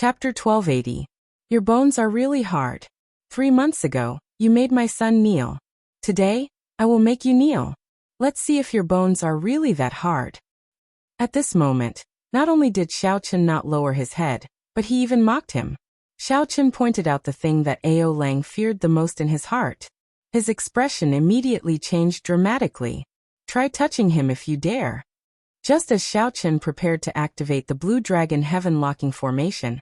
Chapter 1280. Your bones are really hard. 3 months ago, you made my son kneel. Today, I will make you kneel. Let's see if your bones are really that hard. At this moment, not only did Xiao Qian not lower his head, but he even mocked him. Xiao Qian pointed out the thing that Ao Lang feared the most in his heart. His expression immediately changed dramatically. Try touching him if you dare. Just as Xiao Qian prepared to activate the Blue Dragon Heaven-locking formation,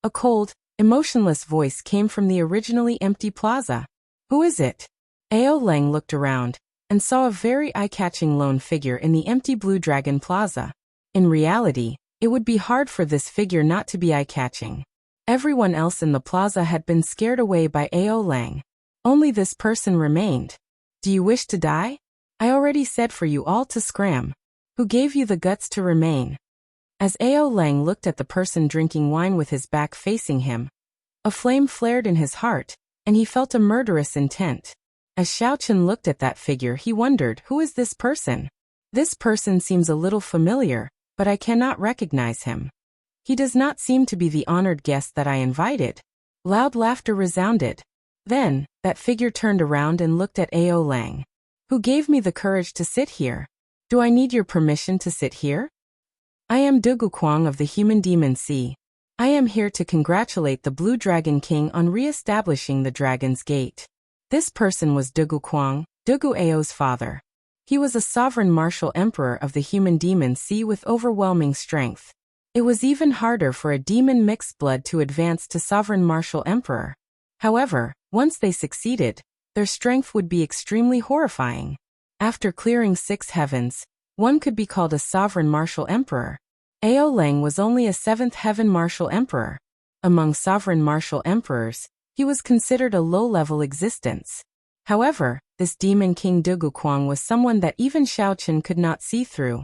a cold, emotionless voice came from the originally empty plaza. Who is it? Ao Lang looked around and saw a very eye-catching lone figure in the empty Blue Dragon Plaza. In reality, it would be hard for this figure not to be eye-catching. Everyone else in the plaza had been scared away by Ao Lang. Only this person remained. Do you wish to die? I already said for you all to scram. Who gave you the guts to remain? As Ao Lang looked at the person drinking wine with his back facing him, a flame flared in his heart, and he felt a murderous intent. As Xiao Qian looked at that figure, he wondered, who is this person? This person seems a little familiar, but I cannot recognize him. He does not seem to be the honored guest that I invited. Loud laughter resounded. Then, that figure turned around and looked at Ao Lang. Who gave me the courage to sit here? Do I need your permission to sit here? I am Dugu Kuang of the Human Demon Sea. I am here to congratulate the Blue Dragon King on re-establishing the Dragon's Gate. This person was Dugu Kuang, Dugu Ao's father. He was a sovereign martial emperor of the Human Demon Sea with overwhelming strength. It was even harder for a demon mixed blood to advance to sovereign martial emperor. However, once they succeeded, their strength would be extremely horrifying. After clearing 6 heavens, one could be called a sovereign martial emperor. Ao Lang was only a 7th heaven martial emperor. Among sovereign martial emperors, he was considered a low-level existence. However, this demon king Dugu Kuang was someone that even Xiao Qian could not see through.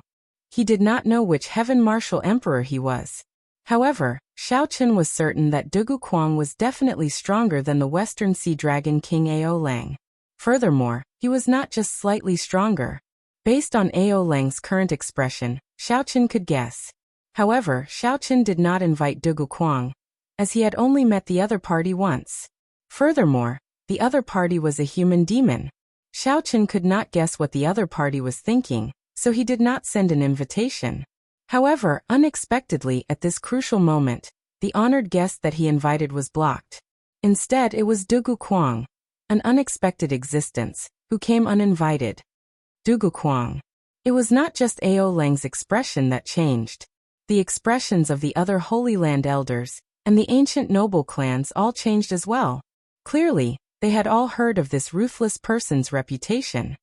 He did not know which heaven martial emperor he was. However, Xiao Qian was certain that Dugu Kuang was definitely stronger than the Western Sea Dragon King Ao Lang. Furthermore, he was not just slightly stronger. Based on Ao Lang's current expression, Xiao Qian could guess. However, Xiao Qian did not invite Dugu Kuang, as he had only met the other party once. Furthermore, the other party was a human demon. Xiao Qian could not guess what the other party was thinking, so he did not send an invitation. However, unexpectedly at this crucial moment, the honored guest that he invited was blocked. Instead, it was Dugu Kuang, an unexpected existence, who came uninvited. Dugu Kuang. It was not just Ao Lang's expression that changed. The expressions of the other Holy Land elders and the ancient noble clans all changed as well. Clearly, they had all heard of this ruthless person's reputation.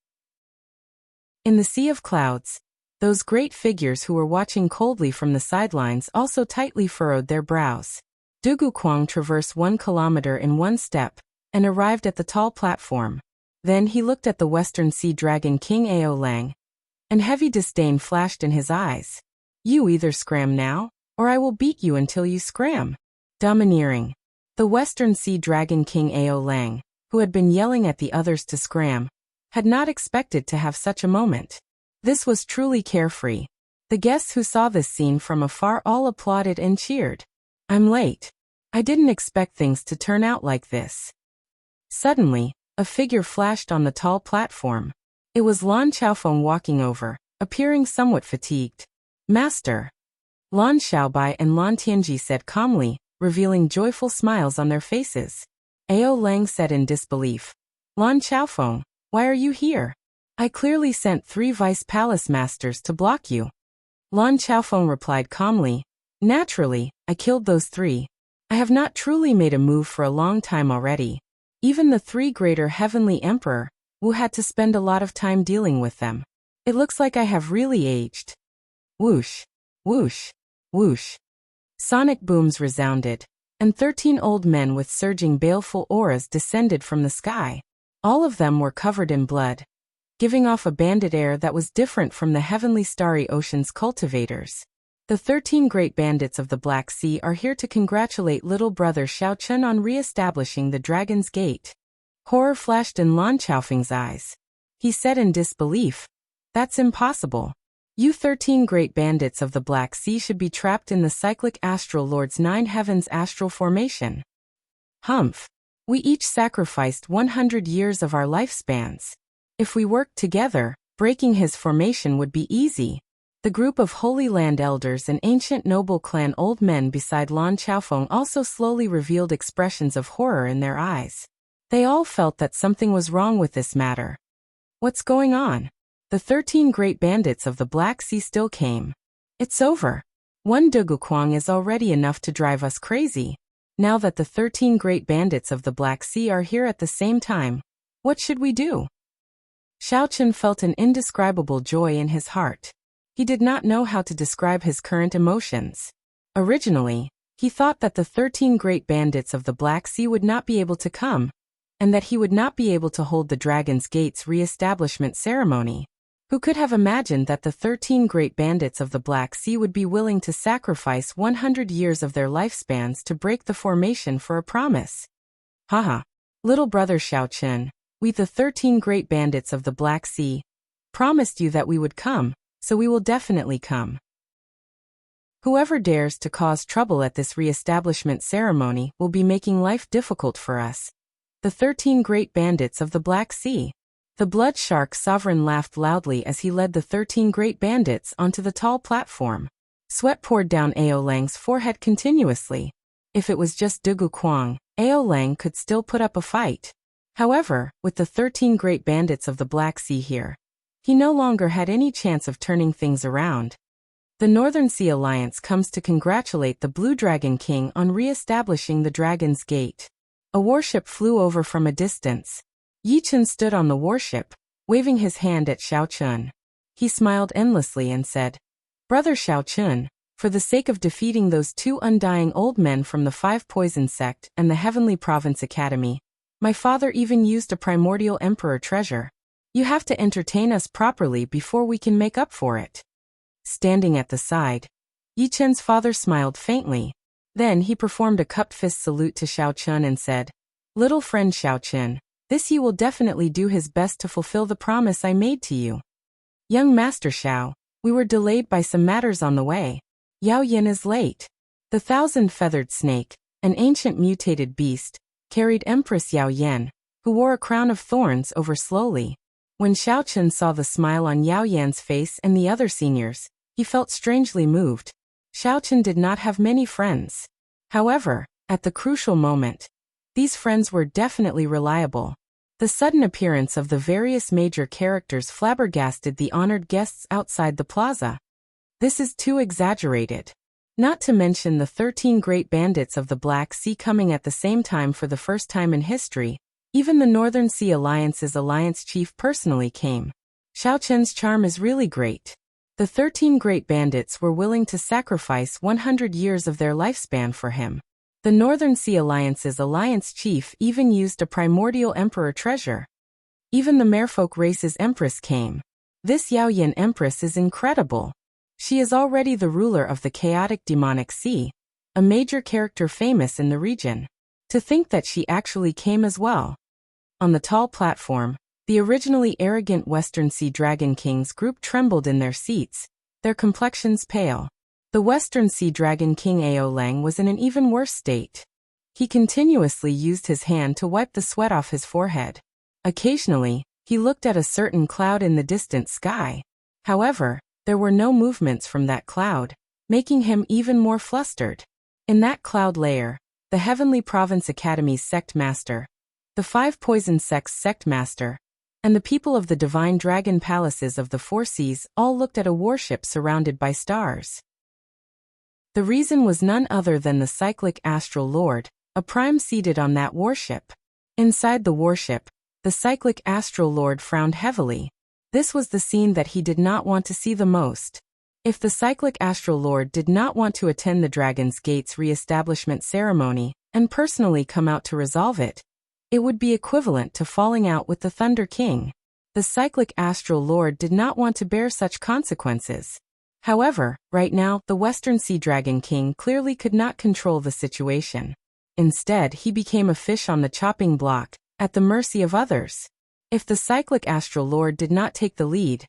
In the sea of clouds, those great figures who were watching coldly from the sidelines also tightly furrowed their brows. Dugu Kuang traversed 1 kilometer in 1 step and arrived at the tall platform. Then he looked at the Western Sea Dragon King Ao Lang, and heavy disdain flashed in his eyes. You either scram now, or I will beat you until you scram. Domineering. The Western Sea Dragon King Ao Lang, who had been yelling at the others to scram, had not expected to have such a moment. This was truly carefree. The guests who saw this scene from afar all applauded and cheered. I'm late. I didn't expect things to turn out like this. Suddenly, a figure flashed on the tall platform. It was Lan Xiaofeng walking over, appearing somewhat fatigued. Master. Lan Xiaobai and Lan Tianji said calmly, revealing joyful smiles on their faces. Ao Lang said in disbelief. Lan Xiaofeng, why are you here? I clearly sent 3 vice palace masters to block you. Lan Xiaofeng replied calmly. Naturally, I killed those 3. I have not truly made a move for a long time already. Even the 3 greater heavenly emperor, Wu had to spend a lot of time dealing with them. It looks like I have really aged. Whoosh, whoosh, whoosh. Sonic booms resounded, and 13 old men with surging baleful auras descended from the sky. All of them were covered in blood, giving off a bandit air that was different from the heavenly starry ocean's cultivators. The 13 great bandits of the Black Sea are here to congratulate little brother Xiao Qian on re-establishing the Dragon's Gate. Horror flashed in Lan Xiaofeng's eyes. He said in disbelief, That's impossible. You 13 great bandits of the Black Sea should be trapped in the cyclic astral lord's 9 heavens astral formation. Humph. We each sacrificed 100 years of our lifespans. If we worked together, breaking his formation would be easy. The group of Holy Land elders and ancient noble clan old men beside Lan Chaofeng also slowly revealed expressions of horror in their eyes. They all felt that something was wrong with this matter. What's going on? The 13 great bandits of the Black Sea still came. It's over. One Duguquang is already enough to drive us crazy. Now that the 13 great bandits of the Black Sea are here at the same time, what should we do? Xiaochen felt an indescribable joy in his heart. He did not know how to describe his current emotions. Originally, he thought that the 13 great bandits of the Black Sea would not be able to come, and that he would not be able to hold the Dragon's Gate's re-establishment ceremony. Who could have imagined that the 13 great bandits of the Black Sea would be willing to sacrifice 100 years of their lifespans to break the formation for a promise? Haha. Little brother Xiaochen, we the 13 great bandits of the Black Sea promised you that we would come, so we will definitely come. Whoever dares to cause trouble at this re-establishment ceremony will be making life difficult for us. The 13 great bandits of the Black Sea. The Blood Shark Sovereign laughed loudly as he led the 13 great bandits onto the tall platform. Sweat poured down Ao Lang's forehead continuously. If it was just Duguquang, Ao Lang could still put up a fight. However, with the 13 great bandits of the Black Sea here, he no longer had any chance of turning things around. The Northern Sea Alliance comes to congratulate the Blue Dragon King on re-establishing the Dragon's Gate. A warship flew over from a distance. Yichen stood on the warship, waving his hand at Xiaochen. He smiled endlessly and said, Brother Xiaochen, for the sake of defeating those 2 undying old men from the 5 Poison Sect and the Heavenly Province Academy, my father even used a primordial emperor treasure. You have to entertain us properly before we can make up for it. Standing at the side, Yichen's father smiled faintly. Then he performed a cupped fist salute to Xiaochen and said, Little friend Xiaochen, this he will definitely do his best to fulfill the promise I made to you. Young Master Xiao, we were delayed by some matters on the way. Yao Yin is late. The 1,000-feathered snake, an ancient mutated beast, carried Empress Yao Yan, who wore a crown of thorns over slowly. When Xiaochen saw the smile on Yao Yan's face and the other seniors, he felt strangely moved. Xiaochen did not have many friends. However, at the crucial moment, these friends were definitely reliable. The sudden appearance of the various major characters flabbergasted the honored guests outside the plaza. This is too exaggerated. Not to mention the 13 great bandits of the Black Sea coming at the same time for the first time in history. Even the Northern Sea Alliance's alliance chief personally came. Xiaochen's charm is really great. The 13 great bandits were willing to sacrifice 100 years of their lifespan for him. The Northern Sea Alliance's alliance chief even used a primordial emperor treasure. Even the merfolk race's empress came. This Yao Yin empress is incredible. She is already the ruler of the chaotic demonic sea, a major character famous in the region. To think that she actually came as well. On the tall platform, the originally arrogant Western Sea Dragon Kings group trembled in their seats, their complexions pale. The Western Sea Dragon King Ao Lang was in an even worse state. He continuously used his hand to wipe the sweat off his forehead. Occasionally, he looked at a certain cloud in the distant sky. However, there were no movements from that cloud, making him even more flustered. In that cloud layer, the Heavenly Province Academy's sect master, the 5 Poison Sects sect master, and the people of the divine dragon palaces of the 4 seas all looked at a warship surrounded by stars. The reason was none other than the cyclic astral lord, a prime seated on that warship. Inside the warship, the cyclic astral lord frowned heavily. This was the scene that he did not want to see the most. If the cyclic astral lord did not want to attend the Dragon's Gate's re-establishment ceremony and personally come out to resolve it, it would be equivalent to falling out with the Thunder King. The cyclic astral lord did not want to bear such consequences. However, right now, the Western Sea Dragon King clearly could not control the situation. Instead, he became a fish on the chopping block, at the mercy of others. If the cyclic astral lord did not take the lead,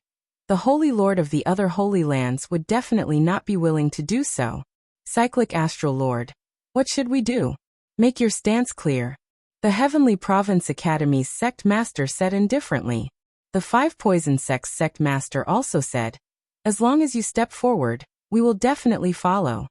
The Holy Lord of the other Holy Lands would definitely not be willing to do so. Cyclic Astral Lord. What should we do? Make your stance clear. The Heavenly Province Academy's Sect Master said indifferently. The 5 Poison Sects Sect Master also said, as long as you step forward, we will definitely follow.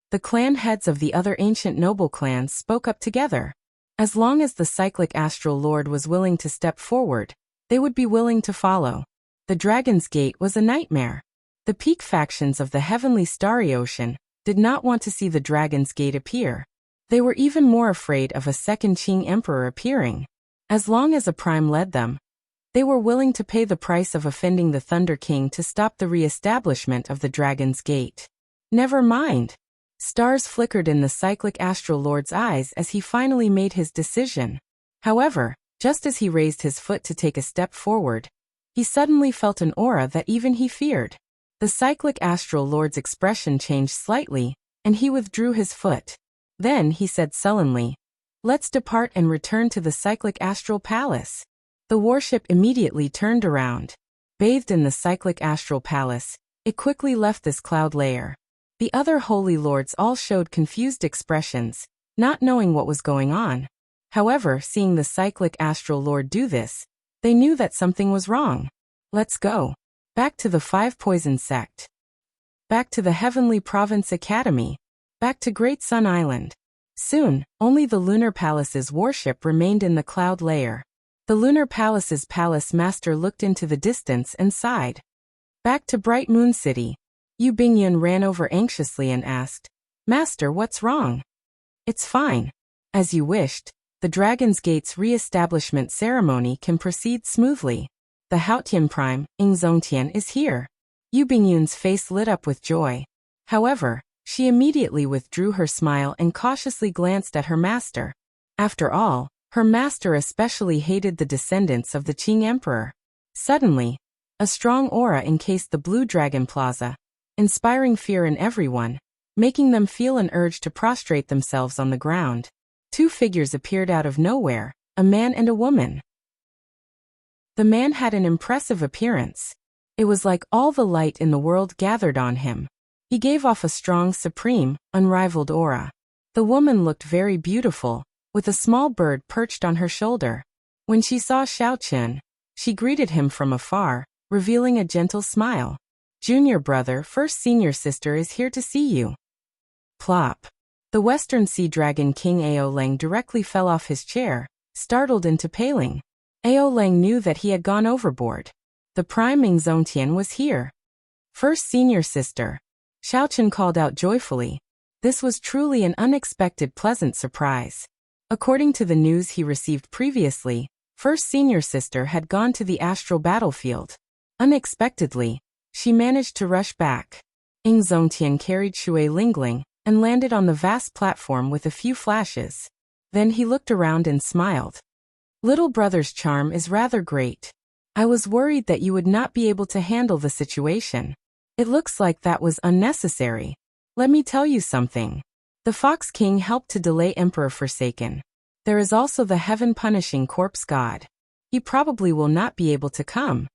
The clan heads of the other ancient noble clans spoke up together. As long as the Cyclic Astral Lord was willing to step forward, they would be willing to follow. The Dragon's Gate was a nightmare. The peak factions of the Heavenly Starry Ocean did not want to see the Dragon's Gate appear. They were even more afraid of a second Qing Emperor appearing. As long as a prime led them, they were willing to pay the price of offending the Thunder King to stop the re-establishment of the Dragon's Gate. Never mind. Stars flickered in the Cyclic Astral Lord's eyes as he finally made his decision. However, just as he raised his foot to take a step forward, he suddenly felt an aura that even he feared. The Cyclic Astral Lord's expression changed slightly, and he withdrew his foot. Then he said sullenly, "Let's depart and return to the Cyclic Astral Palace." The warship immediately turned around. Bathed in the Cyclic Astral Palace, it quickly left this cloud layer. The other Holy Lords all showed confused expressions, not knowing what was going on. However, seeing the Cyclic Astral Lord do this, they knew that something was wrong. Let's go. Back to the 5 Poison Sect. Back to the Heavenly Province Academy. Back to Great Sun Island. Soon, only the Lunar Palace's warship remained in the cloud layer. The Lunar Palace's palace master looked into the distance and sighed. Back to Bright Moon City. Yu Bingyun ran over anxiously and asked, "Master, what's wrong?" "It's fine. As you wished, the Dragon's Gate's re-establishment ceremony can proceed smoothly. The Haotian Prime, Ing Zongtian, is here." Yu Bingyun's face lit up with joy. However, she immediately withdrew her smile and cautiously glanced at her master. After all, her master especially hated the descendants of the Qing Emperor. Suddenly, a strong aura encased the Blue Dragon Plaza, inspiring fear in everyone, making them feel an urge to prostrate themselves on the ground. 2 figures appeared out of nowhere, a man and a woman. The man had an impressive appearance. It was like all the light in the world gathered on him. He gave off a strong, supreme, unrivaled aura. The woman looked very beautiful, with a small bird perched on her shoulder. When she saw Xiaoqun, she greeted him from afar, revealing a gentle smile. "Junior brother, first senior sister is here to see you." Plop. The Western Sea Dragon King Ao Leng directly fell off his chair, startled into paling. Ao Leng knew that he had gone overboard. The Prime Ing Zongtian was here. "First senior sister." Xiaoqun called out joyfully. This was truly an unexpected pleasant surprise. According to the news he received previously, First Senior Sister had gone to the astral battlefield. Unexpectedly, she managed to rush back. Ing Zongtian carried Shui Lingling and landed on the vast platform with a few flashes. Then he looked around and smiled. "Little brother's charm is rather great. I was worried that you would not be able to handle the situation. It looks like that was unnecessary. Let me tell you something. The Fox King helped to delay Emperor Forsaken. There is also the heaven-punishing corpse god. He probably will not be able to come."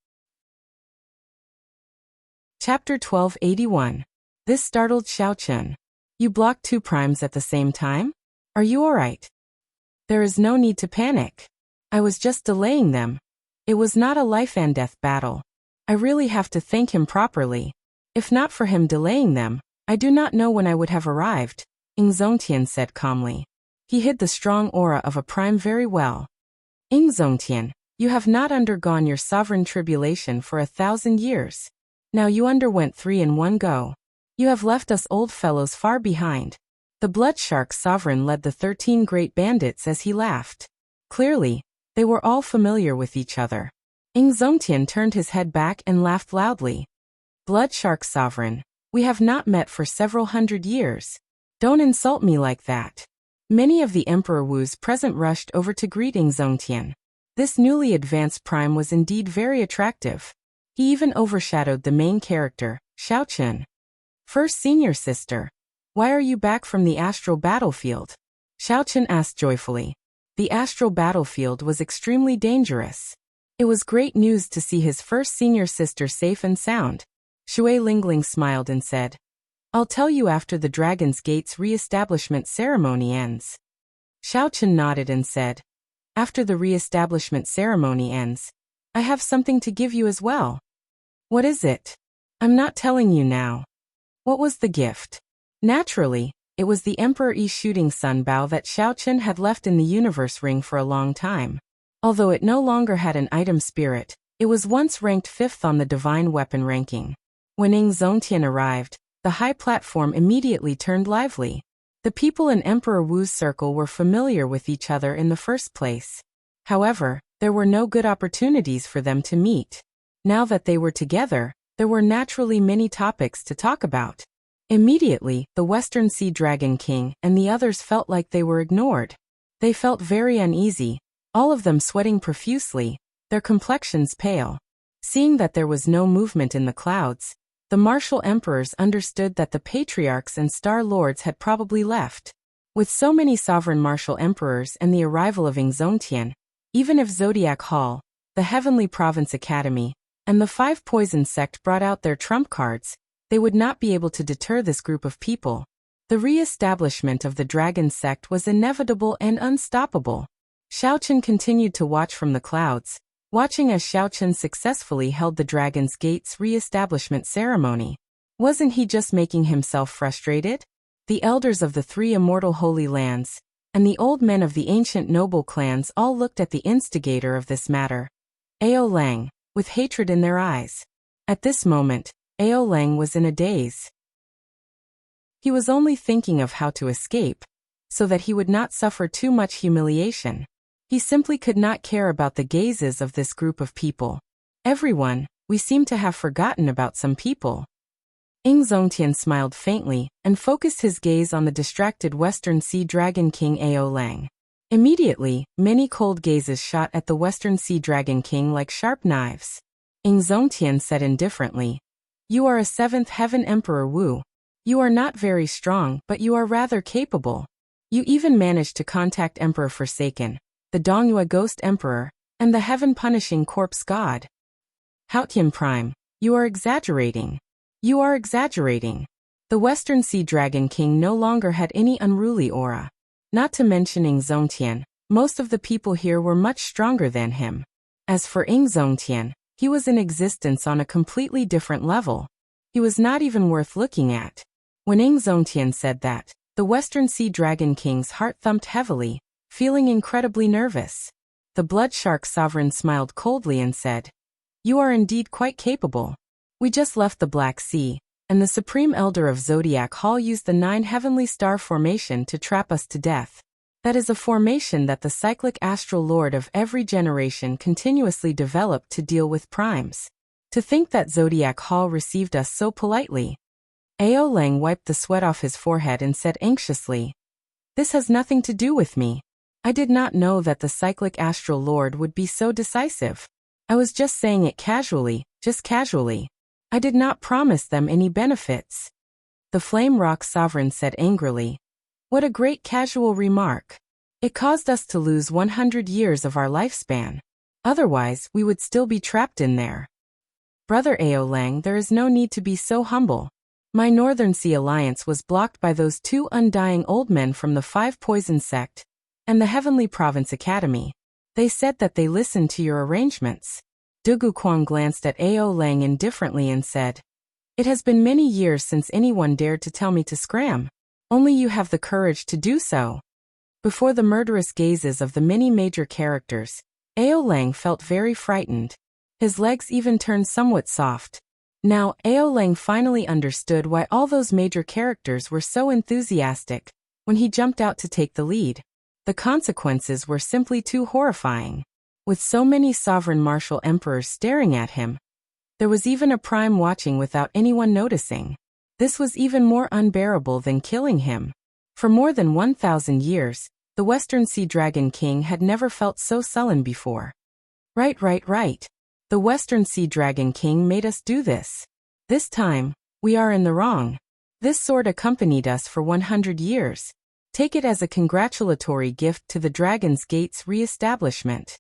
Chapter 1281. This startled Xiaoqun. "You blocked 2 primes at the same time? Are you alright?" "There is no need to panic. I was just delaying them. It was not a life-and-death battle. I really have to thank him properly. If not for him delaying them, I do not know when I would have arrived," Ing Zongtian said calmly. He hid the strong aura of a prime very well. "Ing Zongtian, you have not undergone your sovereign tribulation for 1,000 years. Now you underwent 3 in one go. You have left us old fellows far behind." The Blood Shark Sovereign led the 13 great bandits as he laughed. Clearly, they were all familiar with each other. Ing Zongtian turned his head back and laughed loudly. "Blood Shark Sovereign, we have not met for several hundred years. Don't insult me like that." Many of the Emperor Wu's present rushed over to greet Ing Zongtian. This newly advanced prime was indeed very attractive. He even overshadowed the main character, Xiaoqun. "First senior sister, why are you back from the astral battlefield?" Xiaoqun asked joyfully. The astral battlefield was extremely dangerous. It was great news to see his first senior sister safe and sound. Shui Lingling smiled and said, "I'll tell you after the Dragon's Gate's re-establishment ceremony ends." Xiaochen nodded and said, "After the re-establishment ceremony ends, I have something to give you as well." "What is it?" "I'm not telling you now." "What was the gift?" Naturally, it was the Emperor Yi shooting sun bow that Xiaochen had left in the universe ring for a long time. Although it no longer had an item spirit, it was once ranked 5th on the divine weapon ranking. When Ying Zongtian arrived, the high platform immediately turned lively. The people in Emperor Wu's circle were familiar with each other in the first place. However, there were no good opportunities for them to meet. Now that they were together, there were naturally many topics to talk about. Immediately, the Western Sea Dragon King and the others felt like they were ignored. They felt very uneasy, all of them sweating profusely, their complexions pale. Seeing that there was no movement in the clouds, the martial emperors understood that the patriarchs and star lords had probably left. With so many sovereign martial emperors and the arrival of Ying Zongtian, even if Zodiac Hall, the Heavenly Province Academy, and the 5 Poison Sect brought out their trump cards, they would not be able to deter this group of people. The re-establishment of the Dragon Sect was inevitable and unstoppable. Xiaochen continued to watch from the clouds, watching as Xiaochen successfully held the Dragon's Gate's re-establishment ceremony. Wasn't he just making himself frustrated? The elders of the 3 immortal holy lands, and the old men of the ancient noble clans all looked at the instigator of this matter, Ao Lang, with hatred in their eyes. At this moment, Ao Lang was in a daze. He was only thinking of how to escape, so that he would not suffer too much humiliation. He simply could not care about the gazes of this group of people. "Everyone, we seem to have forgotten about some people." Ying Zongtian smiled faintly and focused his gaze on the distracted Western Sea Dragon King Ao Lang. Immediately, many cold gazes shot at the Western Sea Dragon King like sharp knives. Ying Zongtian said indifferently, "You are a 7th Heaven Emperor Wu. You are not very strong, but you are rather capable. You even managed to contact Emperor Forsaken, the Dongyue Ghost Emperor, and the Heaven-Punishing Corpse God. Haotian Prime, you are exaggerating. You are exaggerating." The Western Sea Dragon King no longer had any unruly aura. Not to mention Ying Zongtian, most of the people here were much stronger than him. As for Ying Zongtian, he was in existence on a completely different level. He was not even worth looking at. When Ying Zongtian said that, the Western Sea Dragon King's heart thumped heavily, feeling incredibly nervous. The Blood Shark Sovereign smiled coldly and said, "You are indeed quite capable. We just left the Black Sea, and the Supreme Elder of Zodiac Hall used the 9 Heavenly Star formation to trap us to death. That is a formation that the cyclic astral lord of every generation continuously developed to deal with primes. To think that Zodiac Hall received us so politely." Ao Lang wiped the sweat off his forehead and said anxiously, "This has nothing to do with me. I did not know that the cyclic astral lord would be so decisive. I was just saying it casually, just casually. I did not promise them any benefits." The Flame Rock Sovereign said angrily, "What a great casual remark. It caused us to lose 100 years of our lifespan. Otherwise, we would still be trapped in there." "Brother Ao Lang, there is no need to be so humble. My Northern Sea Alliance was blocked by those 2 undying old men from the 5 Poison Sect and the Heavenly Province Academy. They said that they listened to your arrangements." Dugu Kwang glanced at Ao Lang indifferently and said, "It has been many years since anyone dared to tell me to scram. Only you have the courage to do so." Before the murderous gazes of the many major characters, Ao Lang felt very frightened. His legs even turned somewhat soft. Now, Ao Lang finally understood why all those major characters were so enthusiastic when he jumped out to take the lead. The consequences were simply too horrifying. With so many sovereign martial emperors staring at him, there was even a prime watching without anyone noticing. This was even more unbearable than killing him. For more than 1,000 years, the Western Sea Dragon King had never felt so sullen before. Right. The Western Sea Dragon King made us do this. This time, we are in the wrong. This sword accompanied us for 100 years. Take it as a congratulatory gift to the Dragon's Gate's re-establishment."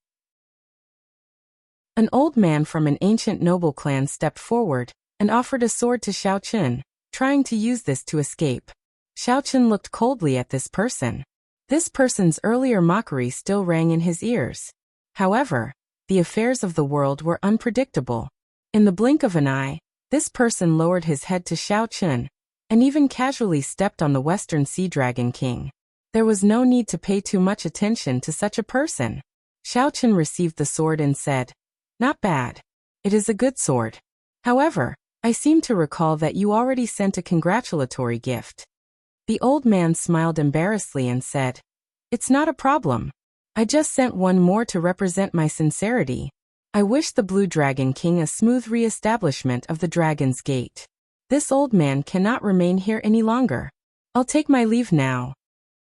An old man from an ancient noble clan stepped forward and offered a sword to Xiao Chun, trying to use this to escape. Xiao Chun looked coldly at this person. This person's earlier mockery still rang in his ears. However, the affairs of the world were unpredictable. In the blink of an eye, this person lowered his head to Xiao Chun, and even casually stepped on the Western Sea Dragon King. There was no need to pay too much attention to such a person. Xiao Chun received the sword and said, "Not bad. It is a good sword. However, I seem to recall that you already sent a congratulatory gift." The old man smiled embarrassedly and said, "It's not a problem. I just sent one more to represent my sincerity. I wish the Blue Dragon King a smooth re-establishment of the Dragon's Gate. This old man cannot remain here any longer. I'll take my leave now."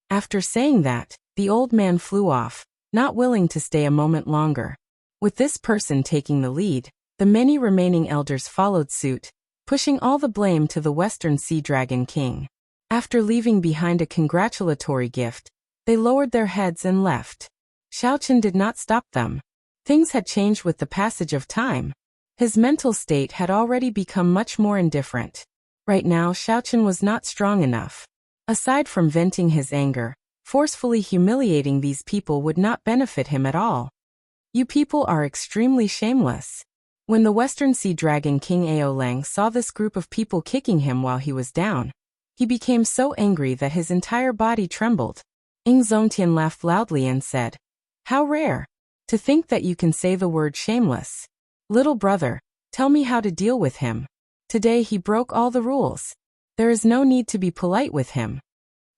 After saying that, the old man flew off, not willing to stay a moment longer. With this person taking the lead, the many remaining elders followed suit, pushing all the blame to the Western Sea Dragon King. After leaving behind a congratulatory gift, they lowered their heads and left. Xiao Chun did not stop them. Things had changed with the passage of time. His mental state had already become much more indifferent. Right now, Xiao Chun was not strong enough. Aside from venting his anger, forcefully humiliating these people would not benefit him at all. You people are extremely shameless. When the Western Sea Dragon King Aolang saw this group of people kicking him while he was down, he became so angry that his entire body trembled. Ying Zongtian laughed loudly and said, "How rare. To think that you can say the word shameless. Little brother, tell me how to deal with him. Today he broke all the rules. There is no need to be polite with him."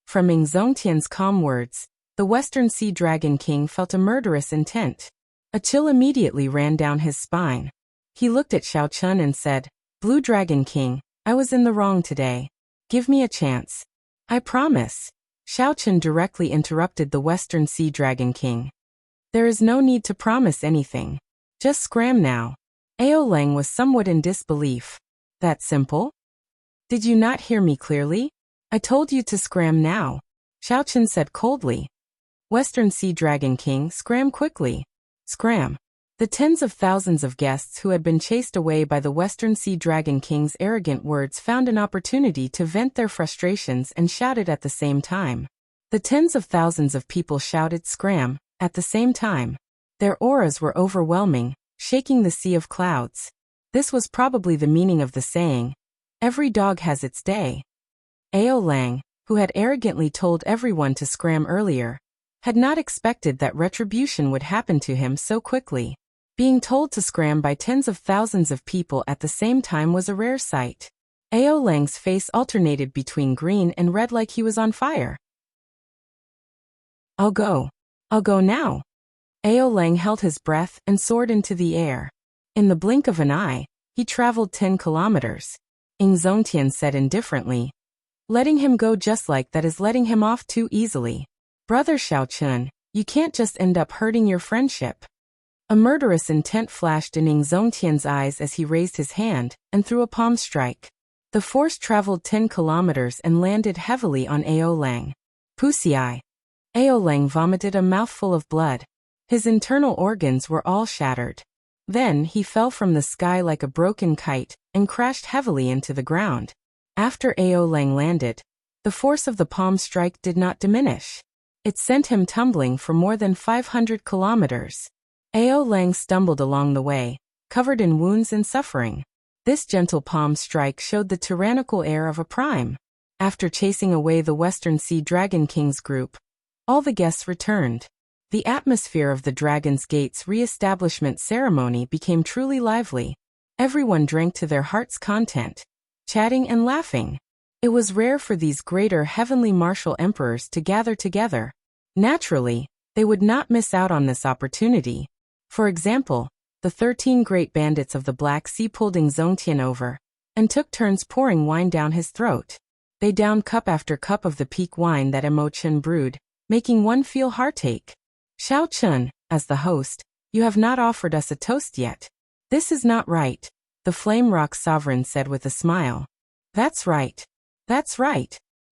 From Ying Zongtian's calm words, the Western Sea Dragon King felt a murderous intent. A chill immediately ran down his spine. He looked at Xiao Chun and said, "Blue Dragon King, I was in the wrong today. Give me a chance. I promise." Xiao Chun directly interrupted the Western Sea Dragon King. "There is no need to promise anything. Just scram now." Aolang was somewhat in disbelief. "That simple? Did you not hear me clearly? I told you to scram now," Xiao Chun said coldly. Western Sea Dragon King, scram quickly. Scram. The tens of thousands of guests who had been chased away by the Western Sea Dragon King's arrogant words found an opportunity to vent their frustrations and shouted at the same time. The tens of thousands of people shouted "Scram" at the same time. Their auras were overwhelming, shaking the sea of clouds. This was probably the meaning of the saying, "Every dog has its day." Aolang, who had arrogantly told everyone to scram earlier, had not expected that retribution would happen to him so quickly. Being told to scram by tens of thousands of people at the same time was a rare sight. Aolang's face alternated between green and red like he was on fire. I'll go now." Aolang held his breath and soared into the air. In the blink of an eye, he traveled 10 kilometers. Ying Zongtian said indifferently, "Letting him go just like that is letting him off too easily. Brother Xiao Chun, you can't just end up hurting your friendship." A murderous intent flashed in Ying Zongtian's eyes as he raised his hand and threw a palm strike. The force traveled 10 kilometers and landed heavily on Aolang. Pussy. Aolang vomited a mouthful of blood. His internal organs were all shattered. Then he fell from the sky like a broken kite and crashed heavily into the ground. After Aolang landed, the force of the palm strike did not diminish. It sent him tumbling for more than 500 kilometers. Aolang stumbled along the way, covered in wounds and suffering. This gentle palm strike showed the tyrannical air of a prime. After chasing away the Western Sea Dragon King's group, all the guests returned. The atmosphere of the Dragon's Gate's re-establishment ceremony became truly lively. Everyone drank to their heart's content, chatting and laughing. It was rare for these greater heavenly martial emperors to gather together. Naturally, they would not miss out on this opportunity. For example, the 13 great bandits of the Black Sea pulled Ying Zongtian over and took turns pouring wine down his throat. They downed cup after cup of the peak wine that Mo Chun brewed, making one feel heartache. "Xiao Chun, as the host, you have not offered us a toast yet. This is not right," the Flame Rock Sovereign said with a smile. That's right.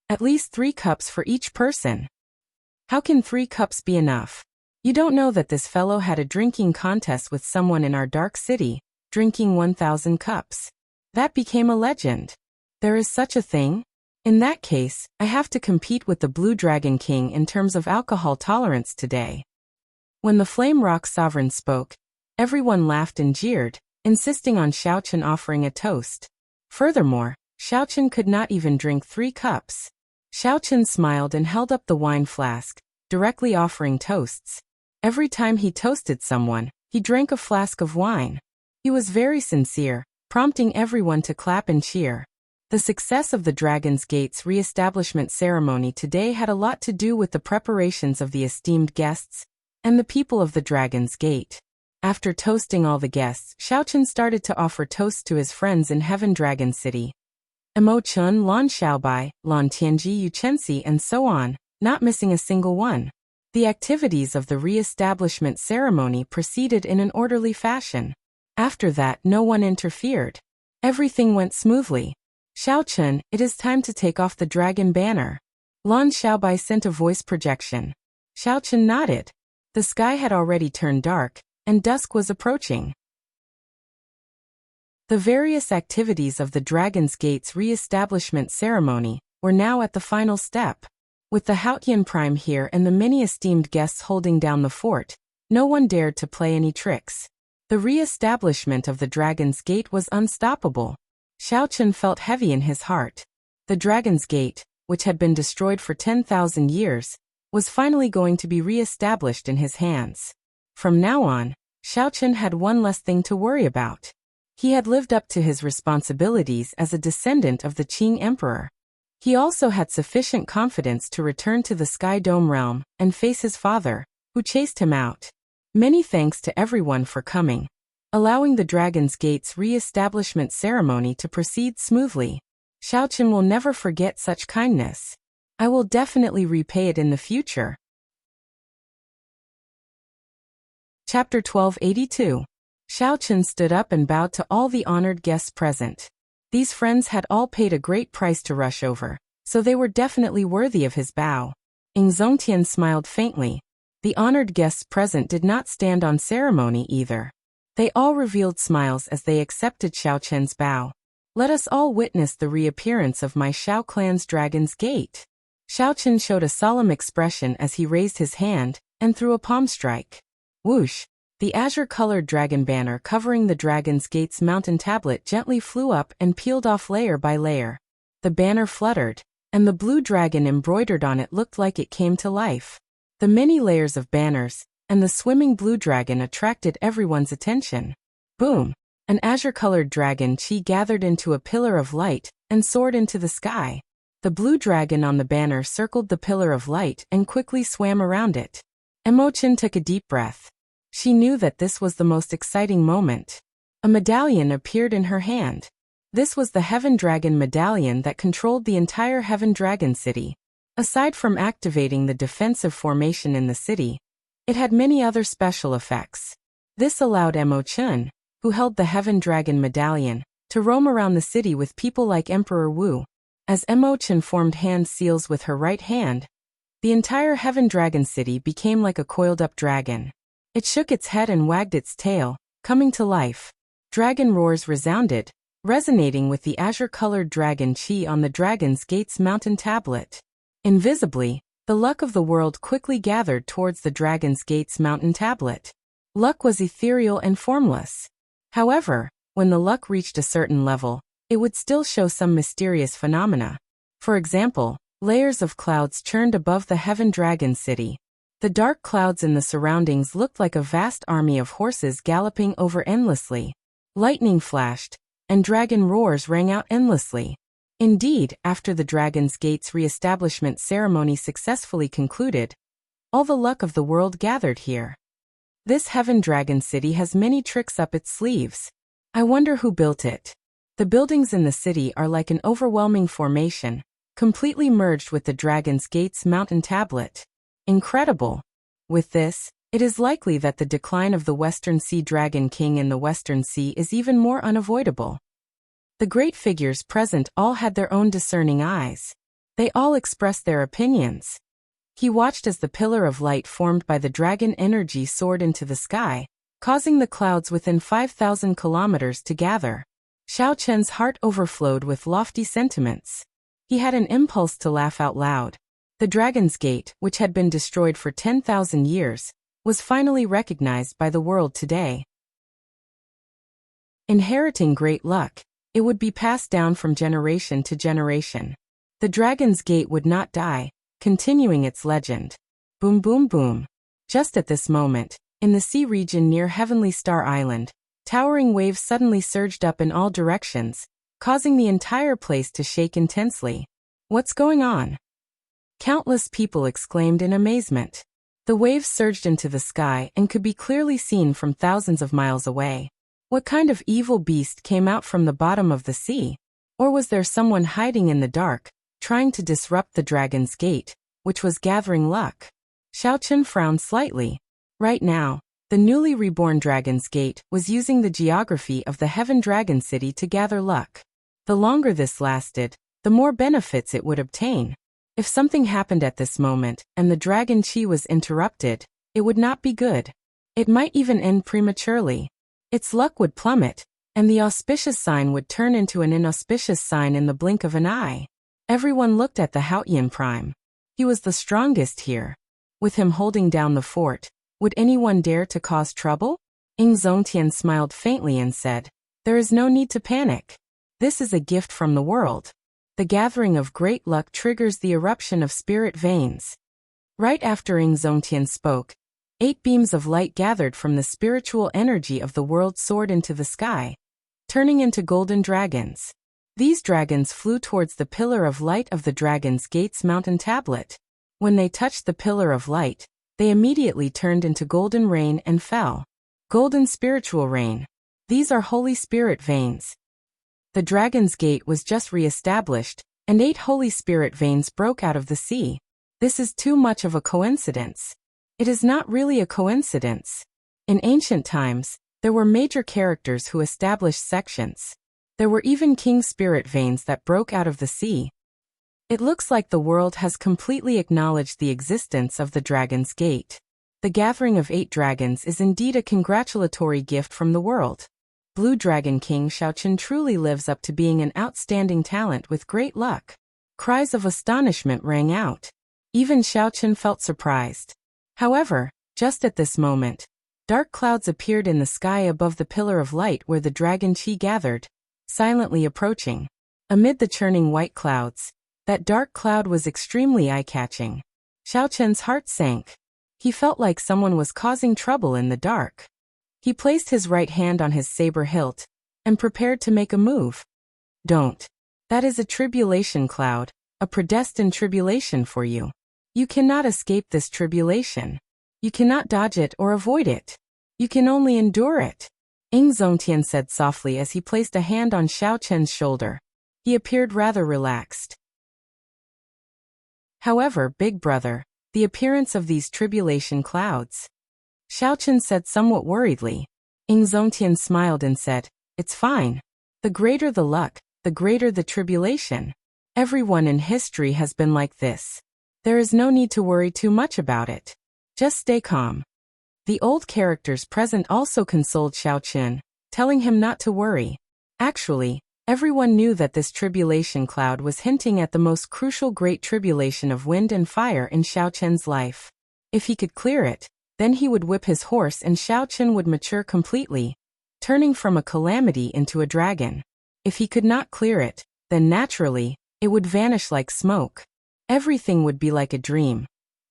At least 3 cups for each person." "How can 3 cups be enough? You don't know that this fellow had a drinking contest with someone in our dark city, drinking 1,000 cups. That became a legend. There is such a thing? In that case, I have to compete with the Blue Dragon King in terms of alcohol tolerance today. When the Flame Rock Sovereign spoke, everyone laughed and jeered, insisting on Xiaochen offering a toast. Furthermore, Xiaochen could not even drink 3 cups. Xiaochen smiled and held up the wine flask, directly offering toasts. Every time he toasted someone, he drank a flask of wine. He was very sincere, prompting everyone to clap and cheer. The success of the Dragon's Gate's re-establishment ceremony today had a lot to do with the preparations of the esteemed guests and the people of the Dragon's Gate. After toasting all the guests, Xiaochen started to offer toasts to his friends in Heaven Dragon City. Emo Chun, Lan Xiaobai, Lan Tianji Yuchensi, and so on, not missing a single one. The activities of the re-establishment ceremony proceeded in an orderly fashion. After that, no one interfered. Everything went smoothly. Xiaochen, it is time to take off the dragon banner. Lan Xiaobai sent a voice projection. Xiaochen nodded. The sky had already turned dark, and dusk was approaching. The various activities of the Dragon's Gate's re-establishment ceremony were now at the final step. With the Haotian Prime here and the many esteemed guests holding down the fort, no one dared to play any tricks. The re-establishment of the Dragon's Gate was unstoppable. Xiaochen felt heavy in his heart. The Dragon's Gate, which had been destroyed for 10,000 years, was finally going to be re-established in his hands. From now on, Xiaochen had one less thing to worry about. He had lived up to his responsibilities as a descendant of the Qing Emperor. He also had sufficient confidence to return to the Sky Dome realm and face his father, who chased him out. Many thanks to everyone for coming, allowing the Dragon's Gate's re-establishment ceremony to proceed smoothly. Xiaochen will never forget such kindness. I will definitely repay it in the future. Chapter 1282. Xiaochen stood up and bowed to all the honored guests present. These friends had all paid a great price to rush over, so they were definitely worthy of his bow. Ing Zongtian smiled faintly. The honored guests present did not stand on ceremony either. They all revealed smiles as they accepted Xiaochen's bow. Let us all witness the reappearance of my Xiao clan's Dragon's Gate. Xiaochen showed a solemn expression as he raised his hand and threw a palm strike. Whoosh! The azure-colored dragon banner covering the Dragon's Gate's mountain tablet gently flew up and peeled off layer by layer. The banner fluttered, and the blue dragon embroidered on it looked like it came to life. The many layers of banners and the swimming blue dragon attracted everyone's attention. Boom! An azure-colored dragon chi gathered into a pillar of light and soared into the sky. The blue dragon on the banner circled the pillar of light and quickly swam around it. Emochin took a deep breath. She knew that this was the most exciting moment. A medallion appeared in her hand. This was the Heaven Dragon medallion that controlled the entire Heaven Dragon City. Aside from activating the defensive formation in the city, it had many other special effects. This allowed Emochin, who held the Heaven Dragon medallion, to roam around the city with people like Emperor Wu. As Emochin formed hand seals with her right hand, the entire Heaven Dragon City became like a coiled-up dragon. It shook its head and wagged its tail, coming to life. Dragon roars resounded, resonating with the azure-colored dragon chi on the Dragon's Gate's mountain tablet. Invisibly, the luck of the world quickly gathered towards the Dragon's Gate's mountain tablet. Luck was ethereal and formless. However, when the luck reached a certain level, it would still show some mysterious phenomena. For example, layers of clouds churned above the Heaven Dragon City. The dark clouds in the surroundings looked like a vast army of horses galloping over endlessly. Lightning flashed, and dragon roars rang out endlessly. Indeed, after the Dragon's Gate's re-establishment ceremony successfully concluded, all the luck of the world gathered here. This Heaven Dragon City has many tricks up its sleeves. I wonder who built it. The buildings in the city are like an overwhelming formation, completely merged with the Dragon's Gate's mountain tablet. Incredible. With this, it is likely that the decline of the Western Sea Dragon King in the Western Sea is even more unavoidable. The great figures present all had their own discerning eyes. They all expressed their opinions. He watched as the pillar of light formed by the dragon energy soared into the sky, causing the clouds within 5,000 kilometers to gather. Xiao Chen's heart overflowed with lofty sentiments. He had an impulse to laugh out loud. The Dragon's Gate, which had been destroyed for 10,000 years, was finally recognized by the world today. Inheriting great luck, it would be passed down from generation to generation. The Dragon's Gate would not die, continuing its legend. Boom boom boom. Just at this moment, in the sea region near Heavenly Star Island, towering waves suddenly surged up in all directions, causing the entire place to shake intensely. What's going on? Countless people exclaimed in amazement. The waves surged into the sky and could be clearly seen from thousands of miles away. What kind of evil beast came out from the bottom of the sea? Or was there someone hiding in the dark, trying to disrupt the Dragon's Gate, which was gathering luck? Xiao Chen frowned slightly. Right now, the newly reborn Dragon's Gate was using the geography of the Heaven Dragon City to gather luck. The longer this lasted, the more benefits it would obtain. If something happened at this moment and the Dragon Chi was interrupted, it would not be good. It might even end prematurely. Its luck would plummet, and the auspicious sign would turn into an inauspicious sign in the blink of an eye. Everyone looked at the Haotian Prime. He was the strongest here. With him holding down the fort, would anyone dare to cause trouble? Ying Zongtian smiled faintly and said, "There is no need to panic. This is a gift from the world. The gathering of great luck triggers the eruption of spirit veins." Right after Ying Zongtian spoke, 8 beams of light gathered from the spiritual energy of the world soared into the sky, turning into golden dragons. These dragons flew towards the pillar of light of the Dragon's Gate's mountain tablet. When they touched the pillar of light, they immediately turned into golden rain and fell. Golden spiritual rain. These are Holy Spirit veins. The Dragon's Gate was just re-established, and 8 Holy Spirit veins broke out of the sea. This is too much of a coincidence. It is not really a coincidence. In ancient times, there were major characters who established sections. There were even king spirit veins that broke out of the sea. It looks like the world has completely acknowledged the existence of the Dragon's Gate. The gathering of 8 dragons is indeed a congratulatory gift from the world. Blue Dragon King Xiaochen truly lives up to being an outstanding talent with great luck. Cries of astonishment rang out. Even Xiaochen felt surprised. However, just at this moment, dark clouds appeared in the sky above the pillar of light where the Dragon Chi gathered, silently approaching. Amid the churning white clouds, that dark cloud was extremely eye-catching. Xiaochen's heart sank. He felt like someone was causing trouble in the dark. He placed his right hand on his saber hilt and prepared to make a move. Don't. That is a tribulation cloud, a predestined tribulation for you. You cannot escape this tribulation. You cannot dodge it or avoid it. You can only endure it. Ying Zongtian said softly as he placed a hand on Xiaochen's shoulder. He appeared rather relaxed. However, big brother, the appearance of these tribulation clouds. Xiaochen said somewhat worriedly. Ying Zongtian smiled and said, "It's fine. The greater the luck, the greater the tribulation. Everyone in history has been like this. There is no need to worry too much about it. Just stay calm." The old characters present also consoled Xiaochen, telling him not to worry. Actually, everyone knew that this tribulation cloud was hinting at the most crucial great tribulation of wind and fire in Xiaochen's life. If he could clear it, then he would whip his horse and Xiaochen would mature completely, turning from a calamity into a dragon. If he could not clear it, then naturally, it would vanish like smoke. Everything would be like a dream.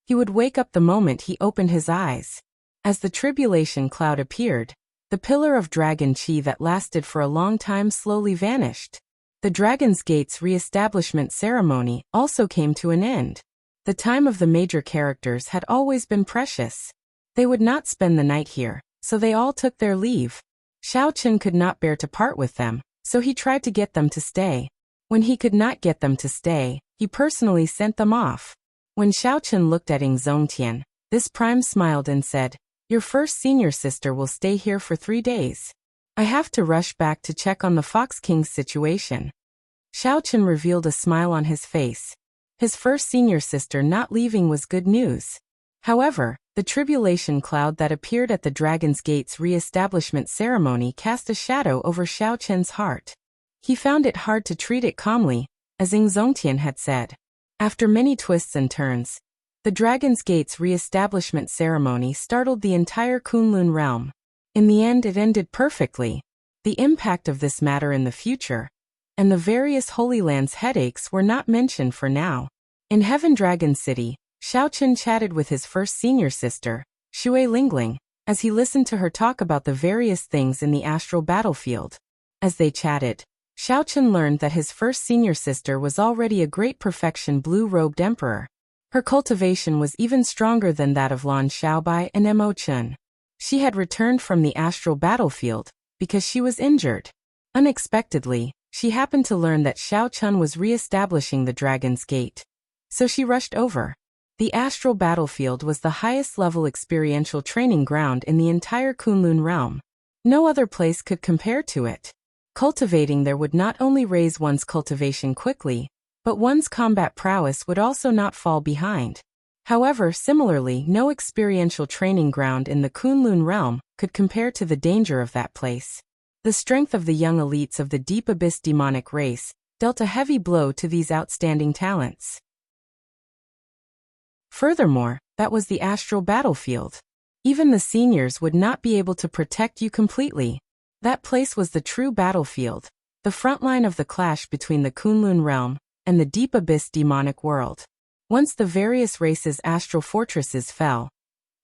He would wake up the moment he opened his eyes. As the tribulation cloud appeared, the pillar of Dragon Chi that lasted for a long time slowly vanished. The Dragon's Gate's re-establishment ceremony also came to an end. The time of the major characters had always been precious. They would not spend the night here, so they all took their leave. Xiaochen could not bear to part with them, so he tried to get them to stay. When he could not get them to stay, he personally sent them off. When Xiaochen looked at Ying Zongtian, this prime smiled and said, "Your first senior sister will stay here for 3 days. I have to rush back to check on the Fox King's situation." Xiaochen revealed a smile on his face. His first senior sister not leaving was good news. However, the tribulation cloud that appeared at the Dragon's Gate's re-establishment ceremony cast a shadow over Xiao Chen's heart. He found it hard to treat it calmly, as Ying Zongtian had said. After many twists and turns, the Dragon's Gate's re-establishment ceremony startled the entire Kunlun realm. In the end, it ended perfectly. The impact of this matter in the future, and the various Holy Lands headaches were not mentioned for now. In Heaven Dragon City, Xiao Chen chatted with his first senior sister, Shui Lingling, as he listened to her talk about the various things in the astral battlefield. As they chatted, Xiao Chen learned that his first senior sister was already a great perfection blue-robed emperor. Her cultivation was even stronger than that of Lan Xiaobai and Mo Chen. She had returned from the astral battlefield because she was injured. Unexpectedly, she happened to learn that Xiao Chen was re-establishing the Dragon's Gate. So she rushed over. The astral battlefield was the highest-level experiential training ground in the entire Kunlun realm. No other place could compare to it. Cultivating there would not only raise one's cultivation quickly, but one's combat prowess would also not fall behind. However, similarly, no experiential training ground in the Kunlun realm could compare to the danger of that place. The strength of the young elites of the Deep Abyss demonic race dealt a heavy blow to these outstanding talents. Furthermore, that was the astral battlefield. Even the seniors would not be able to protect you completely. That place was the true battlefield, the front line of the clash between the Kunlun realm and the Deep Abyss demonic world. Once the various races' astral fortresses fell,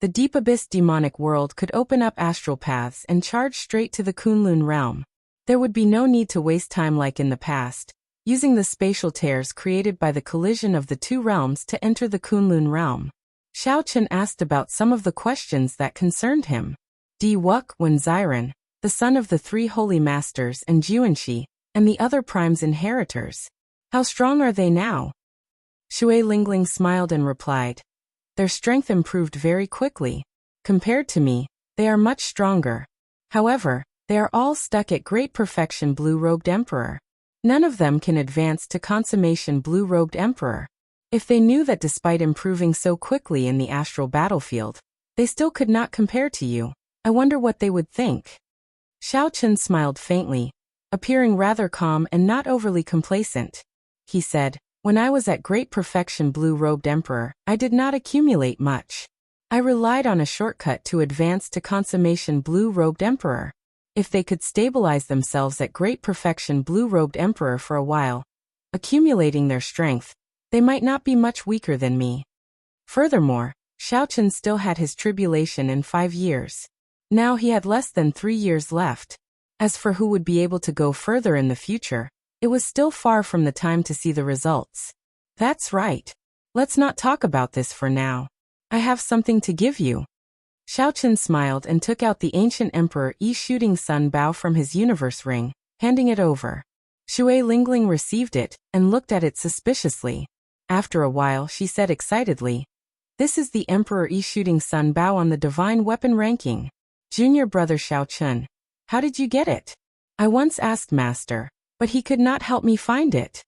the Deep Abyss demonic world could open up astral paths and charge straight to the Kunlun realm. There would be no need to waste time like in the past, using the spatial tears created by the collision of the two realms to enter the Kunlun realm. Xiao Chen asked about some of the questions that concerned him. Di Wuk Wen Xiren, the son of the three holy masters, and Juanxi, and the other prime's inheritors. How strong are they now? Shui Lingling smiled and replied, their strength improved very quickly. Compared to me, they are much stronger. However, they are all stuck at great perfection blue-robed emperor. None of them can advance to consummation blue-robed emperor. If they knew that despite improving so quickly in the astral battlefield, they still could not compare to you, I wonder what they would think. Xiao Chen smiled faintly, appearing rather calm and not overly complacent. He said, when I was at great perfection blue-robed emperor, I did not accumulate much. I relied on a shortcut to advance to consummation blue-robed emperor. If they could stabilize themselves at great perfection blue-robed emperor for a while, accumulating their strength, they might not be much weaker than me. Furthermore, Xiao Chen still had his tribulation in 5 years. Now he had less than 3 years left. As for who would be able to go further in the future, it was still far from the time to see the results. That's right. Let's not talk about this for now. I have something to give you. Xiao Chen smiled and took out the ancient Emperor Yi Shooting Sun Bao from his universe ring, handing it over. Shui Lingling received it and looked at it suspiciously. After a while she said excitedly, this is the Emperor Yi Shooting Sun Bao on the Divine Weapon ranking. Junior brother Xiao Chen, how did you get it? I once asked Master, but he could not help me find it.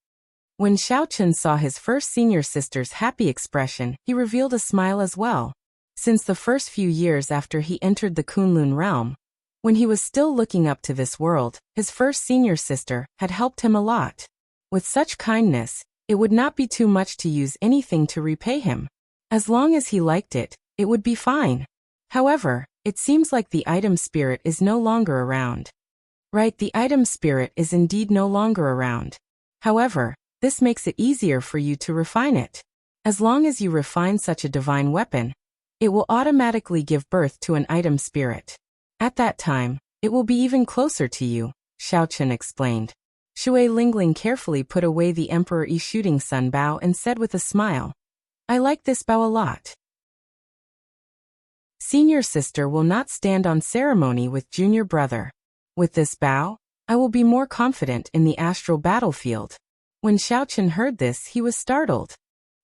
When Xiao Chen saw his first senior sister's happy expression, he revealed a smile as well. Since the first few years after he entered the Kunlun realm, when he was still looking up to this world, his first senior sister had helped him a lot. With such kindness, it would not be too much to use anything to repay him. As long as he liked it, it would be fine. However, it seems like the item spirit is no longer around. Right, the item spirit is indeed no longer around. However, this makes it easier for you to refine it. As long as you refine such a divine weapon, it will automatically give birth to an item spirit. At that time, it will be even closer to you, Xiao Chen explained. Shui Lingling carefully put away the Emperor Yi Shooting Sun Bao and said with a smile, I like this bao a lot. Senior sister will not stand on ceremony with junior brother. With this bao, I will be more confident in the astral battlefield. When Xiao Chen heard this, he was startled.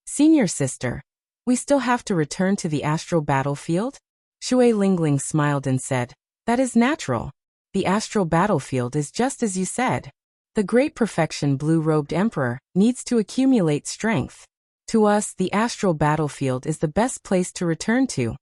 Senior sister, we still have to return to the astral battlefield? Shui Lingling smiled and said, that is natural. The astral battlefield is just as you said. The great perfection blue-robed emperor needs to accumulate strength. To us, the astral battlefield is the best place to return to.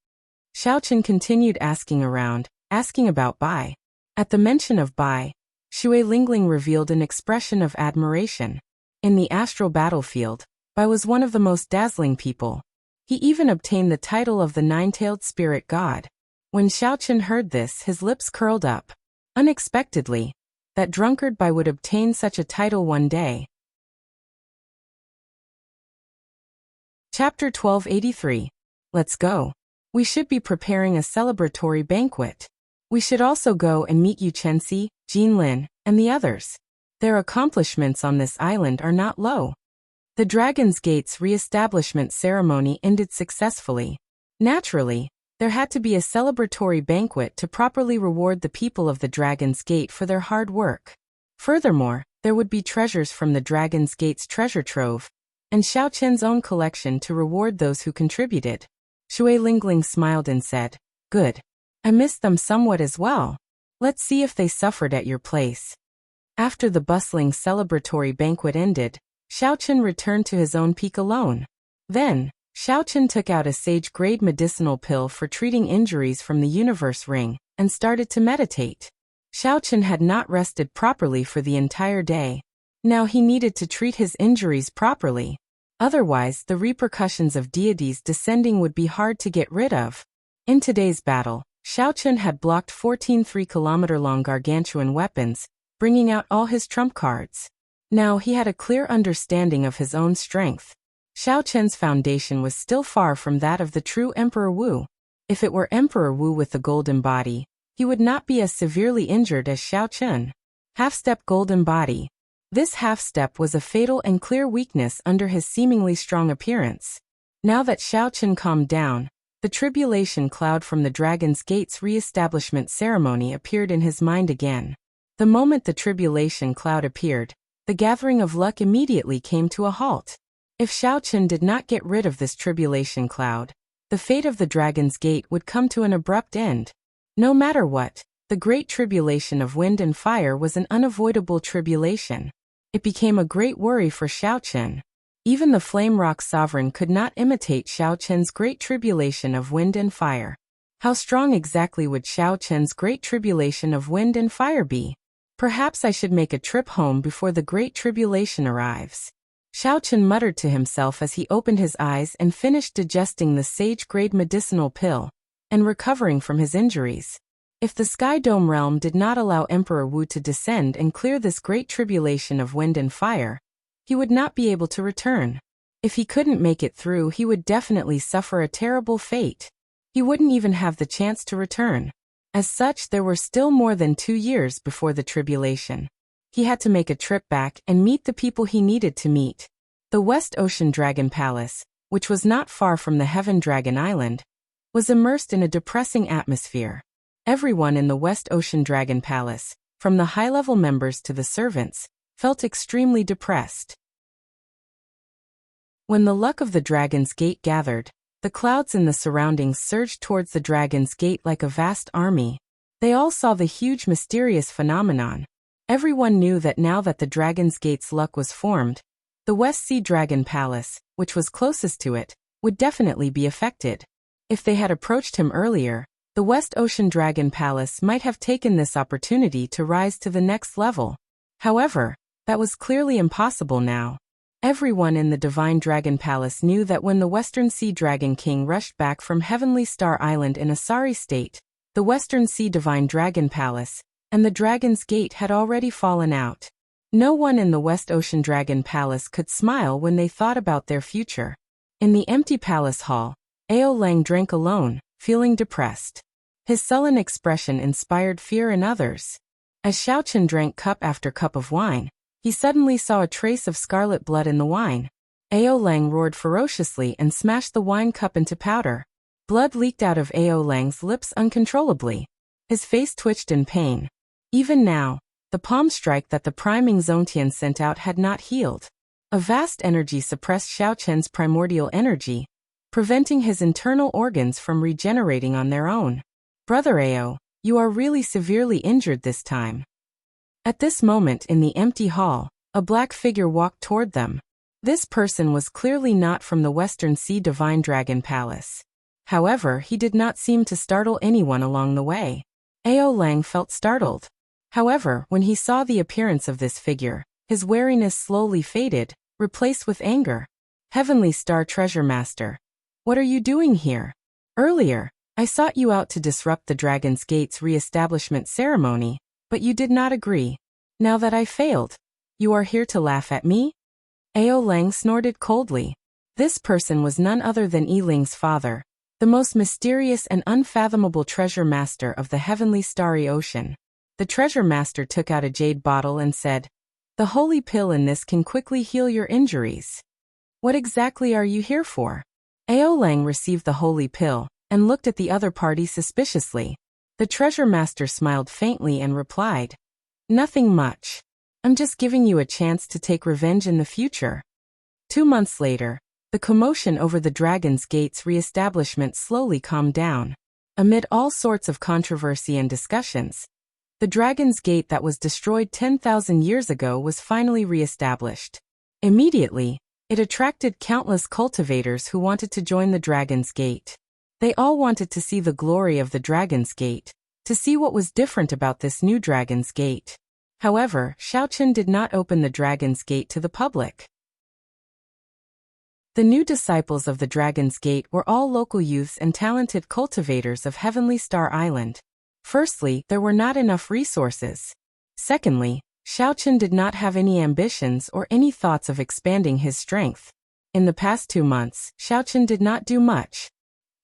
Xiaochen continued asking around, asking about Bai. At the mention of Bai, Xue Lingling revealed an expression of admiration. In the astral battlefield, Bai was one of the most dazzling people. He even obtained the title of the nine-tailed spirit god. When Xiaochen heard this, his lips curled up. Unexpectedly, that drunkard Bai would obtain such a title one day. Chapter 1283. Let's go. We should be preparing a celebratory banquet. We should also go and meet Yu Chenxi, Jin Lin, and the others. Their accomplishments on this island are not low. The Dragon's Gate's re-establishment ceremony ended successfully. Naturally, there had to be a celebratory banquet to properly reward the people of the Dragon's Gate for their hard work. Furthermore, there would be treasures from the Dragon's Gate's treasure trove, and Xiaochen's own collection to reward those who contributed. Xue Lingling smiled and said, "Good. I missed them somewhat as well. Let's see if they suffered at your place." After the bustling celebratory banquet ended, Xiaochen returned to his own peak alone. Then, Xiaochen took out a sage-grade medicinal pill for treating injuries from the universe ring, and started to meditate. Xiaochen had not rested properly for the entire day. Now he needed to treat his injuries properly. Otherwise, the repercussions of deities descending would be hard to get rid of. In today's battle, Xiaochen had blocked 14 3-kilometer-long gargantuan weapons, bringing out all his trump cards. Now he had a clear understanding of his own strength. Xiaochen's foundation was still far from that of the true Emperor Wu. If it were Emperor Wu with the golden body, he would not be as severely injured as Xiaochen. Half-step golden body. This half-step was a fatal and clear weakness under his seemingly strong appearance. Now that Xiaochen calmed down, the tribulation cloud from the Dragon's Gate's re-establishment ceremony appeared in his mind again. The moment the tribulation cloud appeared, the gathering of luck immediately came to a halt. If Xiaochen did not get rid of this tribulation cloud, the fate of the Dragon's Gate would come to an abrupt end. No matter what, the great tribulation of wind and fire was an unavoidable tribulation. It became a great worry for Xiaochen. Even the Flame Rock Sovereign could not imitate Xiaochen's great tribulation of wind and fire. How strong exactly would Xiaochen's great tribulation of wind and fire be? Perhaps I should make a trip home before the great tribulation arrives. Xiaochen muttered to himself as he opened his eyes and finished digesting the sage-grade medicinal pill, and recovering from his injuries. If the Sky Dome realm did not allow Emperor Wu to descend and clear this great tribulation of wind and fire, he would not be able to return. If he couldn't make it through, he would definitely suffer a terrible fate. He wouldn't even have the chance to return. As such, there were still more than 2 years before the tribulation. He had to make a trip back and meet the people he needed to meet. The West Ocean Dragon Palace, which was not far from the Heaven Dragon Island, was immersed in a depressing atmosphere. Everyone in the West Ocean Dragon Palace, from the high-level members to the servants, felt extremely depressed. When the luck of the Dragon's Gate gathered, the clouds in the surroundings surged towards the Dragon's Gate like a vast army. They all saw the huge mysterious phenomenon. Everyone knew that now that the Dragon's Gate's luck was formed, the West Sea Dragon Palace, which was closest to it, would definitely be affected. If they had approached him earlier, the West Ocean Dragon Palace might have taken this opportunity to rise to the next level. However, that was clearly impossible now. Everyone in the Divine Dragon Palace knew that when the Western Sea Dragon King rushed back from Heavenly Star Island in a sorry state, the Western Sea Divine Dragon Palace and the Dragon's Gate had already fallen out. No one in the West Ocean Dragon Palace could smile when they thought about their future. In the empty palace hall, Ao Lang drank alone, feeling depressed. His sullen expression inspired fear in others. As Xiaochen drank cup after cup of wine, he suddenly saw a trace of scarlet blood in the wine. Ao Lang roared ferociously and smashed the wine cup into powder. Blood leaked out of Ao Lang's lips uncontrollably. His face twitched in pain. Even now, the palm strike that the priming Zontian sent out had not healed. A vast energy suppressed Xiaochen's primordial energy, preventing his internal organs from regenerating on their own. "Brother Ao, you are really severely injured this time." At this moment in the empty hall, a black figure walked toward them. This person was clearly not from the Western Sea Divine Dragon Palace. However, he did not seem to startle anyone along the way. Ao Lang felt startled. However, when he saw the appearance of this figure, his wariness slowly faded, replaced with anger. Heavenly Star Treasure Master. What are you doing here? Earlier, I sought you out to disrupt the Dragon's Gate's re-establishment ceremony, but you did not agree. Now that I failed, you are here to laugh at me? Ao Lang snorted coldly. This person was none other than Yi Ling's father, the most mysterious and unfathomable treasure master of the heavenly starry ocean. The treasure master took out a jade bottle and said, "The holy pill in this can quickly heal your injuries. What exactly are you here for?" Ao Lang received the holy pill and looked at the other party suspiciously. The treasure master smiled faintly and replied, "Nothing much. I'm just giving you a chance to take revenge in the future." 2 months later, the commotion over the Dragon's Gate's re-establishment slowly calmed down. Amid all sorts of controversy and discussions, the Dragon's Gate that was destroyed 10,000 years ago was finally re-established. Immediately, it attracted countless cultivators who wanted to join the Dragon's Gate. They all wanted to see the glory of the Dragon's Gate, to see what was different about this new Dragon's Gate. However, Xiaochen did not open the Dragon's Gate to the public. The new disciples of the Dragon's Gate were all local youths and talented cultivators of Heavenly Star Island. Firstly, there were not enough resources. Secondly, Xiaochen did not have any ambitions or any thoughts of expanding his strength. In the past 2 months, Xiaochen did not do much.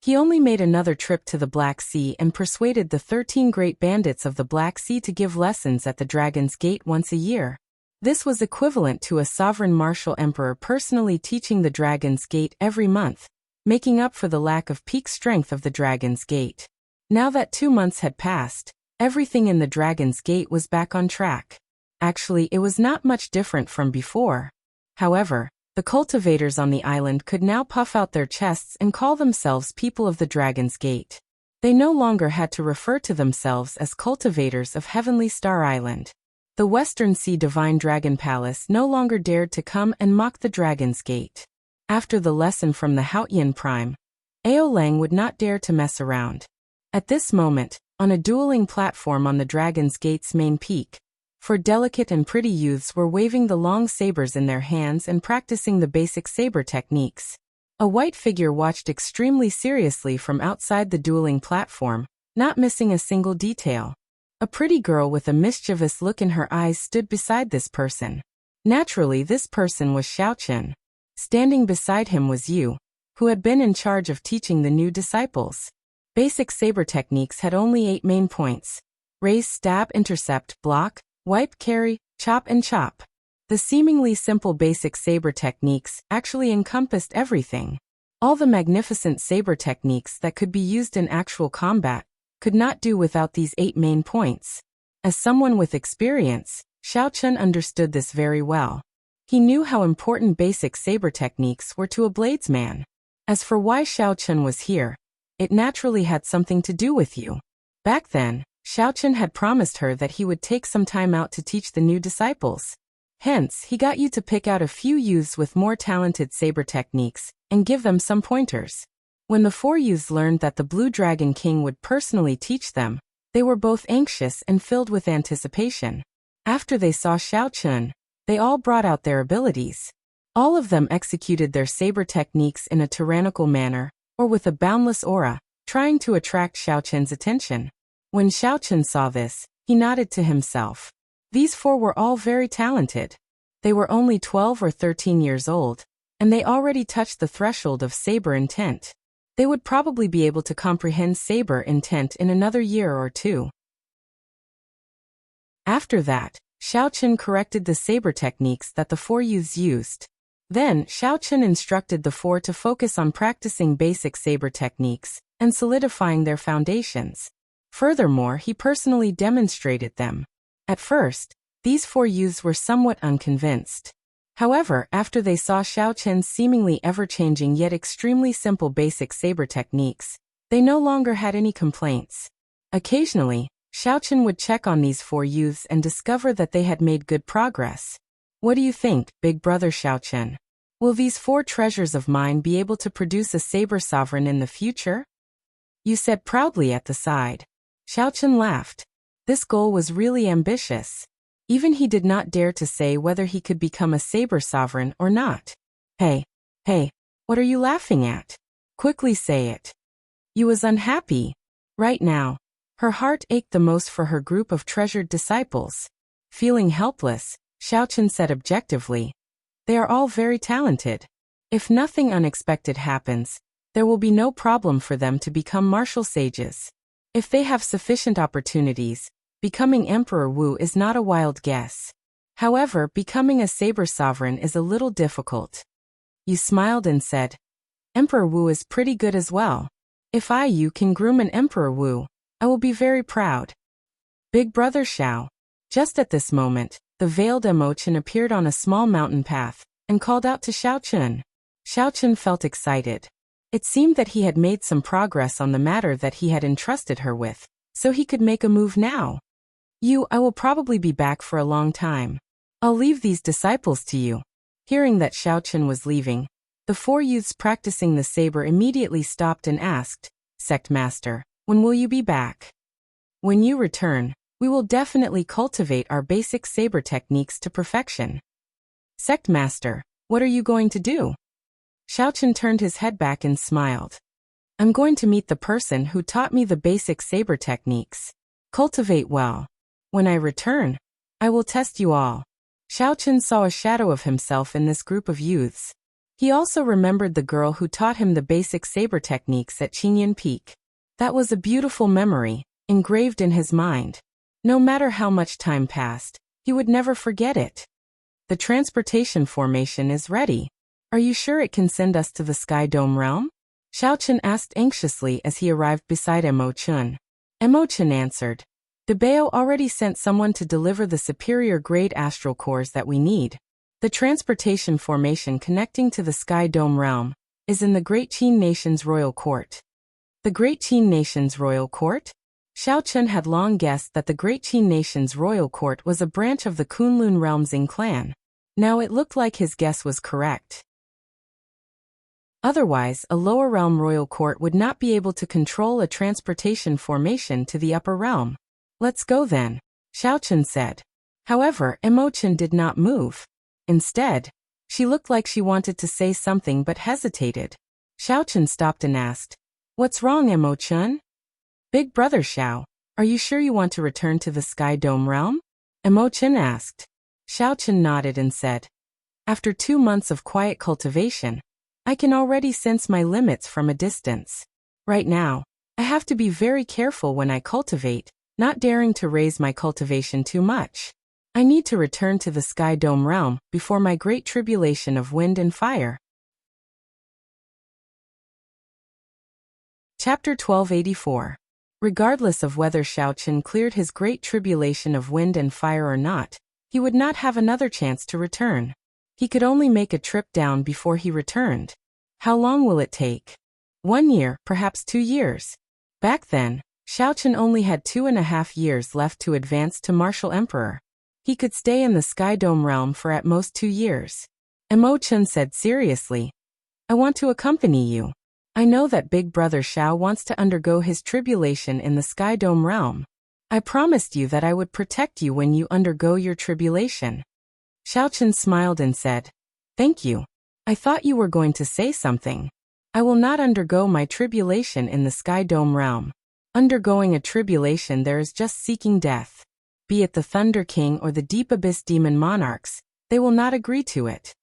He only made another trip to the Black Sea and persuaded the 13 great bandits of the Black Sea to give lessons at the Dragon's Gate once a year. This was equivalent to a sovereign martial emperor personally teaching the Dragon's Gate every month, making up for the lack of peak strength of the Dragon's Gate. Now that 2 months had passed, everything in the Dragon's Gate was back on track. Actually, it was not much different from before. However, the cultivators on the island could now puff out their chests and call themselves people of the Dragon's Gate. They no longer had to refer to themselves as cultivators of Heavenly Star Island. The Western Sea Divine Dragon Palace no longer dared to come and mock the Dragon's Gate. After the lesson from the Haotian Prime, Ao Lang would not dare to mess around. At this moment, on a dueling platform on the Dragon's Gate's main peak, 4 delicate and pretty youths were waving the long sabers in their hands and practicing the basic saber techniques. A white figure watched extremely seriously from outside the dueling platform, not missing a single detail. A pretty girl with a mischievous look in her eyes stood beside this person. Naturally, this person was Xiaochen. Standing beside him was Yu, who had been in charge of teaching the new disciples. Basic saber techniques had only 8 main points: raise, stab, intercept, block, wipe, carry, chop and chop. The seemingly simple basic saber techniques actually encompassed everything. All the magnificent saber techniques that could be used in actual combat could not do without these 8 main points. As someone with experience, Xiaochen understood this very well. He knew how important basic saber techniques were to a bladesman. As for why Xiaochen was here, it naturally had something to do with you. Back then, Xiaochen had promised her that he would take some time out to teach the new disciples. Hence, he got you to pick out a few youths with more talented saber techniques and give them some pointers. When the 4 youths learned that the Blue Dragon King would personally teach them, they were both anxious and filled with anticipation. After they saw Xiaochen, they all brought out their abilities. All of them executed their saber techniques in a tyrannical manner, or with a boundless aura, trying to attract Xiaochen's attention. When Xiaochen saw this, he nodded to himself. These 4 were all very talented. They were only 12 or 13 years old, and they already touched the threshold of saber intent. They would probably be able to comprehend saber intent in another year or 2. After that, Xiaochen corrected the saber techniques that the 4 youths used. Then, Xiaochen instructed the 4 to focus on practicing basic saber techniques and solidifying their foundations. Furthermore, he personally demonstrated them. At first, these 4 youths were somewhat unconvinced. However, after they saw Xiaochen's seemingly ever-changing yet extremely simple basic saber techniques, they no longer had any complaints. Occasionally, Xiaochen would check on these 4 youths and discover that they had made good progress. "What do you think, big brother Xiaochen? Will these 4 treasures of mine be able to produce a saber sovereign in the future? You said proudly at the side. Xiaochen laughed. This goal was really ambitious. Even he did not dare to say whether he could become a saber sovereign or not. Hey, what are you laughing at? Quickly say it. You was unhappy. Right now, her heart ached the most for her group of treasured disciples. Feeling helpless, Xiaochen said objectively, they are all very talented. If nothing unexpected happens, there will be no problem for them to become martial sages. If they have sufficient opportunities, becoming Emperor Wu is not a wild guess. However, becoming a saber sovereign is a little difficult. You smiled and said, Emperor Wu is pretty good as well. If you can groom an Emperor Wu, I will be very proud. Big brother Xiao. Just at this moment, the veiled Emochen appeared on a small mountain path, and called out to Xiaochen. Xiaochen felt excited. It seemed that he had made some progress on the matter that he had entrusted her with, so he could make a move now. I will probably be back for a long time. I'll leave these disciples to you. Hearing that Xiaochen was leaving, the 4 youths practicing the saber immediately stopped and asked, Sect Master, when will you be back? When you return, we will definitely cultivate our basic saber techniques to perfection. Sect Master, what are you going to do? Xiaochen turned his head back and smiled. I'm going to meet the person who taught me the basic saber techniques. Cultivate well. When I return, I will test you all. Xiaochen saw a shadow of himself in this group of youths. He also remembered the girl who taught him the basic saber techniques at Qinyan Peak. That was a beautiful memory, engraved in his mind. No matter how much time passed, he would never forget it. The transportation formation is ready. Are you sure it can send us to the Sky Dome realm? Xiaochen asked anxiously as he arrived beside Emochen. Emochen answered, the Bao already sent someone to deliver the superior grade astral cores that we need. The transportation formation connecting to the Sky Dome realm is in the Great Qin Nation's royal court. The Great Qin Nation's royal court? Xiaochen had long guessed that the Great Qin Nation's royal court was a branch of the Kunlun realm Xing clan. Now it looked like his guess was correct. Otherwise, a lower realm royal court would not be able to control a transportation formation to the upper realm. Let's go then, Xiaochen said. However, Emochen did not move. Instead, she looked like she wanted to say something but hesitated. Xiaochen stopped and asked, What's wrong, Emochen? Big brother Xiao, are you sure you want to return to the Sky Dome realm? Emochen asked. Xiaochen nodded and said, After 2 months of quiet cultivation, I can already sense my limits from a distance. Right now, I have to be very careful when I cultivate, not daring to raise my cultivation too much. I need to return to the Sky Dome realm before my great tribulation of wind and fire. Chapter 1284. Regardless of whether Xiaochen cleared his great tribulation of wind and fire or not, he would not have another chance to return. He could only make a trip down before he returned. How long will it take? 1 year, perhaps 2 years. Back then, Xiaochen only had 2.5 years left to advance to Martial Emperor. He could stay in the Sky Dome realm for at most 2 years. Emochen said seriously, I want to accompany you. I know that Big Brother Xiao wants to undergo his tribulation in the Sky Dome realm. I promised you that I would protect you when you undergo your tribulation. Xiaochen smiled and said, Thank you. I thought you were going to say something. I will not undergo my tribulation in the Sky Dome realm. Undergoing a tribulation there is just seeking death. Be it the Thunder King or the Deep Abyss Demon Monarchs, they will not agree to it.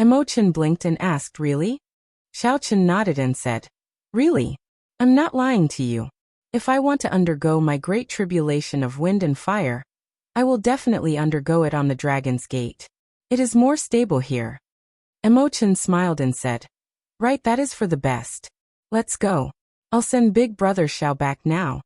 Emochen blinked and asked, Really? Xiaochen nodded and said, Really? I'm not lying to you. If I want to undergo my great tribulation of wind and fire, I will definitely undergo it on the Dragon's Gate. It is more stable here. Emochen smiled and said, Right, that is for the best. Let's go. I'll send Big Brother Xiao back now.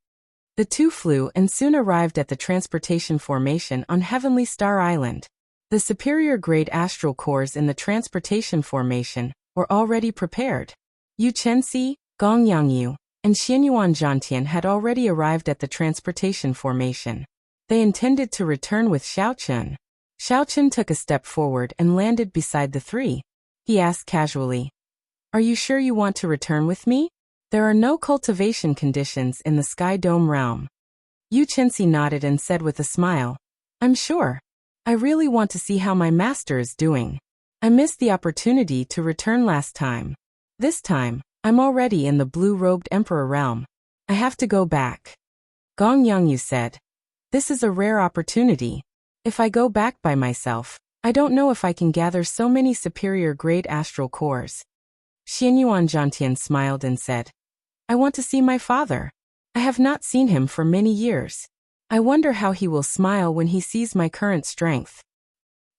The two flew and soon arrived at the transportation formation on Heavenly Star Island. The superior grade astral cores in the transportation formation were already prepared. Yu Chenxi, Gong Yangyu, and Xianyuan Zhantian had already arrived at the transportation formation. They intended to return with Xiaochen. Xiaochen took a step forward and landed beside the three. He asked casually. Are you sure you want to return with me? There are no cultivation conditions in the Sky Dome realm. Yu Chenxi nodded and said with a smile, I'm sure. I really want to see how my master is doing. I missed the opportunity to return last time. This time, I'm already in the blue-robed emperor realm. I have to go back. Gong Yongyu said. This is a rare opportunity. If I go back by myself, I don't know if I can gather so many superior-grade astral cores. Xianyuan Zhantian smiled and said, I want to see my father. I have not seen him for many years. I wonder how he will smile when he sees my current strength.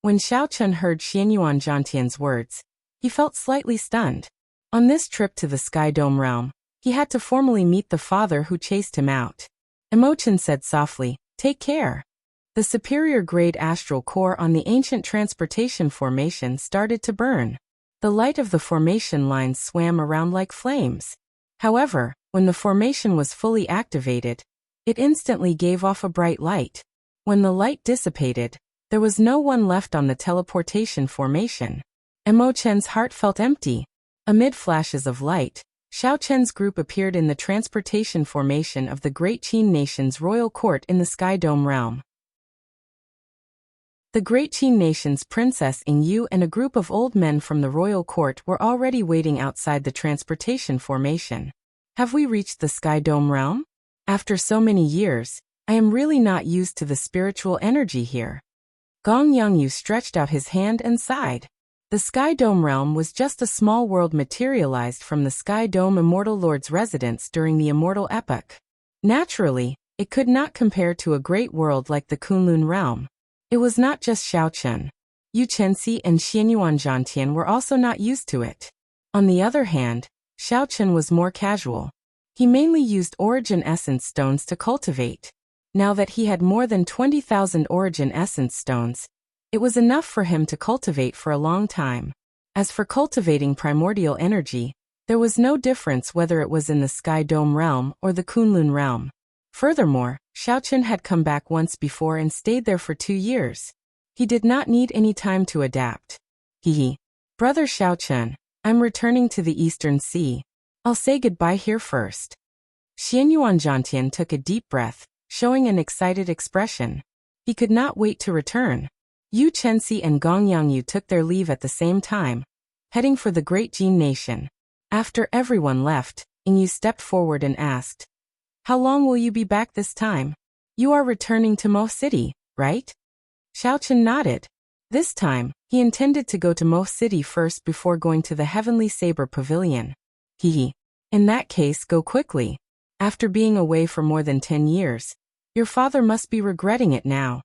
When Xiao Chun heard Xianyuan Zhantian's words, he felt slightly stunned. On this trip to the Sky Dome realm, he had to formally meet the father who chased him out. Emochin said softly, Take care. The superior-grade astral core on the ancient transportation formation started to burn. The light of the formation lines swam around like flames. However, when the formation was fully activated, it instantly gave off a bright light. When the light dissipated, there was no one left on the teleportation formation. Emochen's heart felt empty. Amid flashes of light, Xiao Chen's group appeared in the transportation formation of the Great Qin Nation's royal court in the Sky Dome realm. The Great Qin Nation's Princess Yu and a group of old men from the royal court were already waiting outside the transportation formation. Have we reached the Sky Dome realm? After so many years, I am really not used to the spiritual energy here. Gong Yongyu stretched out his hand and sighed. The Sky Dome realm was just a small world materialized from the Sky Dome Immortal Lord's residence during the Immortal Epoch. Naturally, it could not compare to a great world like the Kunlun realm. It was not just Xiao Chun. Yu Chenxi and Xianyuan Zhantian were also not used to it. On the other hand, Xiao Chun was more casual. He mainly used origin essence stones to cultivate. Now that he had more than 20,000 origin essence stones, it was enough for him to cultivate for a long time. As for cultivating primordial energy, there was no difference whether it was in the Sky Dome realm or the Kunlun realm. Furthermore, Xiao Chun had come back once before and stayed there for 2 years. He did not need any time to adapt. Brother Xiao Chun, I'm returning to the Eastern Sea. I'll say goodbye here first. Xianyuan Zhantian took a deep breath, showing an excited expression. He could not wait to return. Yu Chenxi and Gong Yongyu took their leave at the same time, heading for the Great Jin Nation. After everyone left, Yu stepped forward and asked, How long will you be back this time? You are returning to Mo City, right? Xiao Chun nodded. This time, he intended to go to Mo City first before going to the Heavenly Saber Pavilion. In that case, go quickly. After being away for more than 10 years, your father must be regretting it now.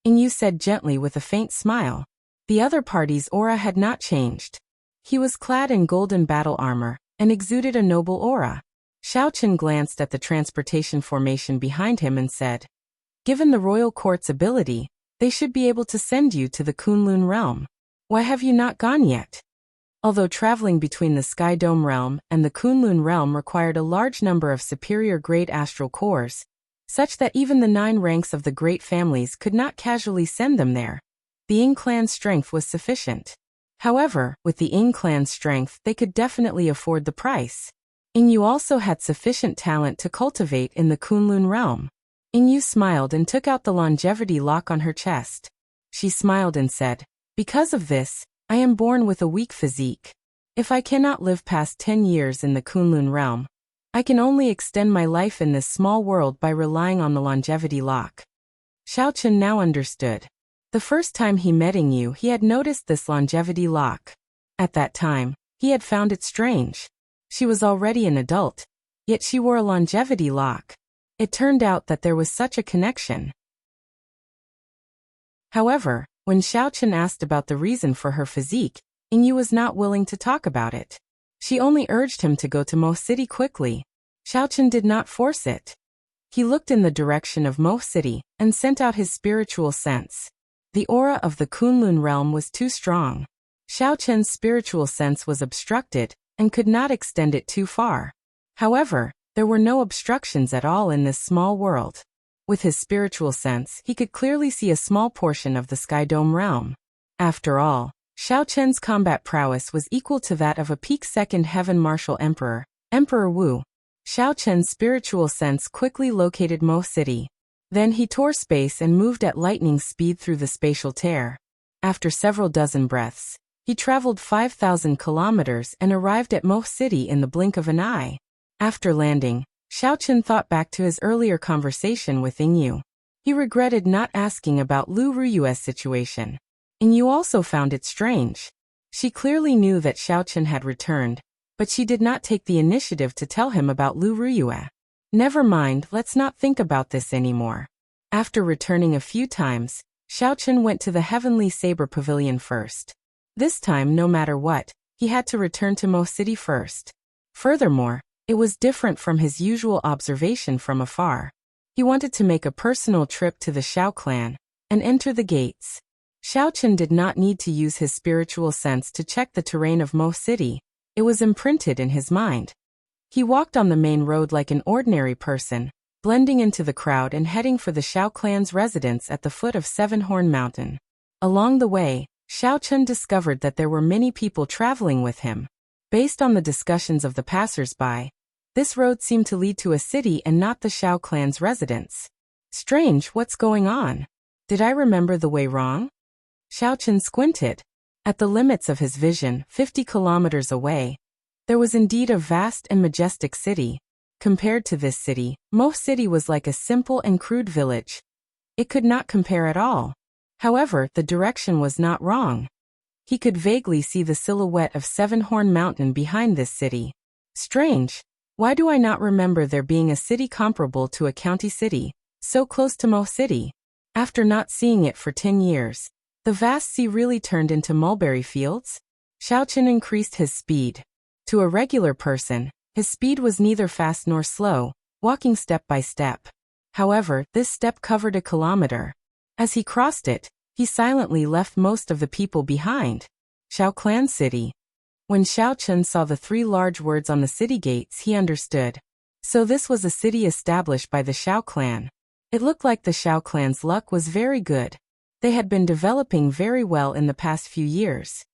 Yu said gently with a faint smile. The other party's aura had not changed. He was clad in golden battle armor and exuded a noble aura. Xiao Chun glanced at the transportation formation behind him and said, Given the royal court's ability, they should be able to send you to the Kunlun realm. Why have you not gone yet? Although traveling between the Sky Dome realm and the Kunlun realm required a large number of superior-grade astral cores, such that even the 9 ranks of the great families could not casually send them there, the Ying clan's strength was sufficient. However, with the Ying clan's strength they could definitely afford the price. Yu also had sufficient talent to cultivate in the Kunlun realm. Yu smiled and took out the longevity lock on her chest. She smiled and said, Because of this, I am born with a weak physique. If I cannot live past 10 years in the Kunlun realm, I can only extend my life in this small world by relying on the longevity lock. Xiao Chun now understood. The first time he met Yu, he had noticed this longevity lock. At that time, he had found it strange. She was already an adult, yet she wore a longevity lock. It turned out that there was such a connection. However, when Xiao Chun asked about the reason for her physique, Yu was not willing to talk about it. She only urged him to go to Mo City quickly. Xiao Chun did not force it. He looked in the direction of Mo City and sent out his spiritual sense. The aura of the Kunlun realm was too strong. Xiao Chun's spiritual sense was obstructed and could not extend it too far. However, there were no obstructions at all in this small world. With his spiritual sense, he could clearly see a small portion of the Sky Dome realm. After all, Xiao Chen's combat prowess was equal to that of a peak second heaven martial emperor, Emperor Wu. Xiao Chen's spiritual sense quickly located Mo City. Then he tore space and moved at lightning speed through the spatial tear. After several dozen breaths, he traveled 5,000 kilometers and arrived at Mo City in the blink of an eye. After landing, Xiao Chen thought back to his earlier conversation with Ying Yu. He regretted not asking about Lu Ruyue's situation. Ying Yu also found it strange. She clearly knew that Xiao Chen had returned, but she did not take the initiative to tell him about Lu Ruyue. Never mind, let's not think about this anymore. After returning a few times, Xiao Chen went to the Heavenly Saber Pavilion first. This time, no matter what, he had to return to Mo City first. Furthermore, it was different from his usual observation from afar. He wanted to make a personal trip to the Xiao clan and enter the gates. Xiao Chen did not need to use his spiritual sense to check the terrain of Mo City. It was imprinted in his mind. He walked on the main road like an ordinary person, blending into the crowd and heading for the Xiao clan's residence at the foot of Seven Horn Mountain. Along the way, Xiao Chen discovered that there were many people traveling with him. Based on the discussions of the passers-by, this road seemed to lead to a city and not the Xiao clan's residence. Strange, what's going on? Did I remember the way wrong? Xiao Chen squinted. At the limits of his vision, 50 kilometers away, there was indeed a vast and majestic city. Compared to this city, Mo City was like a simple and crude village. It could not compare at all. However, the direction was not wrong. He could vaguely see the silhouette of Seven Horn Mountain behind this city. Strange. Why do I not remember there being a city comparable to a county city, so close to Mo City? After not seeing it for 10 years, the vast sea really turned into mulberry fields? Xiao Chen increased his speed. To a regular person, his speed was neither fast nor slow, walking step by step. However, this step covered a kilometer. As he crossed it, he silently left most of the people behind. Xiao Clan City. When Xiao Chen saw the 3 large words on the city gates, he understood. So this was a city established by the Xiao clan. It looked like the Xiao clan's luck was very good. They had been developing very well in the past few years.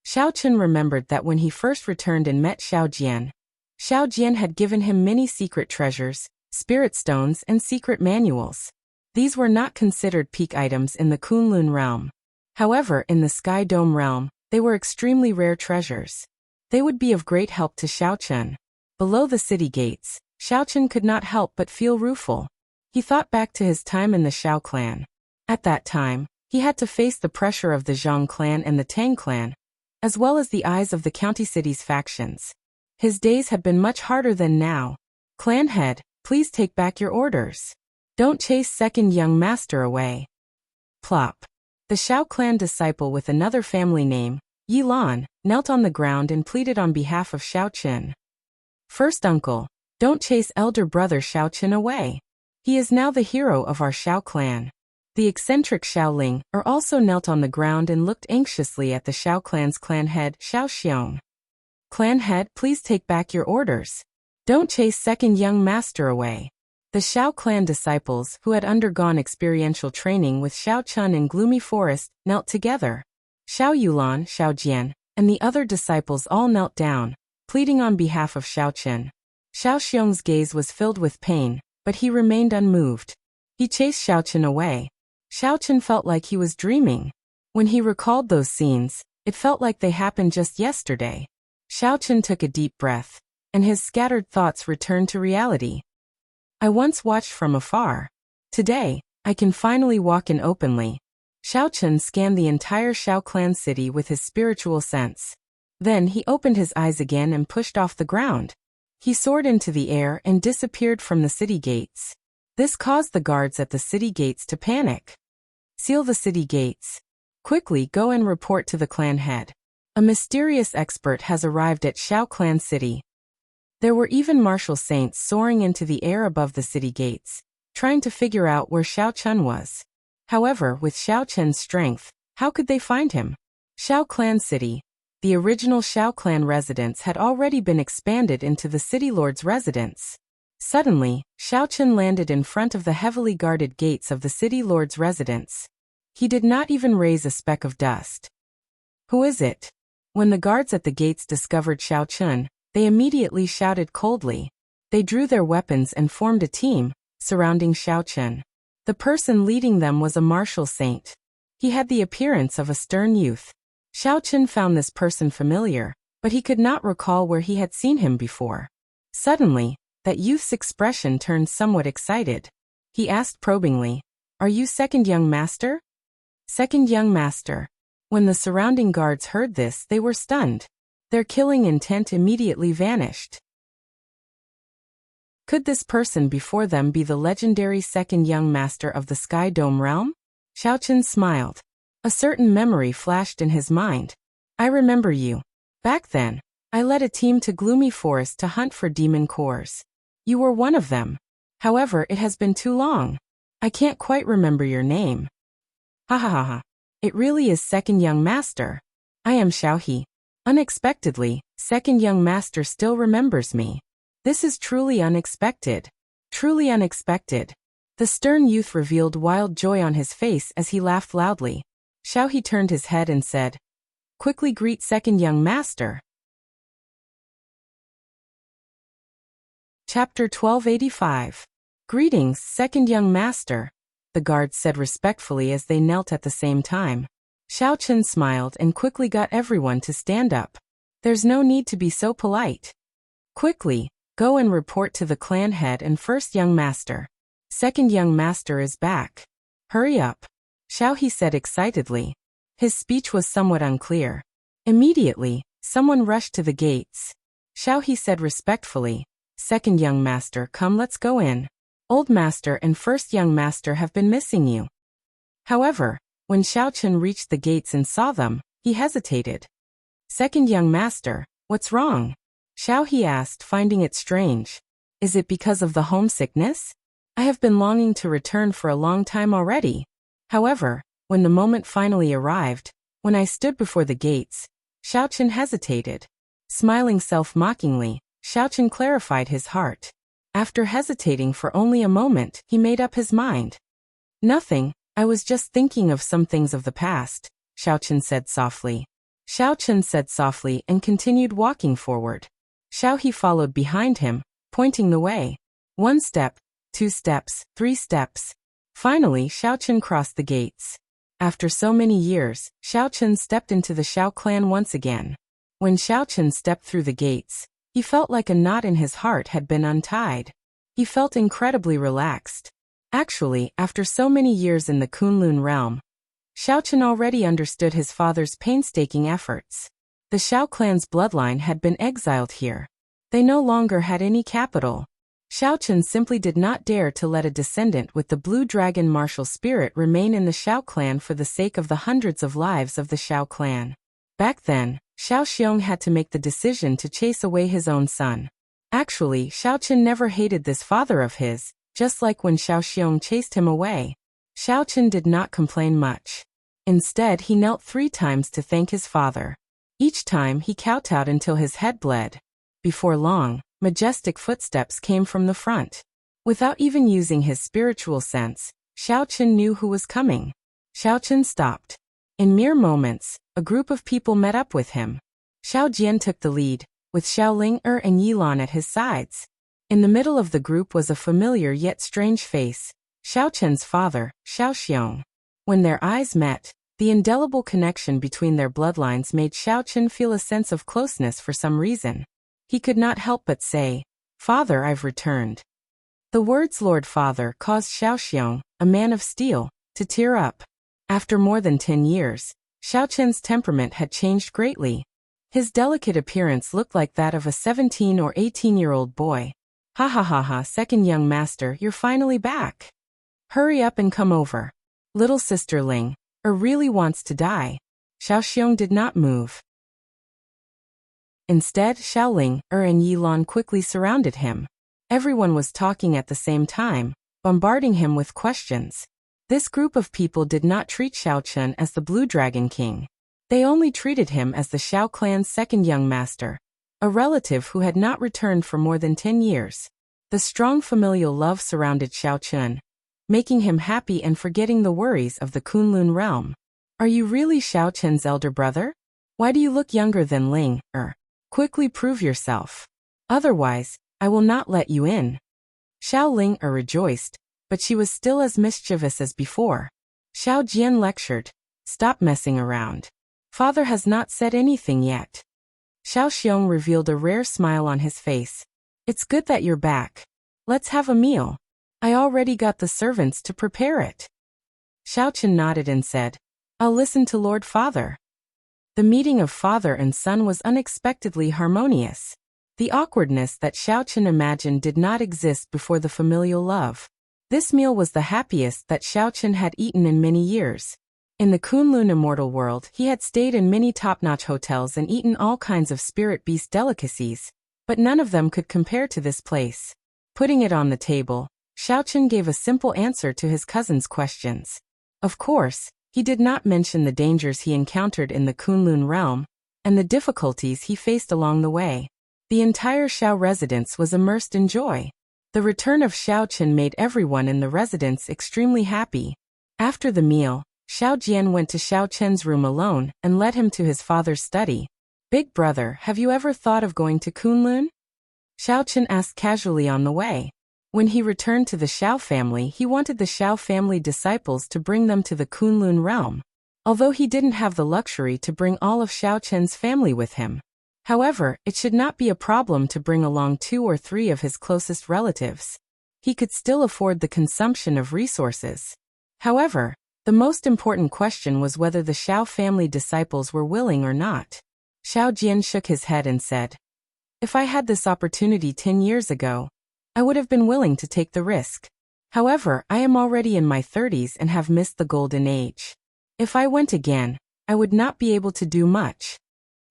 Xiao Chen remembered that when he first returned and met Xiao Jian had given him many secret treasures, spirit stones and secret manuals. These were not considered peak items in the Kunlun realm. However, in the Sky Dome realm, they were extremely rare treasures. They would be of great help to Xiao Chen. Below the city gates, Xiao Chen could not help but feel rueful. He thought back to his time in the Xiao clan. At that time, he had to face the pressure of the Zhang clan and the Tang clan, as well as the eyes of the county city's factions. His days had been much harder than now. Clan head, please take back your orders. Don't chase second young master away. Plop. The Xiao clan disciple with another family name, Yi Lan, knelt on the ground and pleaded on behalf of Xiao Chen. First uncle, don't chase elder brother Xiao Chen away. He is now the hero of our Xiao clan. The eccentric Xiaoling also knelt on the ground and looked anxiously at the Xiao clan's clan head, Xiao Xiong. Clan head, please take back your orders. Don't chase second young master away. The Xiao clan disciples, who had undergone experiential training with Xiao Chun in Gloomy Forest, knelt together. Xiao Yulan, Xiao Jian, and the other disciples all knelt down, pleading on behalf of Xiao Chen. Xiao Xiong's gaze was filled with pain, but he remained unmoved. He chased Xiao Chen away. Xiao Chen felt like he was dreaming. When he recalled those scenes, it felt like they happened just yesterday. Xiao Chen took a deep breath, and his scattered thoughts returned to reality. I once watched from afar. Today, I can finally walk in openly. Xiao Chen scanned the entire Xiao clan city with his spiritual sense. Then he opened his eyes again and pushed off the ground. He soared into the air and disappeared from the city gates. This caused the guards at the city gates to panic. Seal the city gates. Quickly go and report to the clan head. A mysterious expert has arrived at Xiao clan city. There were even martial saints soaring into the air above the city gates, trying to figure out where Xiao Chen was. However, with Xiao Chen's strength, how could they find him? Xiao clan city. The original Xiao clan residence had already been expanded into the city lord's residence. Suddenly, Xiao Chen landed in front of the heavily guarded gates of the city lord's residence. He did not even raise a speck of dust. Who is it? When the guards at the gates discovered Xiao Chun, they immediately shouted coldly. They drew their weapons and formed a team, surrounding Xiao Chun. The person leading them was a martial saint. He had the appearance of a stern youth. Xiao Chun found this person familiar, but he could not recall where he had seen him before. Suddenly, that youth's expression turned somewhat excited. He asked probingly, "Are you second young master?" Second young master. When the surrounding guards heard this, they were stunned. Their killing intent immediately vanished. Could this person before them be the legendary second young master of the Sky Dome realm? Xiao Chun smiled. A certain memory flashed in his mind. I remember you. Back then, I led a team to Gloomy Forest to hunt for demon cores. You were one of them. However, it has been too long. I can't quite remember your name. Ha ha ha ha. It really is second young master. I am Xiao He. Unexpectedly, second young master still remembers me. This is truly unexpected. Truly unexpected. The stern youth revealed wild joy on his face as he laughed loudly. Xiao He turned his head and said, "Quickly greet second young master." Chapter 1285. Greetings, second young master, the guards said respectfully as they knelt at the same time. Xiao Chun smiled and quickly got everyone to stand up. There's no need to be so polite. Quickly, go and report to the clan head and first young master. Second young master is back. Hurry up, Xiao He said excitedly. His speech was somewhat unclear. Immediately, someone rushed to the gates. Xiao He said respectfully, "Second young master, come, let's go in. Old master and first young master have been missing you." However, when Xiao Chun reached the gates and saw them, he hesitated. Second young master, what's wrong? Xiao He asked, finding it strange. Is it because of the homesickness? I have been longing to return for a long time already. However, when the moment finally arrived, when I stood before the gates, Xiao Chun hesitated. Smiling self-mockingly, Xiao Chun clarified his heart. After hesitating for only a moment, he made up his mind. Nothing, I was just thinking of some things of the past, Xiao Chun said softly. Xiao Chun said softly and continued walking forward. Xiao He followed behind him, pointing the way. 1 step, 2 steps, 3 steps. Finally, Xiao Chun crossed the gates. After so many years, Xiao Chun stepped into the Xiao clan once again. When Xiao Chun stepped through the gates, he felt like a knot in his heart had been untied. He felt incredibly relaxed. Actually, after so many years in the Kunlun realm, Xiao Chun already understood his father's painstaking efforts. The Xiao clan's bloodline had been exiled here. They no longer had any capital. Xiao Chun simply did not dare to let a descendant with the blue dragon martial spirit remain in the Xiao clan for the sake of the hundreds of lives of the Xiao clan. Back then, Xiao Xiong had to make the decision to chase away his own son. Actually, Xiao Chun never hated this father of his, just like when Xiao Xiong chased him away. Xiao Chun did not complain much. Instead, he knelt 3 times to thank his father. Each time, he kowtowed until his head bled. Before long, majestic footsteps came from the front. Without even using his spiritual sense, Xiao Chun knew who was coming. Xiao Chun stopped. In mere moments, a group of people met up with him. Xiao Jian took the lead, with Xiao Ling and Yilan at his sides. In the middle of the group was a familiar yet strange face, Xiao Chen's father, Xiao Xiong. When their eyes met, the indelible connection between their bloodlines made Xiao Chen feel a sense of closeness for some reason. He could not help but say, "Father, I've returned." The words Lord Father caused Xiao Xiong, a man of steel, to tear up. After more than 10 years, Xiao Chen's temperament had changed greatly. His delicate appearance looked like that of a 17 or 18-year-old boy. Ha ha ha ha, second young master, you're finally back. Hurry up and come over. Little sister Ling, really wants to die. Xiao Xiong did not move. Instead, Xiao Ling, and Yilan quickly surrounded him. Everyone was talking at the same time, bombarding him with questions. This group of people did not treat Xiao Chun as the Blue Dragon King. They only treated him as the Xiao clan's second young master, a relative who had not returned for more than 10 years. The strong familial love surrounded Xiao Chun. making him happy and forgetting the worries of the Kunlun realm. Are you really Xiao Chen's elder brother? Why do you look younger than Ling? Quickly prove yourself. Otherwise, I will not let you in. Xiao Ling rejoiced, but she was still as mischievous as before. Xiao Jian lectured, "Stop messing around. Father has not said anything yet." Xiao Xiong revealed a rare smile on his face. "It's good that you're back. Let's have a meal. I already got the servants to prepare it." Xiao Chen nodded and said, "I'll listen to Lord Father." The meeting of father and son was unexpectedly harmonious. The awkwardness that Xiao Chen imagined did not exist before the familial love. This meal was the happiest that Xiao Chen had eaten in many years. In the Kunlun immortal world, he had stayed in many top-notch hotels and eaten all kinds of spirit beast delicacies, but none of them could compare to this place. Putting it on the table, Xiao Chen gave a simple answer to his cousin's questions. Of course, he did not mention the dangers he encountered in the Kunlun realm, and the difficulties he faced along the way. The entire Xiao residence was immersed in joy. The return of Xiao Chen made everyone in the residence extremely happy. After the meal, Xiao Jian went to Xiao Chen's room alone and led him to his father's study. "Big brother, have you ever thought of going to Kunlun?" Xiao Chen asked casually on the way. When he returned to the Xiao family, he wanted the Xiao family disciples to bring them to the Kunlun realm, although he didn't have the luxury to bring all of Xiao Chen's family with him. However, it should not be a problem to bring along 2 or 3 of his closest relatives. He could still afford the consumption of resources. However, the most important question was whether the Xiao family disciples were willing or not. Xiao Jian shook his head and said, "If I had this opportunity 10 years ago, I would have been willing to take the risk. However, I am already in my 30s and have missed the golden age. If I went again, I would not be able to do much."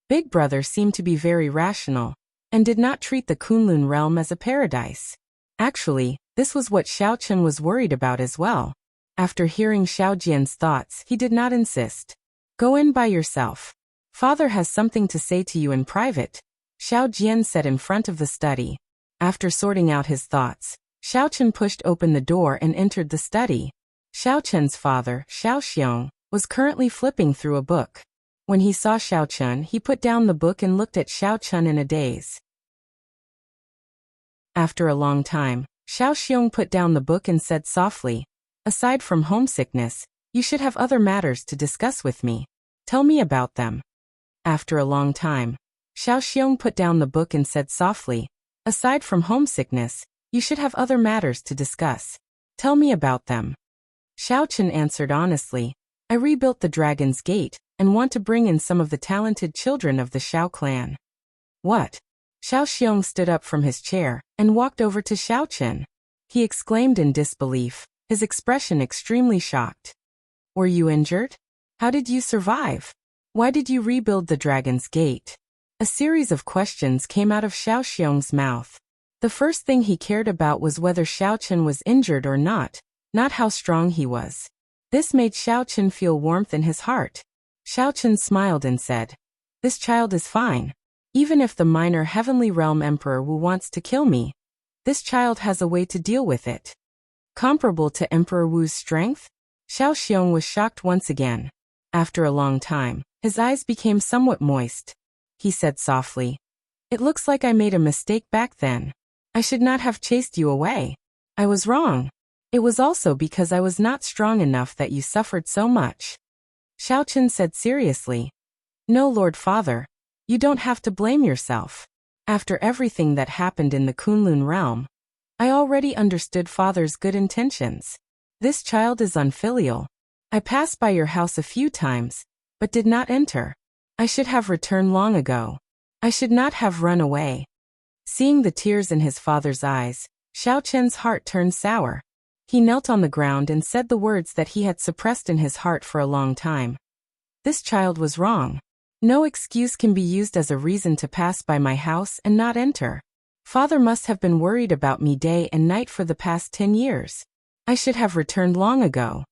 Big brother seemed to be very rational, and did not treat the Kunlun realm as a paradise. Actually, this was what Xiao Chen was worried about as well. After hearing Xiao Jian's thoughts, he did not insist. "Go in by yourself. Father has something to say to you in private," Xiao Jian said in front of the study. After sorting out his thoughts, Xiao Chen pushed open the door and entered the study. Xiao Chen's father, Xiao Xiong, was currently flipping through a book. When he saw Xiao Chen, he put down the book and looked at Xiao Chen in a daze. After a long time, Xiao Xiong put down the book and said softly, "Aside from homesickness, you should have other matters to discuss with me. Tell me about them." After a long time, Xiao Xiong put down the book and said softly, "Aside from homesickness, you should have other matters to discuss. Tell me about them." Xiao Chen answered honestly, "I rebuilt the Dragon's Gate, and want to bring in some of the talented children of the Xiao clan." "What?" Xiao Xiong stood up from his chair and walked over to Xiao Chen. He exclaimed in disbelief, his expression extremely shocked. "Were you injured? How did you survive? Why did you rebuild the Dragon's Gate?" A series of questions came out of Xiao Xiong's mouth. The first thing he cared about was whether Xiao Chen was injured or not how strong he was. This made Xiao Chen feel warmth in his heart. Xiao Chen smiled and said, "This child is fine. Even if the minor Heavenly Realm Emperor Wu wants to kill me, this child has a way to deal with it." Comparable to Emperor Wu's strength? Xiao Xiong was shocked once again. After a long time, his eyes became somewhat moist. He said softly, "It looks like I made a mistake back then. I should not have chased you away. I was wrong. It was also because I was not strong enough that you suffered so much." Xiao Chen said seriously, "No, Lord Father, you don't have to blame yourself. After everything that happened in the Kunlun realm, I already understood Father's good intentions. This child is unfilial. I passed by your house a few times, but did not enter. I should have returned long ago. I should not have run away." Seeing the tears in his father's eyes, Xiao Chen's heart turned sour. He knelt on the ground and said the words that he had suppressed in his heart for a long time. "This child was wrong. No excuse can be used as a reason to pass by my house and not enter. Father must have been worried about me day and night for the past 10 years. I should have returned long ago."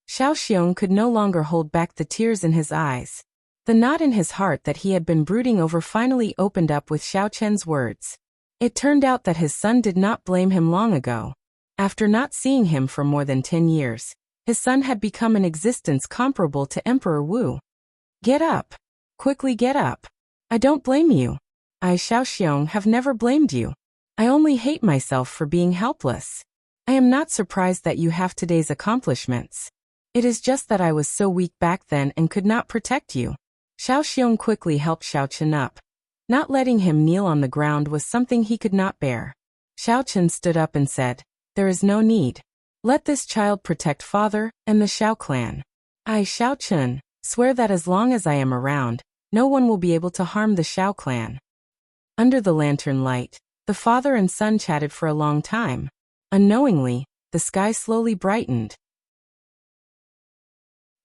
Xiao Xiong could no longer hold back the tears in his eyes. The knot in his heart that he had been brooding over finally opened up with Xiao Chen's words. It turned out that his son did not blame him long ago. After not seeing him for more than 10 years, his son had become an existence comparable to Emperor Wu. Get up. Quickly get up. I don't blame you. I, Xiaoxiong, have never blamed you. I only hate myself for being helpless. I am not surprised that you have today's accomplishments. It is just that I was so weak back then and could not protect you. Xiaoxiong quickly helped Xiaochen up. Not letting him kneel on the ground was something he could not bear. Xiaochen stood up and said, "There is no need. Let this child protect father and the Xiao clan. I, Xiaochen, swear that as long as I am around, no one will be able to harm the Xiao clan." Under the lantern light, the father and son chatted for a long time. Unknowingly, the sky slowly brightened.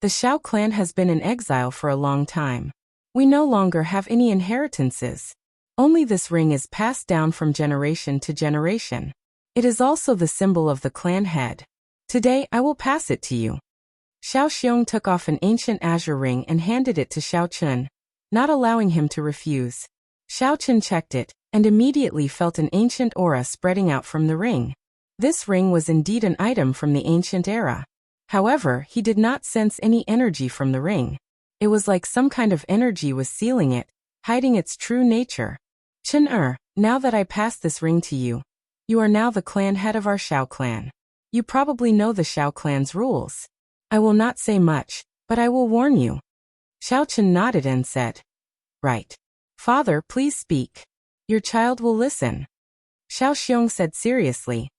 The Xiao clan has been in exile for a long time. We no longer have any inheritances. Only this ring is passed down from generation to generation. It is also the symbol of the clan head. Today I will pass it to you. Xiaoxiong took off an ancient azure ring and handed it to Xiaochen, not allowing him to refuse. Xiaochen checked it, and immediately felt an ancient aura spreading out from the ring. This ring was indeed an item from the ancient era. However, he did not sense any energy from the ring. It was like some kind of energy was sealing it, hiding its true nature. Chen now that I pass this ring to you, you are now the clan head of our Xiao clan. You probably know the Xiao clan's rules. I will not say much, but I will warn you. Xiaochen nodded and said, "Right. Father, please speak. Your child will listen." Xiaoxiong said seriously,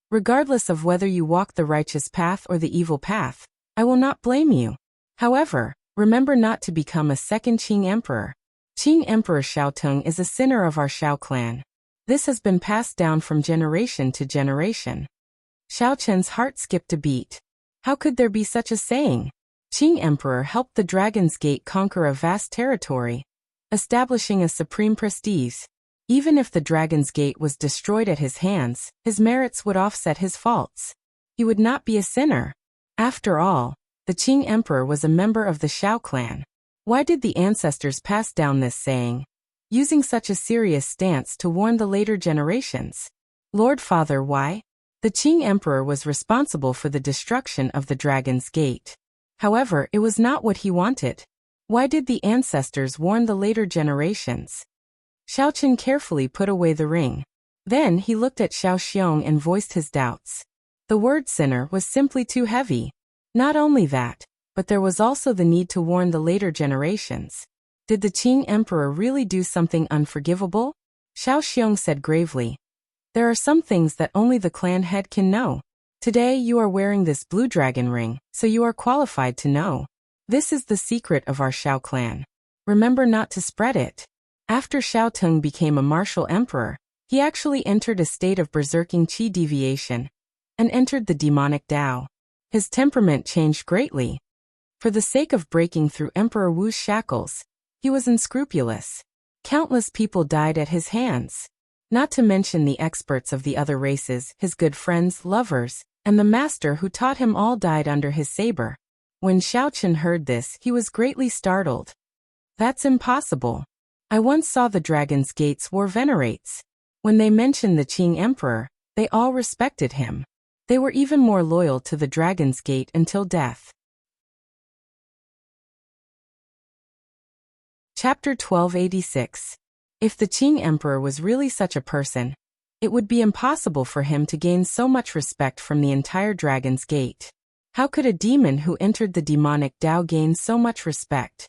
"Regardless of whether you walk the righteous path or the evil path, I will not blame you. However, remember not to become a second Qing Emperor. Qing Emperor Xiaoteng is a sinner of our Xiao clan. This has been passed down from generation to generation." Xiaochen's heart skipped a beat. How could there be such a saying? Qing Emperor helped the Dragon's Gate conquer a vast territory, establishing a supreme prestige. Even if the Dragon's Gate was destroyed at his hands, his merits would offset his faults. He would not be a sinner. After all, the Qing Emperor was a member of the Xiao clan. Why did the ancestors pass down this saying, using such a serious stance to warn the later generations? Lord Father, why? The Qing Emperor was responsible for the destruction of the Dragon's Gate. However, it was not what he wanted. Why did the ancestors warn the later generations? Xiaochen carefully put away the ring. Then he looked at Xiaoxiong and voiced his doubts. The word sinner was simply too heavy. Not only that, but there was also the need to warn the later generations. Did the Qing Emperor really do something unforgivable? Xiaoxiong said gravely, "There are some things that only the clan head can know. Today you are wearing this blue dragon ring, so you are qualified to know. This is the secret of our Xiao clan. Remember not to spread it." After Xiaoteng became a martial emperor, he actually entered a state of berserking qi deviation and entered the demonic Tao. His temperament changed greatly. For the sake of breaking through Emperor Wu's shackles, he was unscrupulous. Countless people died at his hands. Not to mention the experts of the other races, his good friends, lovers, and the master who taught him all died under his saber. When Xiaochen heard this, he was greatly startled. "That's impossible. I once saw the Dragon's Gate's war venerates. When they mentioned the Qing Emperor, they all respected him. They were even more loyal to the Dragon's Gate until death." Chapter 1286. If the Qing Emperor was really such a person, it would be impossible for him to gain so much respect from the entire Dragon's Gate. How could a demon who entered the demonic Tao gain so much respect?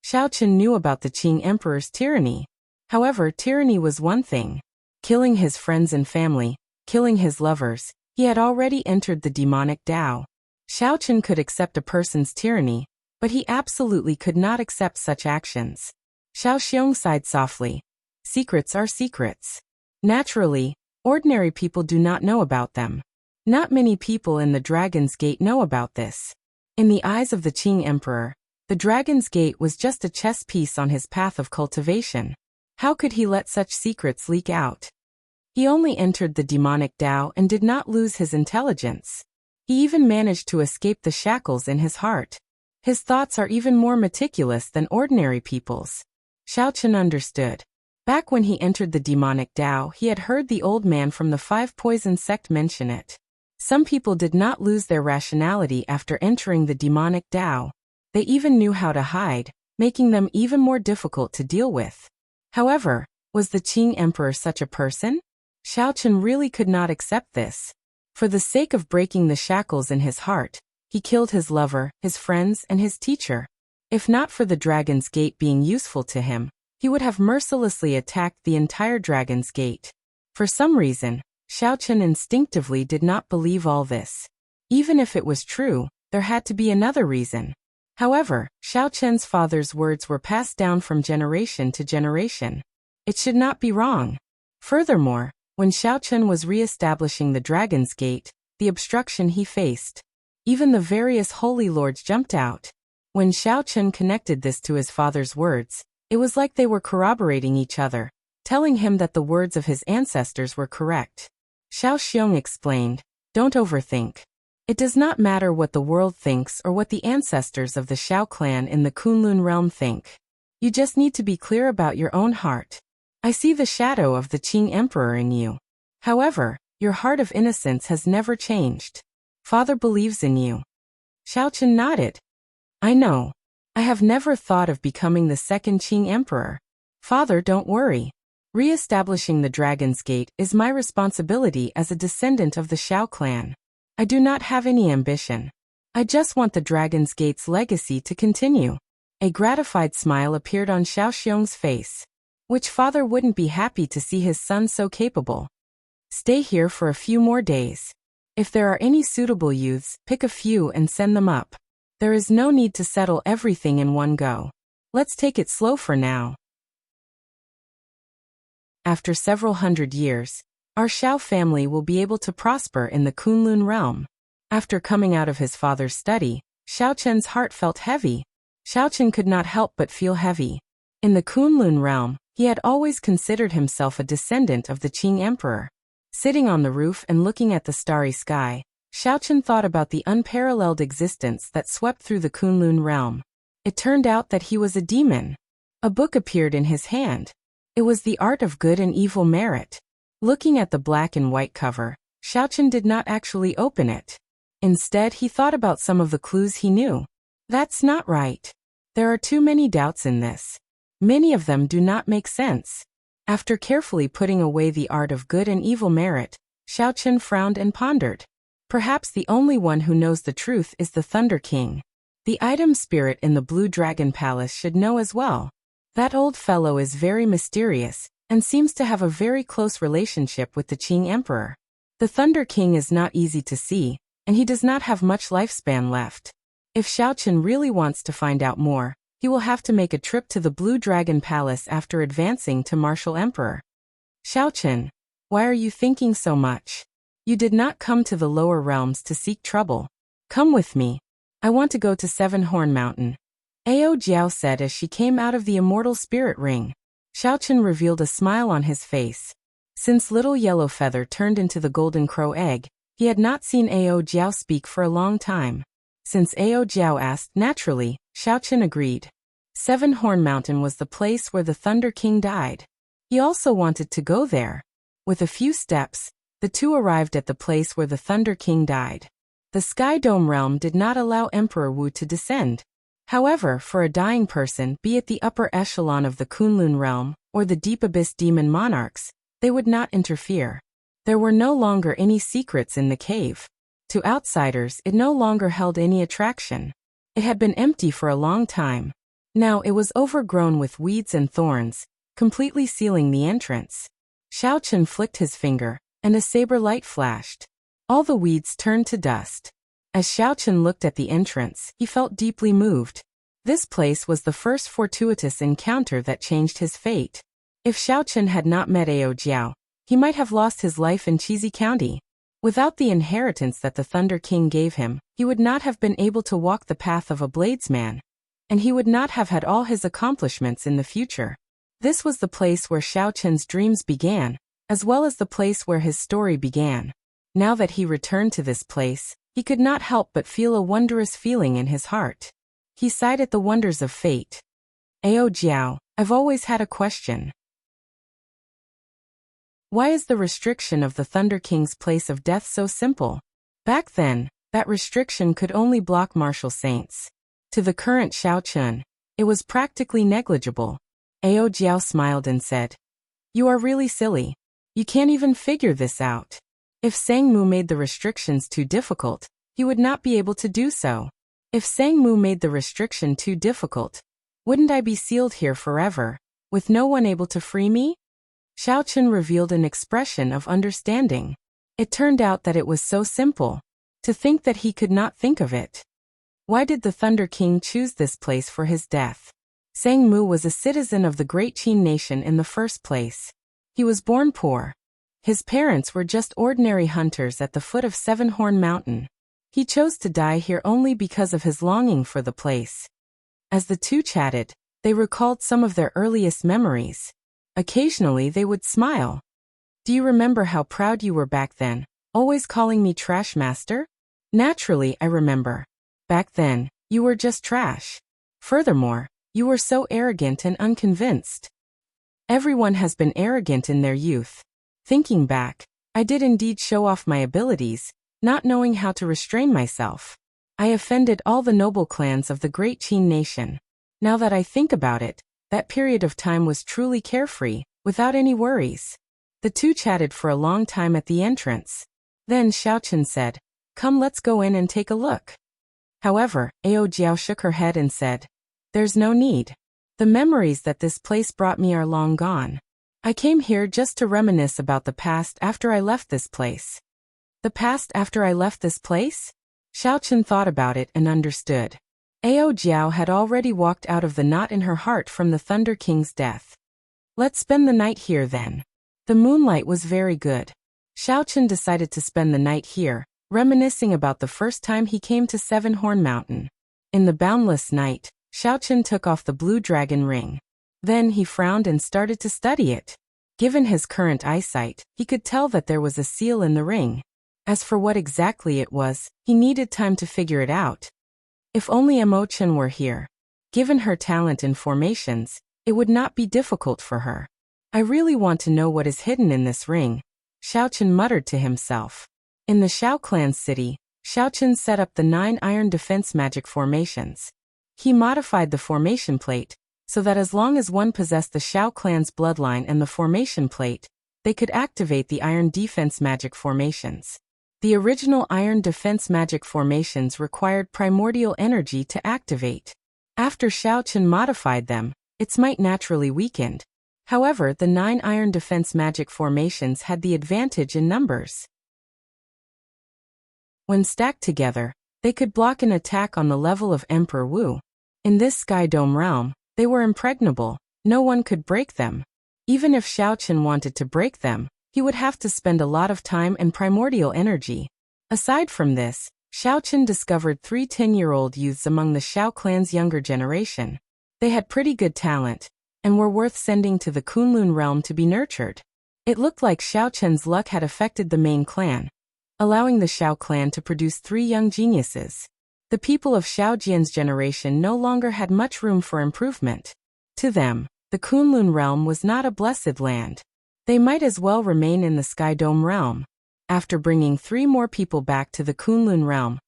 Xiaochen knew about the Qing Emperor's tyranny. However, tyranny was one thing. Killing his friends and family, killing his lovers, he had already entered the demonic Tao. Xiaochen could accept a person's tyranny, but he absolutely could not accept such actions. Xiaoxiong sighed softly. Secrets are secrets. Naturally, ordinary people do not know about them. Not many people in the Dragon's Gate know about this. In the eyes of the Qing Emperor, the Dragon's Gate was just a chess piece on his path of cultivation. How could he let such secrets leak out? He only entered the demonic Tao and did not lose his intelligence. He even managed to escape the shackles in his heart. His thoughts are even more meticulous than ordinary people's. Xiaochen understood. Back when he entered the demonic Tao, he had heard the old man from the Five Poison sect mention it. Some people did not lose their rationality after entering the demonic Tao. They even knew how to hide, making them even more difficult to deal with. However, was the Qing Emperor such a person? Xiaochen really could not accept this. For the sake of breaking the shackles in his heart, he killed his lover, his friends, and his teacher. If not for the Dragon's Gate being useful to him, he would have mercilessly attacked the entire Dragon's Gate. For some reason, Xiaochen instinctively did not believe all this. Even if it was true, there had to be another reason. However, Xiaochen's father's words were passed down from generation to generation. It should not be wrong. Furthermore, when Xiaochen was re-establishing the Dragon's Gate, the obstruction he faced, even the various holy lords jumped out. When Xiaochen connected this to his father's words, it was like they were corroborating each other, telling him that the words of his ancestors were correct. Xiao Xiong explained, "Don't overthink. It does not matter what the world thinks or what the ancestors of the Xiao clan in the Kunlun realm think. You just need to be clear about your own heart. I see the shadow of the Qing Emperor in you. However, your heart of innocence has never changed. Father believes in you." Xiaochen nodded. "I know. I have never thought of becoming the second Qing Emperor. Father, don't worry. Re-establishing the Dragon's Gate is my responsibility as a descendant of the Xiao clan. I do not have any ambition. I just want the Dragon's Gate's legacy to continue." A gratified smile appeared on Xiao Xiong's face. Which father wouldn't be happy to see his son so capable? "Stay here for a few more days. If there are any suitable youths, pick a few and send them up. There is no need to settle everything in one go. Let's take it slow for now." After several hundred years, our Xiao family will be able to prosper in the Kunlun realm. After coming out of his father's study, Xiaochen's heart felt heavy. Xiaochen could not help but feel heavy. In the Kunlun realm, he had always considered himself a descendant of the Qing Emperor. Sitting on the roof and looking at the starry sky, Xiaochen thought about the unparalleled existence that swept through the Kunlun realm. It turned out that he was a demon. A book appeared in his hand. It was The Art of Good and Evil Merit. Looking at the black and white cover, Xiaochen did not actually open it. Instead, he thought about some of the clues he knew. That's not right. There are too many doubts in this. Many of them do not make sense. After carefully putting away The Art of Good and Evil Merit, Xiaochen frowned and pondered. Perhaps the only one who knows the truth is the Thunder King. The item spirit in the Blue Dragon Palace should know as well. That old fellow is very mysterious, and seems to have a very close relationship with the Qing Emperor. The Thunder King is not easy to see, and he does not have much lifespan left. If Xiaochen really wants to find out more, he will have to make a trip to the Blue Dragon Palace after advancing to Martial Emperor. "Xiaochen, why are you thinking so much? You did not come to the lower realms to seek trouble. Come with me. I want to go to Seven Horn Mountain," Ao Jiao said as she came out of the immortal spirit ring. Xiaochen revealed a smile on his face. Since little Yellow Feather turned into the Golden Crow egg, he had not seen Ao Jiao speak for a long time. Since Ao Jiao asked, naturally, Xiaochen agreed. Seven Horn Mountain was the place where the Thunder King died. He also wanted to go there. With a few steps, the two arrived at the place where the Thunder King died. The Sky Dome realm did not allow Emperor Wu to descend. However, for a dying person, be it the upper echelon of the Kunlun realm, or the Deep Abyss demon monarchs, they would not interfere. There were no longer any secrets in the cave. To outsiders, it no longer held any attraction. It had been empty for a long time. Now it was overgrown with weeds and thorns, completely sealing the entrance. Xiaochen flicked his finger, and a saber light flashed. All the weeds turned to dust. As Xiaochen looked at the entrance, he felt deeply moved. This place was the first fortuitous encounter that changed his fate. If Xiaochen had not met Ao Jiao, he might have lost his life in Cheesy County. Without the inheritance that the Thunder King gave him, he would not have been able to walk the path of a bladesman. And he would not have had all his accomplishments in the future. This was the place where Xiaochen's dreams began, as well as the place where his story began. Now that he returned to this place, he could not help but feel a wondrous feeling in his heart. He sighed at the wonders of fate. Ao Jiao, I've always had a question. Why is the restriction of the Thunder King's place of death so simple? Back then, that restriction could only block martial saints. To the current Xiaochun, it was practically negligible. Ao Jiao smiled and said, "You are really silly. You can't even figure this out. If Sangmu made the restrictions too difficult, he would not be able to do so. If Sangmu made the restriction too difficult, wouldn't I be sealed here forever, with no one able to free me?" Xiaochun revealed an expression of understanding. It turned out that it was so simple. To think that he could not think of it. Why did the Thunder King choose this place for his death? Sangmu was a citizen of the great Qin nation in the first place. He was born poor. His parents were just ordinary hunters at the foot of Seven-Horn Mountain. He chose to die here only because of his longing for the place. As the two chatted, they recalled some of their earliest memories. Occasionally they would smile. "Do you remember how proud you were back then, always calling me Trash Master?" "Naturally, I remember. Back then, you were just trash. Furthermore, you were so arrogant and unconvinced." Everyone has been arrogant in their youth. Thinking back, I did indeed show off my abilities, not knowing how to restrain myself. I offended all the noble clans of the great Qin nation. Now that I think about it, that period of time was truly carefree, without any worries. The two chatted for a long time at the entrance. Then Xiaochun said, "Come, let's go in and take a look." However, Ao Jiao shook her head and said, "There's no need. The memories that this place brought me are long gone. I came here just to reminisce about the past after I left this place." "The past after I left this place?" Xiaochun thought about it and understood. Ao Jiao had already walked out of the knot in her heart from the Thunder King's death. "Let's spend the night here then." The moonlight was very good. Xiaochun decided to spend the night here, reminiscing about the first time he came to Seven-Horn Mountain. In the boundless night, Xiaochun took off the blue dragon ring. Then he frowned and started to study it. Given his current eyesight, he could tell that there was a seal in the ring. As for what exactly it was, he needed time to figure it out. If only Mo Chen were here. Given her talent in formations, it would not be difficult for her. "I really want to know what is hidden in this ring," Xiaochun muttered to himself. In the Xiao clan's city, Xiaochun set up the 9 iron defense magic formations. He modified the formation plate, so that as long as one possessed the Xiao clan's bloodline and the formation plate, they could activate the iron defense magic formations. The original iron defense magic formations required primordial energy to activate. After Xiaochun modified them, its might naturally weakened. However, the 9 iron defense magic formations had the advantage in numbers. When stacked together, they could block an attack on the level of Emperor Wu. In this Sky Dome realm, they were impregnable, no one could break them. Even if Xiaochun wanted to break them, he would have to spend a lot of time and primordial energy. Aside from this, Xiaochun discovered 3 10-year-old youths among the Xiao clan's younger generation. They had pretty good talent, and were worth sending to the Kunlun realm to be nurtured. It looked like Xiaochun's luck had affected the main clan, allowing the Xiao clan to produce 3 young geniuses. The people of Xiaojian's generation no longer had much room for improvement. To them, the Kunlun realm was not a blessed land. They might as well remain in the Sky Dome realm. After bringing 3 more people back to the Kunlun realm,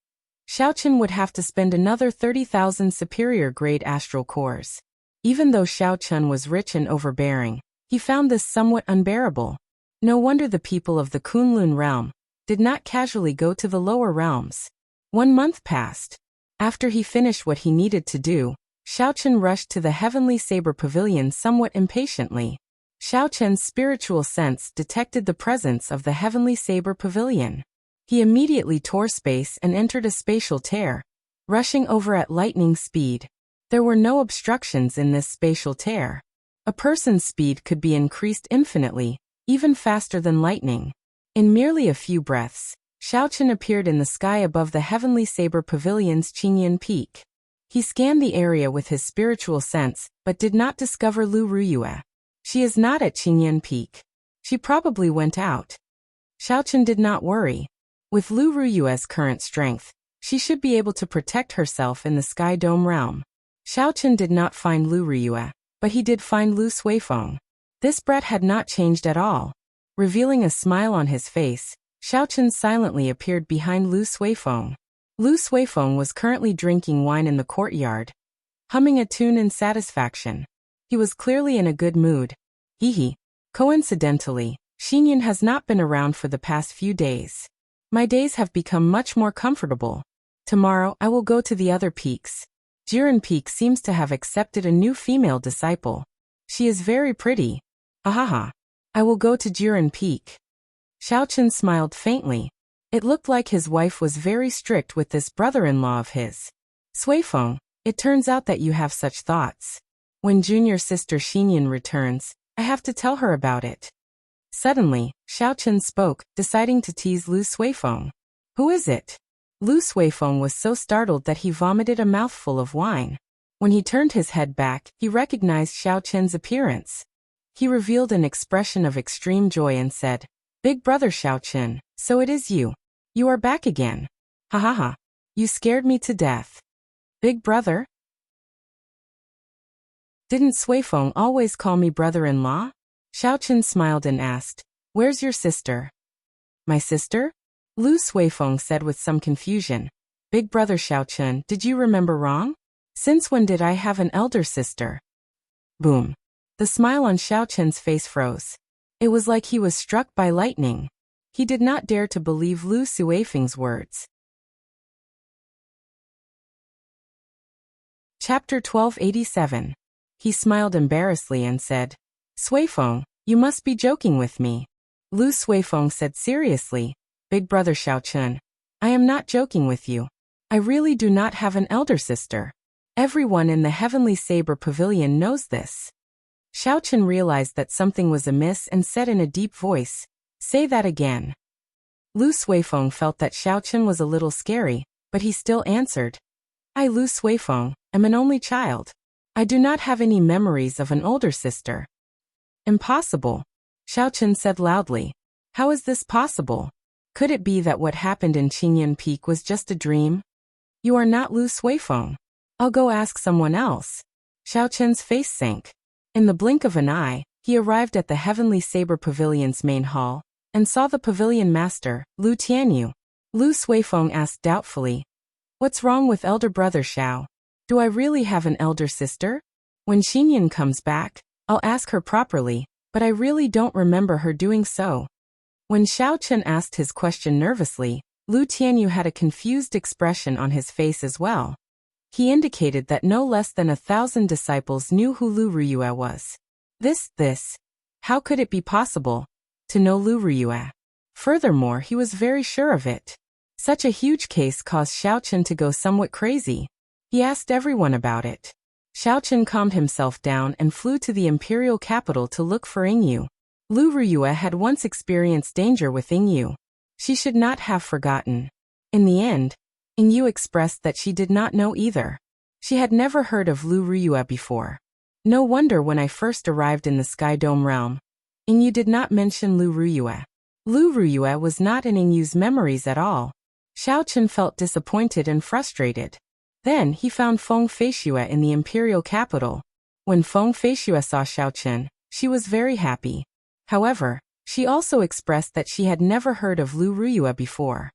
Xiaochun would have to spend another 30,000 superior-grade astral cores. Even though Xiaochun was rich and overbearing, he found this somewhat unbearable. No wonder the people of the Kunlun realm did not casually go to the lower realms. 1 month passed. After he finished what he needed to do, Xiaochun rushed to the Heavenly Saber Pavilion somewhat impatiently. Xiaochun's spiritual sense detected the presence of the Heavenly Saber Pavilion. He immediately tore space and entered a spatial tear, rushing over at lightning speed. There were no obstructions in this spatial tear. A person's speed could be increased infinitely, even faster than lightning. In merely a few breaths, Xiaochun appeared in the sky above the Heavenly Saber Pavilion's Qingyan Peak. He scanned the area with his spiritual sense, but did not discover Lu Ruyue. She is not at Qingyan Peak. She probably went out. Xiaochun did not worry. With Lu Ruyue's current strength, she should be able to protect herself in the Sky Dome realm. Xiaochun did not find Lu Ruyue, but he did find Lu Suifeng. This brat had not changed at all. Revealing a smile on his face, Xiaochen silently appeared behind Lu Suifeng. Lu Suifeng was currently drinking wine in the courtyard, humming a tune in satisfaction. He was clearly in a good mood. Hehe. Coincidentally, Xinyan has not been around for the past few days. My days have become much more comfortable. Tomorrow I will go to the other peaks. Jiren Peak seems to have accepted a new female disciple. She is very pretty. Ahaha. I will go to Jiren Peak. Xiaochen smiled faintly. It looked like his wife was very strict with this brother-in-law of his. Suifeng, it turns out that you have such thoughts. When junior sister Xinyan returns, I have to tell her about it. Suddenly, Xiaochen spoke, deciding to tease Lu Suifeng. Who is it? Lu Suifeng was so startled that he vomited a mouthful of wine. When he turned his head back, he recognized Xiaochen's appearance. He revealed an expression of extreme joy and said, Big brother Xiaochen, so it is you. You are back again. Ha ha ha. You scared me to death. Big brother? Didn't Suifeng always call me brother-in-law? Xiaochen smiled and asked, Where's your sister? My sister? Lu Suifeng said with some confusion. Big brother Xiaochen, did you remember wrong? Since when did I have an elder sister? Boom. The smile on Xiaochen's face froze. It was like he was struck by lightning. He did not dare to believe Lu Suifeng's words. Chapter 1287. He smiled embarrassedly and said, Suifeng, you must be joking with me. Lu Suifeng said seriously, Big brother Xiaochen, I am not joking with you. I really do not have an elder sister. Everyone in the Heavenly Saber Pavilion knows this. Xiaochen realized that something was amiss and said in a deep voice, Say that again. Lu Suifeng felt that Xiaochen was a little scary, but he still answered, I, Lu Suifeng, am an only child. I do not have any memories of an older sister. Impossible. Xiaochen said loudly. How is this possible? Could it be that what happened in Qingyan Peak was just a dream? You are not Lu Suifeng. I'll go ask someone else. Xiaochen's face sank. In the blink of an eye, he arrived at the Heavenly Saber Pavilion's main hall, and saw the pavilion master, Lu Tianyu. Lu Suifeng asked doubtfully, What's wrong with elder brother Xiao? Do I really have an elder sister? When Xinyan comes back, I'll ask her properly, but I really don't remember her doing so. When Xiaochen asked his question nervously, Lu Tianyu had a confused expression on his face as well. He indicated that no less than 1,000 disciples knew who Lu Ruyue was. How could it be possible to know Lu Ruyue? Furthermore, he was very sure of it. Such a huge case caused Xiaochen to go somewhat crazy. He asked everyone about it. Xiaochen calmed himself down and flew to the imperial capital to look for Yingyu. Lu Ruyue had once experienced danger with Yingyu. She should not have forgotten. In the end, Yingyu expressed that she did not know either. She had never heard of Lu Ruyue before. No wonder when I first arrived in the Sky Dome realm, Yingyu did not mention Lu Ruyue. Lu Ruyue was not in Yingyu's memories at all. Xiaochen felt disappointed and frustrated. Then he found Feng Feixue in the imperial capital. When Feng Feixue saw Xiaochen, she was very happy. However, she also expressed that she had never heard of Lu Ruyue before.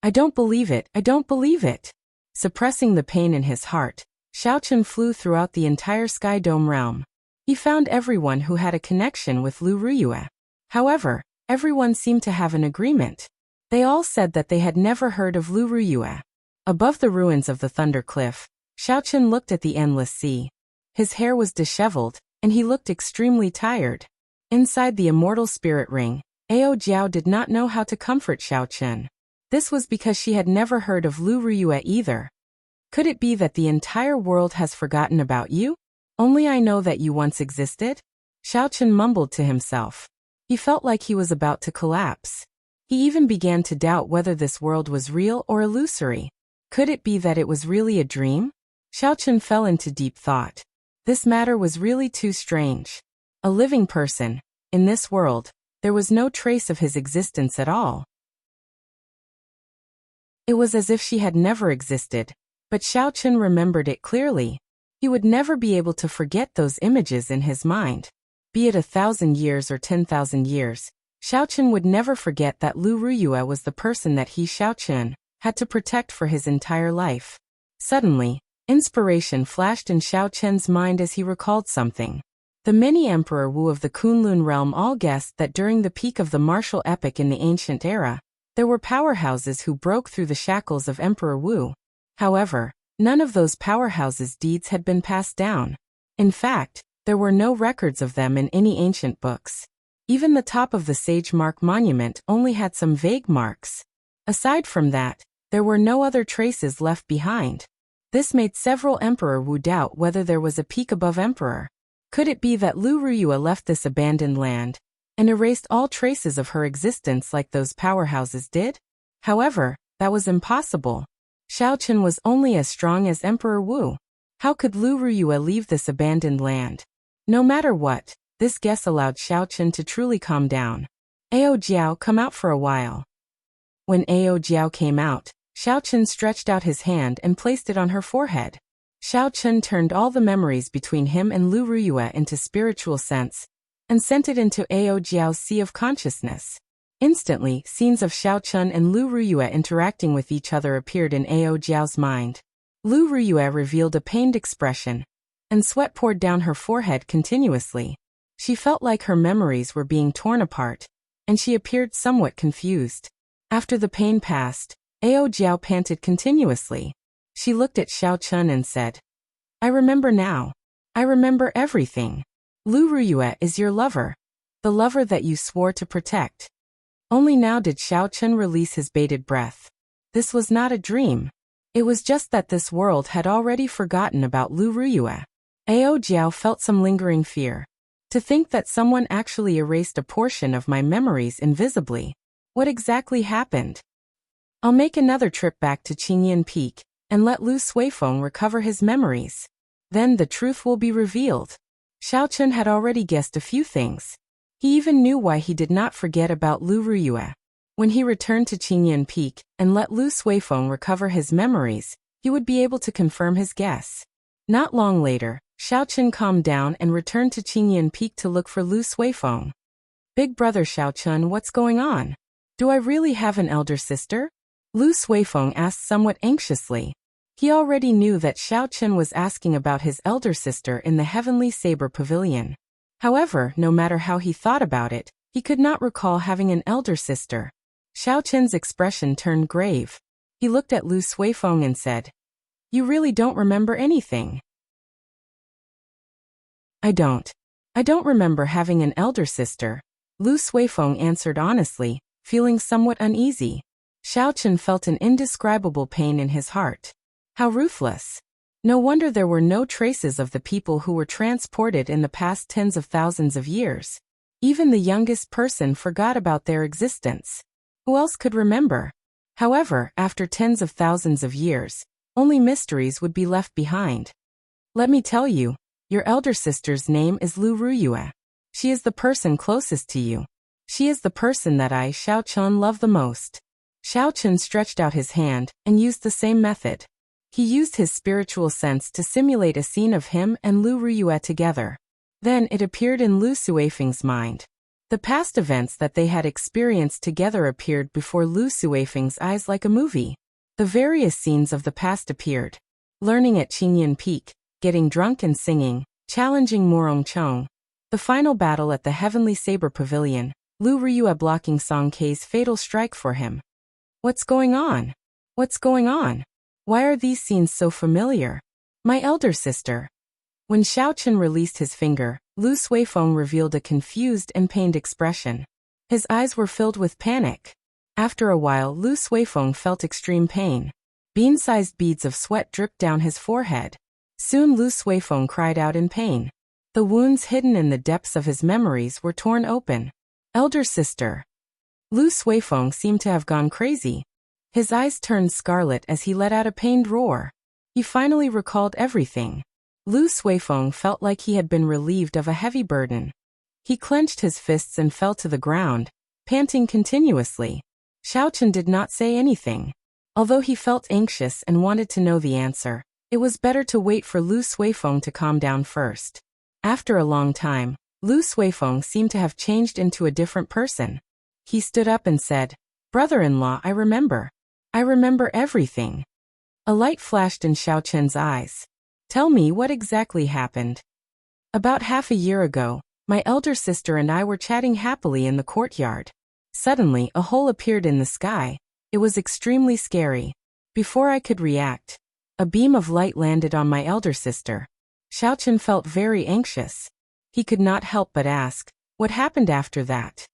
I don't believe it, I don't believe it. Suppressing the pain in his heart, Xiaochen flew throughout the entire Sky Dome realm. He found everyone who had a connection with Lu Ruyue. However, everyone seemed to have an agreement. They all said that they had never heard of Lu Ruyue. Above the ruins of the Thunder Cliff, Xiaochen looked at the endless sea. His hair was disheveled, and he looked extremely tired. Inside the immortal spirit ring, Ao Jiao did not know how to comfort Xiaochen. This was because she had never heard of Lu Ruyue either. Could it be that the entire world has forgotten about you? Only I know that you once existed? Xiaochen mumbled to himself. He felt like he was about to collapse. He even began to doubt whether this world was real or illusory. Could it be that it was really a dream? Xiaochen fell into deep thought. This matter was really too strange. A living person, in this world, there was no trace of his existence at all. It was as if she had never existed, but Xiaochen remembered it clearly. He would never be able to forget those images in his mind. Be it 1,000 years or 10,000 years, Xiaochen would never forget that Lu Ruyue was the person that he, Xiaochen, had to protect for his entire life. Suddenly, inspiration flashed in Xiaochen's mind as he recalled something. The mini-Emperor Wu of the Kunlun realm all guessed that during the peak of the martial epoch in the ancient era, there were powerhouses who broke through the shackles of Emperor Wu. However, none of those powerhouses' deeds had been passed down. In fact, there were no records of them in any ancient books. Even the top of the Sage Mark monument only had some vague marks. Aside from that, there were no other traces left behind. This made several Emperor Wu doubt whether there was a peak above Emperor. Could it be that Lu Ruyue left this abandoned land and erased all traces of her existence like those powerhouses did? However, that was impossible. Xiaochen was only as strong as Emperor Wu. How could Lu Ruyue leave this abandoned land? No matter what, this guess allowed Xiaochen to truly calm down. Ao Jiao, come out for a while. When Ao Jiao came out, Xiaochen stretched out his hand and placed it on her forehead. Xiaochen turned all the memories between him and Lu Ruyue into spiritual sense and sent it into Ao Jiao's sea of consciousness. Instantly, scenes of Xiaochen and Lu Ruyue interacting with each other appeared in Ao Jiao's mind. Lu Ruyue revealed a pained expression, and sweat poured down her forehead continuously. She felt like her memories were being torn apart, and she appeared somewhat confused. After the pain passed, Ao Jiao panted continuously. She looked at Xiaochen and said, I remember now. I remember everything. Lu Ruyue is your lover. The lover that you swore to protect. Only now did Xiaochen release his bated breath. This was not a dream. It was just that this world had already forgotten about Lu Ruyue. Ao Jiao felt some lingering fear. To think that someone actually erased a portion of my memories invisibly. What exactly happened? I'll make another trip back to Qingyan Peak and let Lu Suifeng recover his memories. Then the truth will be revealed. Xiaochen had already guessed a few things. He even knew why he did not forget about Lu Ruyue. When he returned to Qingyan Peak and let Lu Suifeng recover his memories, he would be able to confirm his guess. Not long later, Xiaochen calmed down and returned to Qingyan Peak to look for Lu Suifeng. Big brother Xiaochen, what's going on? Do I really have an elder sister? Lu Suifeng asked somewhat anxiously. He already knew that Xiaochen was asking about his elder sister in the Heavenly Saber Pavilion. However, no matter how he thought about it, he could not recall having an elder sister. Xiaochen's expression turned grave. He looked at Lu Suifeng and said, You really don't remember anything? I don't remember having an elder sister. Lu Suifeng answered honestly, feeling somewhat uneasy. Xiaochen felt an indescribable pain in his heart. How ruthless. No wonder there were no traces of the people who were transported in the past tens of thousands of years. Even the youngest person forgot about their existence. Who else could remember? However, after tens of thousands of years, only mysteries would be left behind. Let me tell you, your elder sister's name is Lu Ruyue. She is the person closest to you. She is the person that I, Xiaochen, love the most. Xiaochen stretched out his hand and used the same method. He used his spiritual sense to simulate a scene of him and Lu Ruyue together. Then it appeared in Lu Suifeng's mind. The past events that they had experienced together appeared before Lu Suifeng's eyes like a movie. The various scenes of the past appeared. Learning at Qingyan Peak, getting drunk and singing, challenging Morong Chong. The final battle at the Heavenly Saber Pavilion, Lu Ruyue blocking Song Kei's fatal strike for him. What's going on? What's going on? Why are these scenes so familiar? My elder sister. When Xiaochen released his finger, Lu Suifeng revealed a confused and pained expression. His eyes were filled with panic. After a while, Lu Suifeng felt extreme pain. Bean-sized beads of sweat dripped down his forehead. Soon Lu Suifeng cried out in pain. The wounds hidden in the depths of his memories were torn open. Elder sister. Lu Suifeng seemed to have gone crazy. His eyes turned scarlet as he let out a pained roar. He finally recalled everything. Lu Suifeng felt like he had been relieved of a heavy burden. He clenched his fists and fell to the ground, panting continuously. Xiaochen did not say anything. Although he felt anxious and wanted to know the answer, it was better to wait for Lu Suifeng to calm down first. After a long time, Lu Suifeng seemed to have changed into a different person. He stood up and said, "Brother-in-law, I remember. I remember everything." A light flashed in Xiao Chen's eyes. "Tell me what exactly happened." "About half a year ago, my elder sister and I were chatting happily in the courtyard. Suddenly, a hole appeared in the sky. It was extremely scary. Before I could react, a beam of light landed on my elder sister." Xiao Chen felt very anxious. He could not help but ask, "What happened after that?"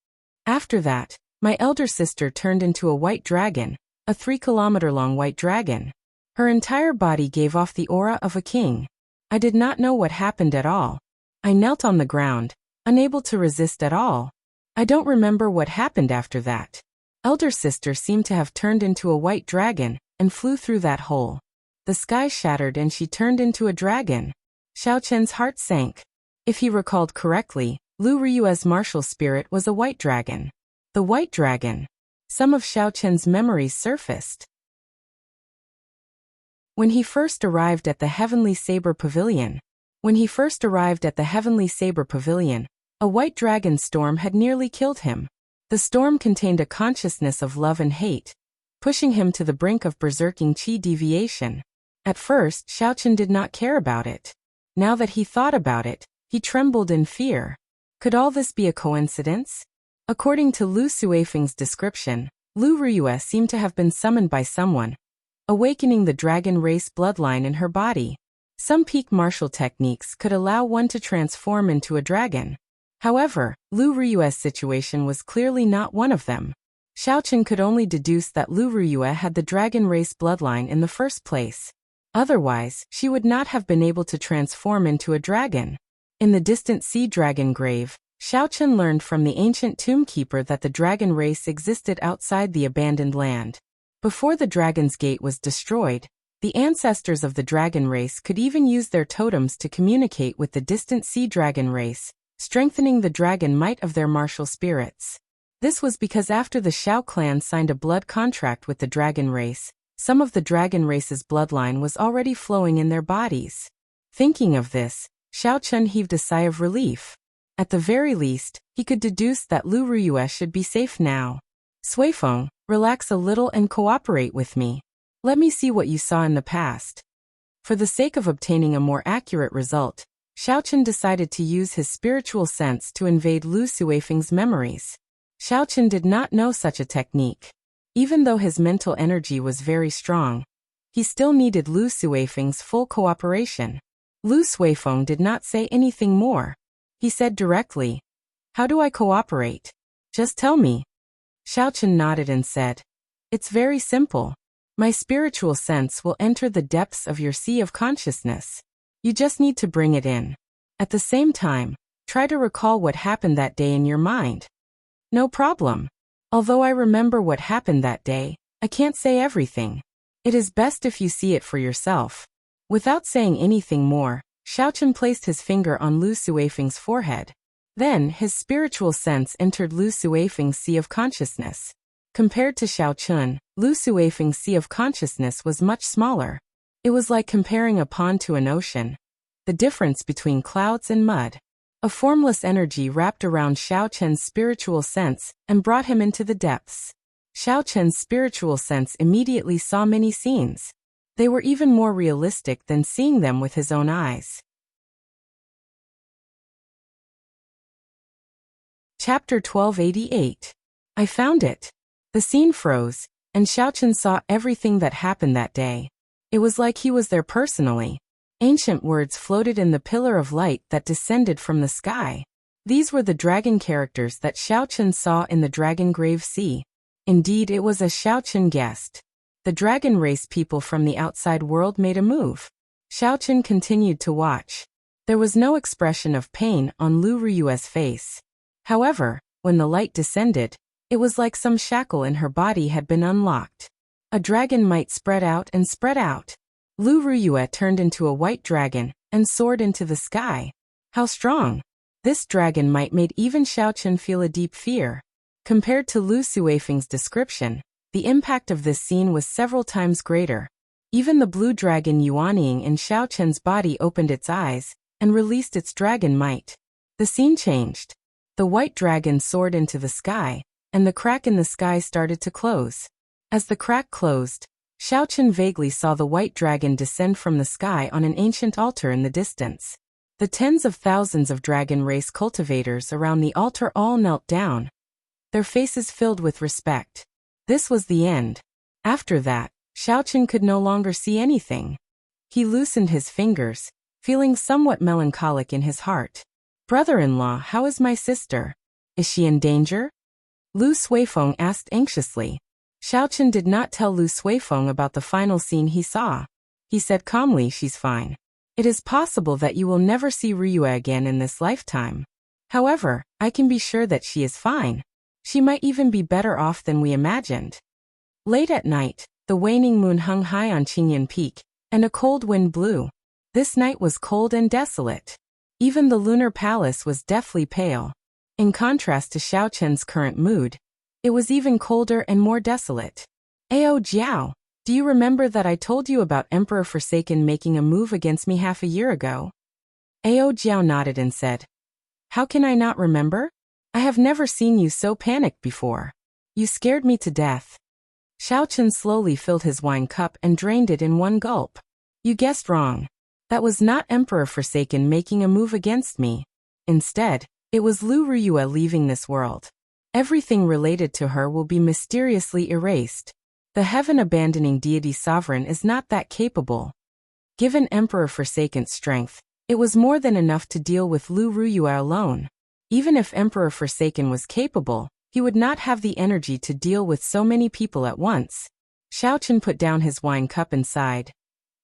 "After that, my elder sister turned into a white dragon, a 3-kilometer-long white dragon. Her entire body gave off the aura of a king. I did not know what happened at all. I knelt on the ground, unable to resist at all. I don't remember what happened after that. Elder sister seemed to have turned into a white dragon and flew through that hole. The sky shattered and she turned into a dragon." Xiao Chen's heart sank. If he recalled correctly, Lu Ryue's martial spirit was a white dragon. The white dragon. Some of Xiao Chen's memories surfaced. When he first arrived at the Heavenly Saber Pavilion. A white dragon storm had nearly killed him. The storm contained a consciousness of love and hate, pushing him to the brink of berserking chi deviation. At first, Xiao Chen did not care about it. Now that he thought about it, he trembled in fear. Could all this be a coincidence? According to Lu Suifeng's description, Lu Ryue seemed to have been summoned by someone, awakening the dragon race bloodline in her body. Some peak martial techniques could allow one to transform into a dragon. However, Lu Ryue's situation was clearly not one of them. Xiao Chen could only deduce that Lu Ryue had the dragon race bloodline in the first place. Otherwise, she would not have been able to transform into a dragon. In the distant sea dragon grave, Xiao Chen learned from the ancient tombkeeper that the dragon race existed outside the abandoned land. Before the Dragon's Gate was destroyed, the ancestors of the dragon race could even use their totems to communicate with the distant sea dragon race, strengthening the dragon might of their martial spirits. This was because after the Xiao clan signed a blood contract with the dragon race, some of the dragon race's bloodline was already flowing in their bodies. Thinking of this, Xiao Chen heaved a sigh of relief. At the very least, he could deduce that Lu Ryue should be safe now. "Suifeng, relax a little and cooperate with me. Let me see what you saw in the past." For the sake of obtaining a more accurate result, Xiao Chen decided to use his spiritual sense to invade Lu Suifeng's memories. Xiao Chen did not know such a technique. Even though his mental energy was very strong, he still needed Lu Suifeng's full cooperation. Lu Suifeng did not say anything more. He said directly, "How do I cooperate? Just tell me." Xiao Chen nodded and said, "It's very simple. My spiritual sense will enter the depths of your sea of consciousness. You just need to bring it in. At the same time, try to recall what happened that day in your mind." "No problem. Although I remember what happened that day, I can't say everything. It is best if you see it for yourself." Without saying anything more, Xiao Chen placed his finger on Lu Suifeng's forehead. Then, his spiritual sense entered Lu Suifeng's sea of consciousness. Compared to Xiao Chen, Lu Suifeng's sea of consciousness was much smaller. It was like comparing a pond to an ocean. The difference between clouds and mud. A formless energy wrapped around Xiao Chen's spiritual sense and brought him into the depths. Xiao Chen's spiritual sense immediately saw many scenes. They were even more realistic than seeing them with his own eyes. Chapter 1288. I found it. The scene froze, and Xiao Chen saw everything that happened that day. It was like he was there personally. Ancient words floated in the pillar of light that descended from the sky. These were the dragon characters that Xiao Chen saw in the Dragon Grave Sea. Indeed, it was as Xiao Chen guessed. The dragon race people from the outside world made a move. Xiao Chen continued to watch. There was no expression of pain on Lu Ryue's face. However, when the light descended, it was like some shackle in her body had been unlocked. A dragon might spread out and spread out. Lu Ryue turned into a white dragon and soared into the sky. How strong! This dragon might made even Xiao Chen feel a deep fear. Compared to Lu Suifeng's description, the impact of this scene was several times greater. Even the blue dragon Yuanying in Xiao Chen's body opened its eyes and released its dragon might. The scene changed. The white dragon soared into the sky, and the crack in the sky started to close. As the crack closed, Xiaochen vaguely saw the white dragon descend from the sky on an ancient altar in the distance. The tens of thousands of dragon race cultivators around the altar all knelt down, their faces filled with respect. This was the end. After that, Xiaochen could no longer see anything. He loosened his fingers, feeling somewhat melancholic in his heart. "Brother-in-law, how is my sister? Is she in danger?" Lu Suifeng asked anxiously. Xiaochen did not tell Lu Suifeng about the final scene he saw. He said calmly, "She's fine. It is possible that you will never see Riyue again in this lifetime. However, I can be sure that she is fine. She might even be better off than we imagined." Late at night, the waning moon hung high on Qingyan Peak, and a cold wind blew. This night was cold and desolate. Even the lunar palace was deathly pale. In contrast to Xiaochen's current mood, it was even colder and more desolate. "Ao Jiao, do you remember that I told you about Emperor Forsaken making a move against me half a year ago?" Ao Jiao nodded and said, "How can I not remember? I have never seen you so panicked before. You scared me to death." Xiaochen slowly filled his wine cup and drained it in one gulp. "You guessed wrong. That was not Emperor Forsaken making a move against me. Instead, it was Lu Riyue leaving this world. Everything related to her will be mysteriously erased. The heaven-abandoning deity sovereign is not that capable. Given Emperor Forsaken's strength, it was more than enough to deal with Lu Riyue alone. Even if Emperor Forsaken was capable, he would not have the energy to deal with so many people at once." Xiaochen put down his wine cup and sighed.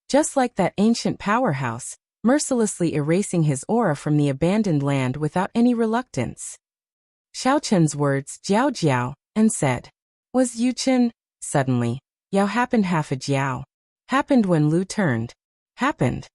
Just like that ancient powerhouse, mercilessly erasing his aura from the abandoned land without any reluctance. Xiaochen's words "jiao jiao" and said, "Was Yuchen?" Suddenly, Yao happened half a jiao. Happened when Lu turned. Happened.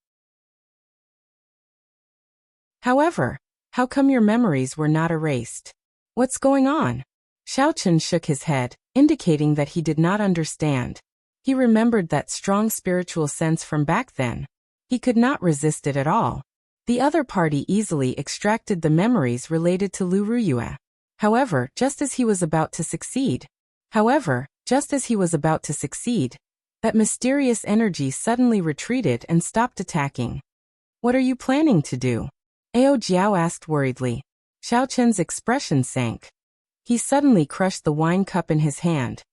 However, how come your memories were not erased? What's going on? Xiaochen shook his head, indicating that he did not understand. He remembered that strong spiritual sense from back then. He could not resist it at all. The other party easily extracted the memories related to Lu Riyue. However, just as he was about to succeed, that mysterious energy suddenly retreated and stopped attacking. "What are you planning to do?" Ao Jiao asked worriedly. Xiaochen's expression sank. He suddenly crushed the wine cup in his hand.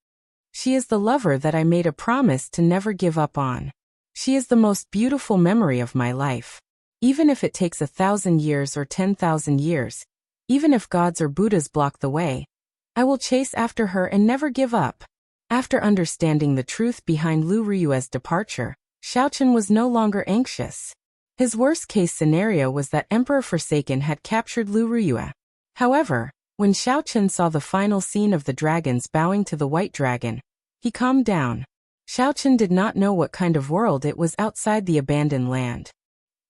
"She is the lover that I made a promise to never give up on. She is the most beautiful memory of my life. Even if it takes 1,000 years or 10,000 years, even if gods or Buddhas block the way, I will chase after her and never give up." After understanding the truth behind Lu Riyue's departure, Xiaochen was no longer anxious. His worst-case scenario was that Emperor Forsaken had captured Lu Riyue. However, when Xiaochen saw the final scene of the dragons bowing to the white dragon, he calmed down. Xiaochen did not know what kind of world it was outside the abandoned land.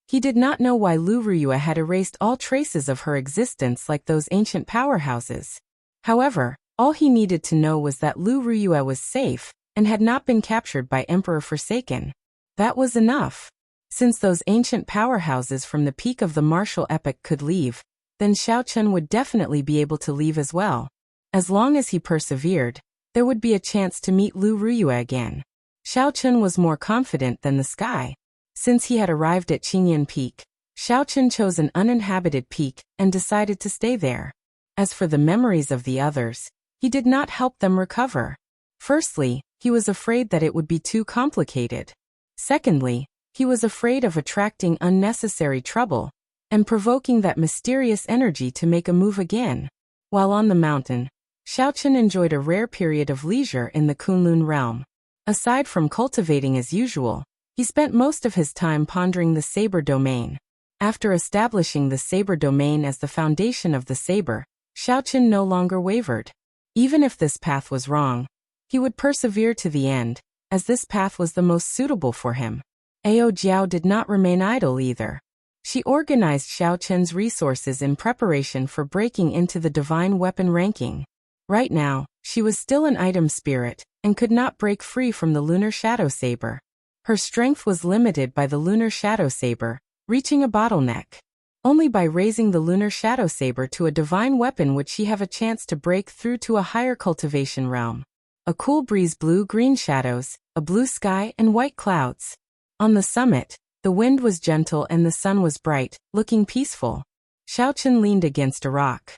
He did not know why Lu Riyue had erased all traces of her existence like those ancient powerhouses. However, all he needed to know was that Lu Riyue was safe and had not been captured by Emperor Forsaken. That was enough. Since those ancient powerhouses from the peak of the martial epoch could leave, then Xiaochen would definitely be able to leave as well. As long as he persevered, there would be a chance to meet Lu Riyue again. Xiaochen was more confident than the sky. Since he had arrived at Qingyan Peak, Xiaochen chose an uninhabited peak and decided to stay there. As for the memories of the others, he did not help them recover. Firstly, he was afraid that it would be too complicated. Secondly, he was afraid of attracting unnecessary trouble and provoking that mysterious energy to make a move again. While on the mountain, Xiaochen enjoyed a rare period of leisure in the Kunlun realm. Aside from cultivating as usual, he spent most of his time pondering the saber domain. After establishing the saber domain as the foundation of the saber, Xiaochen no longer wavered. Even if this path was wrong, he would persevere to the end, as this path was the most suitable for him. Ao Jiao did not remain idle either. She organized Xiaochen's resources in preparation for breaking into the divine weapon ranking. Right now, she was still an item spirit and could not break free from the lunar shadow saber. Her strength was limited by the lunar shadow saber, reaching a bottleneck. Only by raising the lunar shadow saber to a divine weapon would she have a chance to break through to a higher cultivation realm. A cool breeze blew green shadows, a blue sky and white clouds. On the summit, the wind was gentle and the sun was bright, looking peaceful. Xiaochen leaned against a rock.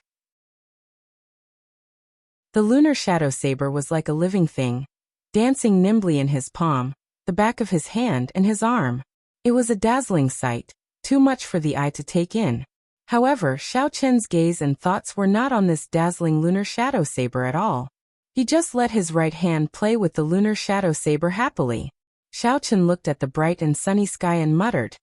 The lunar shadow saber was like a living thing, dancing nimbly in his palm, the back of his hand and his arm. It was a dazzling sight, too much for the eye to take in. However, Xiaochen's gaze and thoughts were not on this dazzling lunar shadow saber at all. He just let his right hand play with the lunar shadow saber happily. Xiaochen looked at the bright and sunny sky and muttered,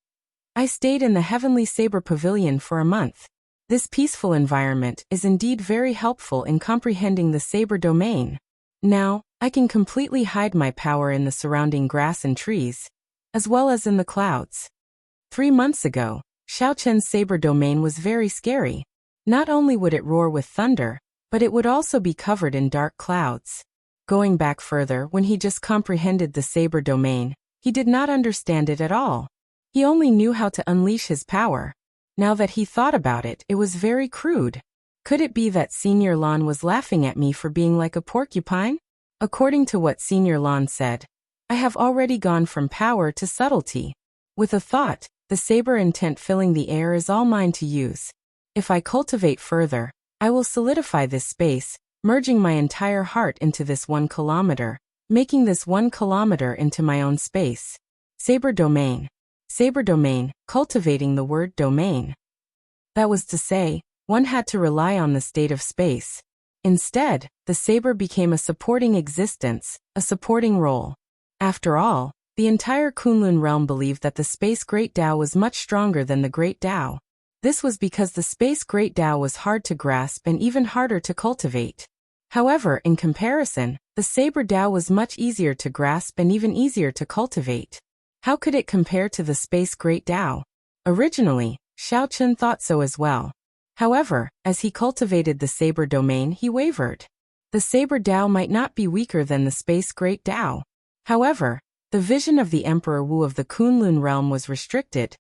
"I stayed in the heavenly saber pavilion for a month. This peaceful environment is indeed very helpful in comprehending the saber domain. Now, I can completely hide my power in the surrounding grass and trees, as well as in the clouds." 3 months ago, Xiaochen's saber domain was very scary. Not only would it roar with thunder, but it would also be covered in dark clouds. Going back further, when he just comprehended the saber domain, he did not understand it at all. He only knew how to unleash his power. Now that he thought about it, it was very crude. Could it be that Senior Lan was laughing at me for being like a porcupine? According to what Senior Lan said, I have already gone from power to subtlety. With a thought, the saber intent filling the air is all mine to use. If I cultivate further, I will solidify this space, merging my entire heart into this 1 kilometer, making this 1 kilometer into my own space. Saber domain. Saber domain, cultivating the word domain. That was to say, one had to rely on the state of space. Instead, the saber became a supporting existence, a supporting role. After all, the entire Kunlun realm believed that the space Great Tao was much stronger than the Great Tao. This was because the space Great Tao was hard to grasp and even harder to cultivate. However, in comparison, the saber Tao was much easier to grasp and even easier to cultivate. How could it compare to the space Great Tao? Originally, Xiaochen thought so as well. However, as he cultivated the saber domain, he wavered. The saber Tao might not be weaker than the space Great Tao. However, the vision of the Emperor Wu of the Kunlun realm was restricted,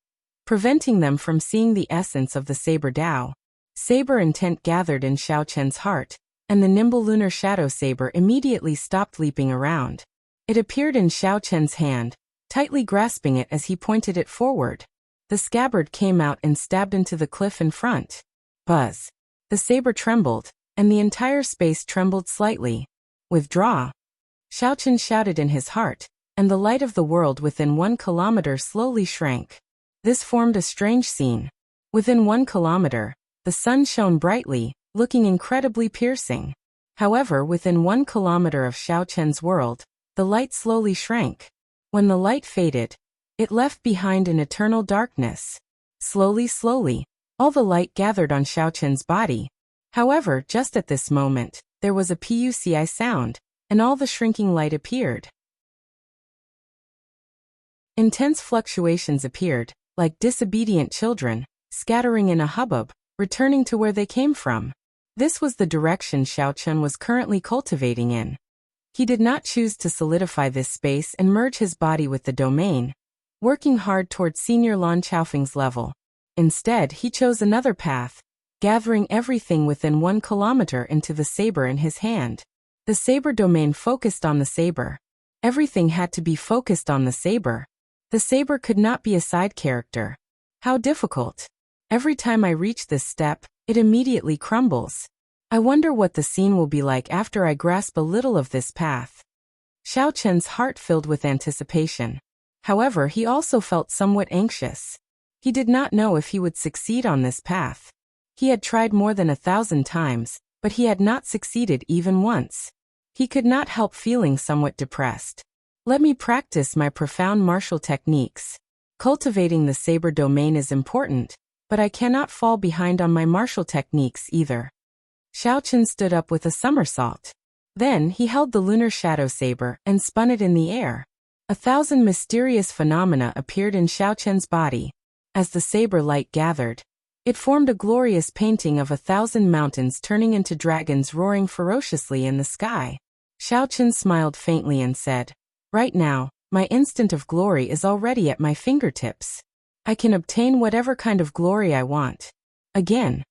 preventing them from seeing the essence of the saber Tao. Saber intent gathered in Xiaochen's heart, and the nimble lunar shadow saber immediately stopped leaping around. It appeared in Xiaochen's hand, tightly grasping it as he pointed it forward. The scabbard came out and stabbed into the cliff in front. Buzz. The saber trembled, and the entire space trembled slightly. Withdraw. Xiaochen shouted in his heart, and the light of the world within 1 kilometer slowly shrank. This formed a strange scene. Within 1 kilometer, the sun shone brightly, looking incredibly piercing. However, within 1 kilometer of Xiaochen's world, the light slowly shrank. When the light faded, it left behind an eternal darkness. Slowly, all the light gathered on Xiaochen's body. However, just at this moment, there was a PUCI sound, and all the shrinking light appeared. Intense fluctuations appeared, like disobedient children, scattering in a hubbub, returning to where they came from. This was the direction Xiaochen was currently cultivating in. He did not choose to solidify this space and merge his body with the domain, working hard towards Senior Lan Chaofeng's level. Instead, he chose another path, gathering everything within 1 kilometer into the saber in his hand. The saber domain focused on the saber. Everything had to be focused on the saber. The saber could not be a side character. How difficult. Every time I reach this step, it immediately crumbles. I wonder what the scene will be like after I grasp a little of this path. Xiaochen's heart filled with anticipation. However, he also felt somewhat anxious. He did not know if he would succeed on this path. He had tried more than 1,000 times, but he had not succeeded even once. He could not help feeling somewhat depressed. Let me practice my profound martial techniques. Cultivating the saber domain is important, but I cannot fall behind on my martial techniques either. Xiaochen stood up with a somersault. Then he held the lunar shadow saber and spun it in the air. 1,000 mysterious phenomena appeared in Xiaochen's body. As the saber light gathered, it formed a glorious painting of 1,000 mountains turning into dragons roaring ferociously in the sky. Xiaochen smiled faintly and said, "Right now, my instant of glory is already at my fingertips." I can obtain whatever kind of glory I want. Again.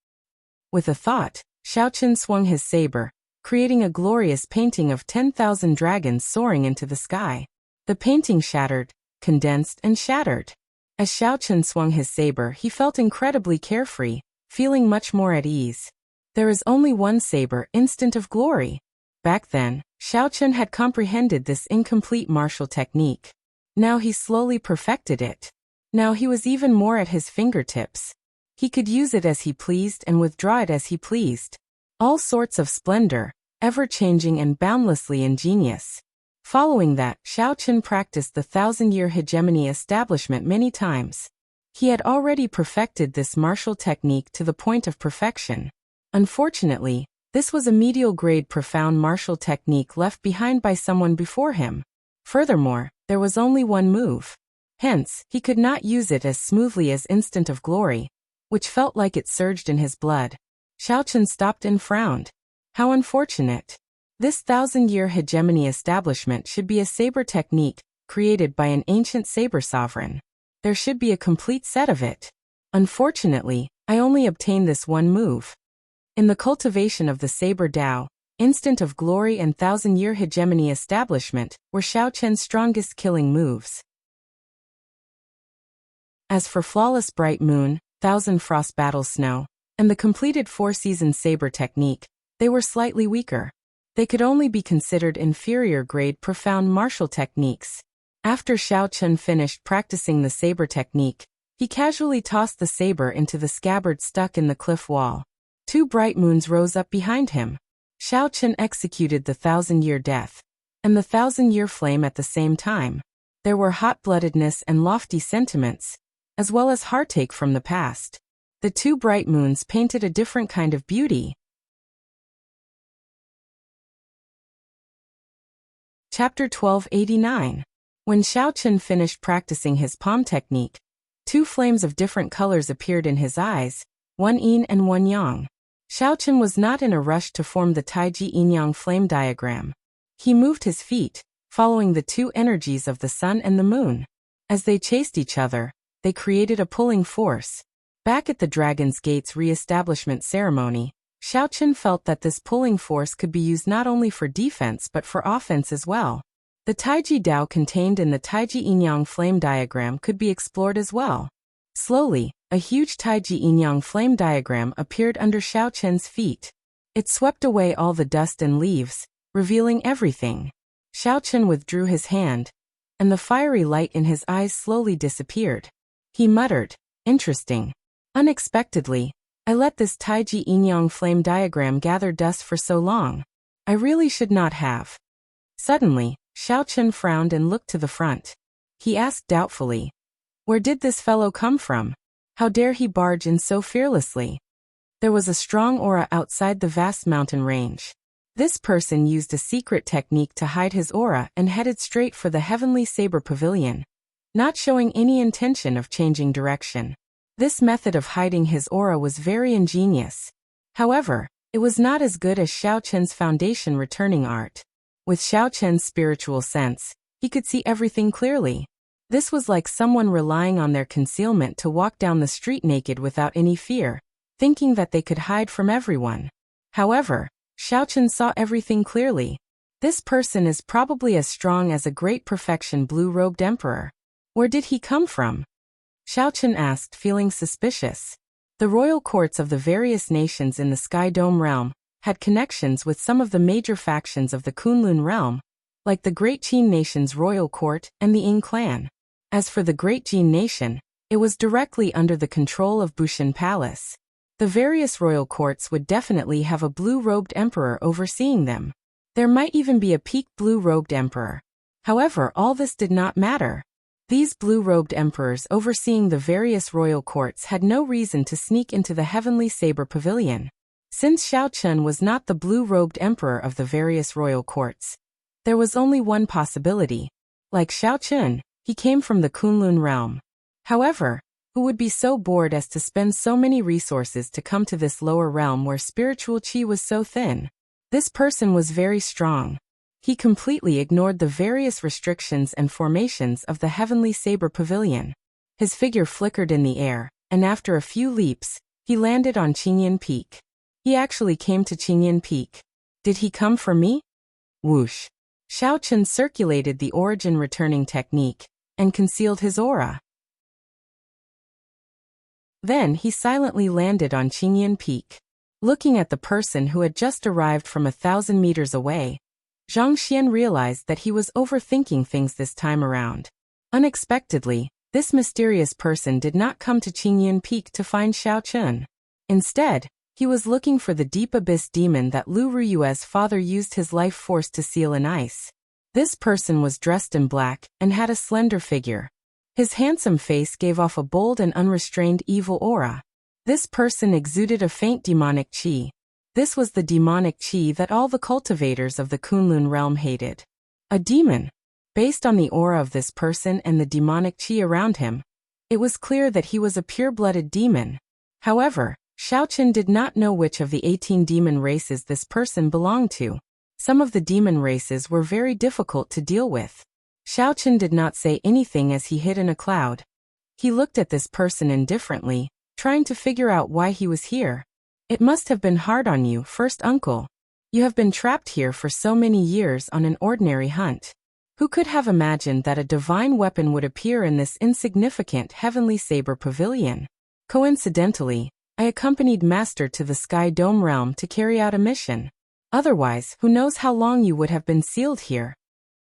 With a thought, Xiaochen swung his saber, creating a glorious painting of 10,000 dragons soaring into the sky. The painting shattered, condensed and shattered. As Xiaochen swung his saber, he felt incredibly carefree, feeling much more at ease. There is only one saber, instant of glory. Back then, Xiaochen had comprehended this incomplete martial technique. Now he slowly perfected it. Now he was even more at his fingertips. He could use it as he pleased and withdraw it as he pleased. All sorts of splendor, ever-changing and boundlessly ingenious. Following that, Xiaochen practiced the 1,000-year hegemony establishment many times. He had already perfected this martial technique to the point of perfection. Unfortunately, this was a medial-grade profound martial technique left behind by someone before him. Furthermore, there was only one move. Hence, he could not use it as smoothly as Instant of Glory, which felt like it surged in his blood. Xiaochen stopped and frowned. How unfortunate. This 1,000-year hegemony establishment should be a saber technique, created by an ancient saber sovereign. There should be a complete set of it. Unfortunately, I only obtained this one move. In the cultivation of the Saber Dao, Instant of Glory and 1,000-year hegemony establishment were Xiaochen's strongest killing moves. As for Flawless Bright Moon, 1,000 Frost Battle Snow, and the completed 4-season saber technique, they were slightly weaker. They could only be considered inferior grade profound martial techniques. After Xiaochen finished practicing the saber technique, he casually tossed the saber into the scabbard stuck in the cliff wall. 2 bright moons rose up behind him. Xiaochen executed the 1,000-year death and the 1,000-year flame at the same time. There were hot-bloodedness and lofty sentiments, as well as heartache from the past. The 2 bright moons painted a different kind of beauty. Chapter 1289. When Xiaochen finished practicing his palm technique, 2 flames of different colors appeared in his eyes, one yin and one yang. Xiaochen was not in a rush to form the Taiji yin-yang flame diagram. He moved his feet, following the 2 energies of the sun and the moon. As they chased each other, they created a pulling force. Back at the Dragon's Gate's re-establishment ceremony, Xiaochen felt that this pulling force could be used not only for defense but for offense as well. The Taiji Dao contained in the Taiji yin-yang flame diagram could be explored as well. Slowly, a huge Taiji yin-yang flame diagram appeared under Xiaochen's feet. It swept away all the dust and leaves, revealing everything. Xiaochen withdrew his hand, and the fiery light in his eyes slowly disappeared. He muttered, "Interesting. Unexpectedly, I let this Taiji yin-yang flame diagram gather dust for so long. I really should not have." Suddenly, Xiaochen frowned and looked to the front. He asked doubtfully, "Where did this fellow come from? How dare he barge in so fearlessly?" There was a strong aura outside the vast mountain range. This person used a secret technique to hide his aura and headed straight for the Heavenly Saber Pavilion, not showing any intention of changing direction. This method of hiding his aura was very ingenious. However, it was not as good as Xiaochen's foundation returning art. With Xiaochen's spiritual sense, he could see everything clearly. This was like someone relying on their concealment to walk down the street naked without any fear, thinking that they could hide from everyone. However, Xiaochen saw everything clearly. This person is probably as strong as a great perfection blue-robed emperor. Where did he come from? Xiaochen asked, feeling suspicious. The royal courts of the various nations in the Sky Dome realm had connections with some of the major factions of the Kunlun realm, like the Great Qin Nation's royal court and the Ying clan. As for the Great Qin Nation, it was directly under the control of Bushan Palace. The various royal courts would definitely have a blue-robed emperor overseeing them. There might even be a peaked blue-robed emperor. However, all this did not matter. These blue-robed emperors overseeing the various royal courts had no reason to sneak into the Heavenly Saber Pavilion. Since Xiaochen was not the blue-robed emperor of the various royal courts, there was only one possibility. Like Xiaochen, he came from the Kunlun realm. However, who would be so bored as to spend so many resources to come to this lower realm where spiritual qi was so thin? This person was very strong. He completely ignored the various restrictions and formations of the Heavenly Saber Pavilion. His figure flickered in the air, and after a few leaps, he landed on Qingyan Peak. He actually came to Qingyan Peak. Did he come for me? Whoosh. Xiao Chen circulated the origin returning technique and concealed his aura. Then he silently landed on Qingyan Peak. Looking at the person who had just arrived from 1,000 meters away, Zhang Xian realized that he was overthinking things this time around. Unexpectedly, this mysterious person did not come to Qingyan Peak to find Xiao Chen. Instead, he was looking for the deep abyss demon that Lu Ruyue's father used his life force to seal in ice. This person was dressed in black and had a slender figure. His handsome face gave off a bold and unrestrained evil aura. This person exuded a faint demonic qi. This was the demonic qi that all the cultivators of the Kunlun realm hated. A demon. Based on the aura of this person and the demonic qi around him, it was clear that he was a pure-blooded demon. However, Xiao Chen did not know which of the 18 demon races this person belonged to. Some of the demon races were very difficult to deal with. Xiao Chen did not say anything as he hid in a cloud. He looked at this person indifferently, trying to figure out why he was here. It must have been hard on you, first uncle. You have been trapped here for so many years on an ordinary hunt. Who could have imagined that a divine weapon would appear in this insignificant heavenly saber pavilion? Coincidentally, I accompanied Master to the Sky Dome realm to carry out a mission. Otherwise, who knows how long you would have been sealed here.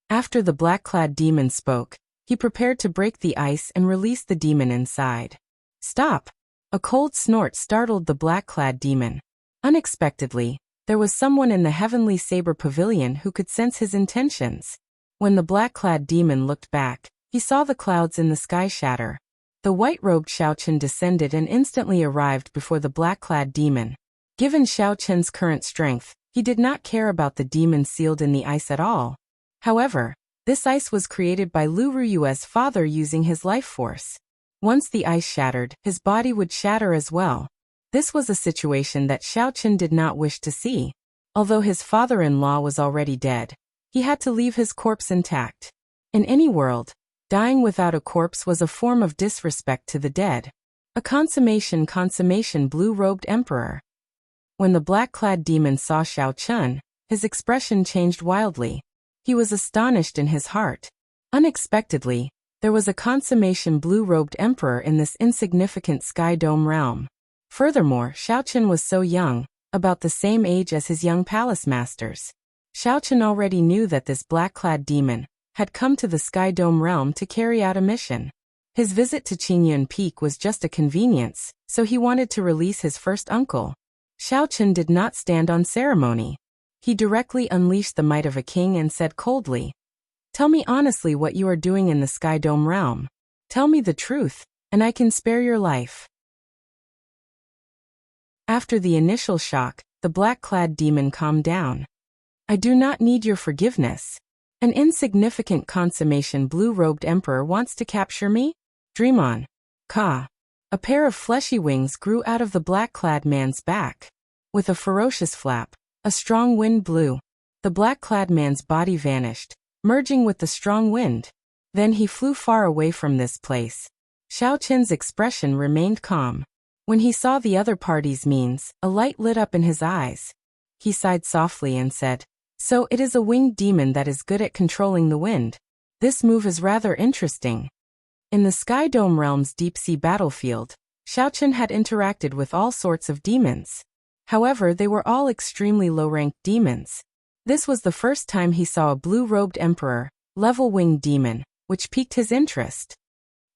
After the black-clad demon spoke, he prepared to break the ice and release the demon inside. Stop! A cold snort startled the black-clad demon. Unexpectedly, there was someone in the heavenly saber pavilion who could sense his intentions. When the black-clad demon looked back, he saw the clouds in the sky shatter. The white-robed Xiao Chen descended and instantly arrived before the black-clad demon. Given Xiao Chen's current strength, he did not care about the demon sealed in the ice at all. However, this ice was created by Lu Ruyue's father using his life force. Once the ice shattered, his body would shatter as well. This was a situation that Xiao Chen did not wish to see. Although his father-in-law was already dead, he had to leave his corpse intact. In any world, dying without a corpse was a form of disrespect to the dead. A consummation blue-robed emperor. When the black-clad demon saw Xiao Chen, his expression changed wildly. He was astonished in his heart. Unexpectedly, there was a consummation blue-robed emperor in this insignificant Sky Dome realm. Furthermore, Xiao Chen was so young, about the same age as his young palace masters. Xiao Chen already knew that this black-clad demon had come to the Sky Dome realm to carry out a mission. His visit to Qingyan Peak was just a convenience, so he wanted to release his first uncle. Xiao Chen did not stand on ceremony. He directly unleashed the might of a king and said coldly, "Tell me honestly what you are doing in the Sky Dome realm. Tell me the truth, and I can spare your life." After the initial shock, the black-clad demon calmed down. "I do not need your forgiveness. An insignificant consummation blue-robed emperor wants to capture me? Dream on." Ka. A pair of fleshy wings grew out of the black-clad man's back. With a ferocious flap, a strong wind blew. The black-clad man's body vanished, merging with the strong wind. Then he flew far away from this place. Xiao Chen's expression remained calm. When he saw the other party's means, a light lit up in his eyes. He sighed softly and said, "So it is a winged demon that is good at controlling the wind. This move is rather interesting." In the Sky Dome realm's deep-sea battlefield, Xiao Chen had interacted with all sorts of demons. However, they were all extremely low-ranked demons. This was the first time he saw a blue-robed emperor, level-winged demon, which piqued his interest.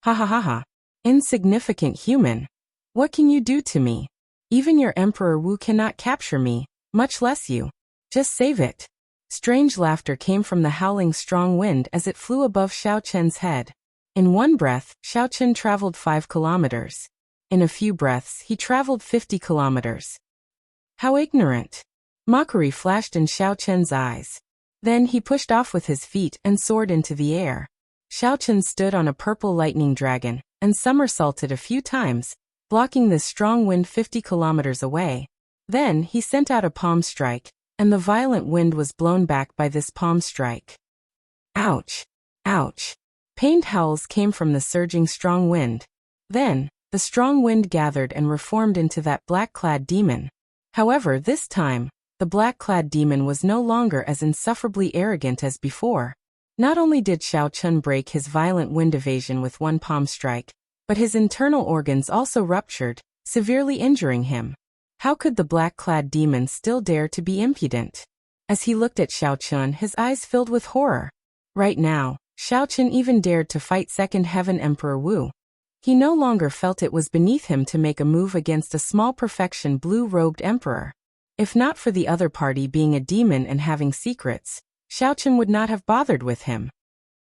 "Ha ha ha ha. Insignificant human. What can you do to me? Even your Emperor Wu cannot capture me, much less you. Just save it." Strange laughter came from the howling strong wind as it flew above Xiao Chen's head. In one breath, Xiao Chen traveled 5 kilometers. In a few breaths, he traveled 50 kilometers. How ignorant! Mockery flashed in Xiao Chen's eyes. Then he pushed off with his feet and soared into the air. Xiao Chen stood on a purple lightning dragon and somersaulted a few times, blocking this strong wind 50 kilometers away. Then he sent out a palm strike, and the violent wind was blown back by this palm strike. Ouch! Ouch! Pained howls came from the surging strong wind. Then, the strong wind gathered and reformed into that black-clad demon. However, this time, the black-clad demon was no longer as insufferably arrogant as before. Not only did Xiao Chun break his violent wind evasion with one palm strike, but his internal organs also ruptured, severely injuring him. How could the black-clad demon still dare to be impudent? As he looked at Xiao Chun, his eyes filled with horror. Right now, Xiao Chun even dared to fight Second Heaven Emperor Wu. He no longer felt it was beneath him to make a move against a small perfection blue-robed emperor. If not for the other party being a demon and having secrets, Xiao Chun would not have bothered with him.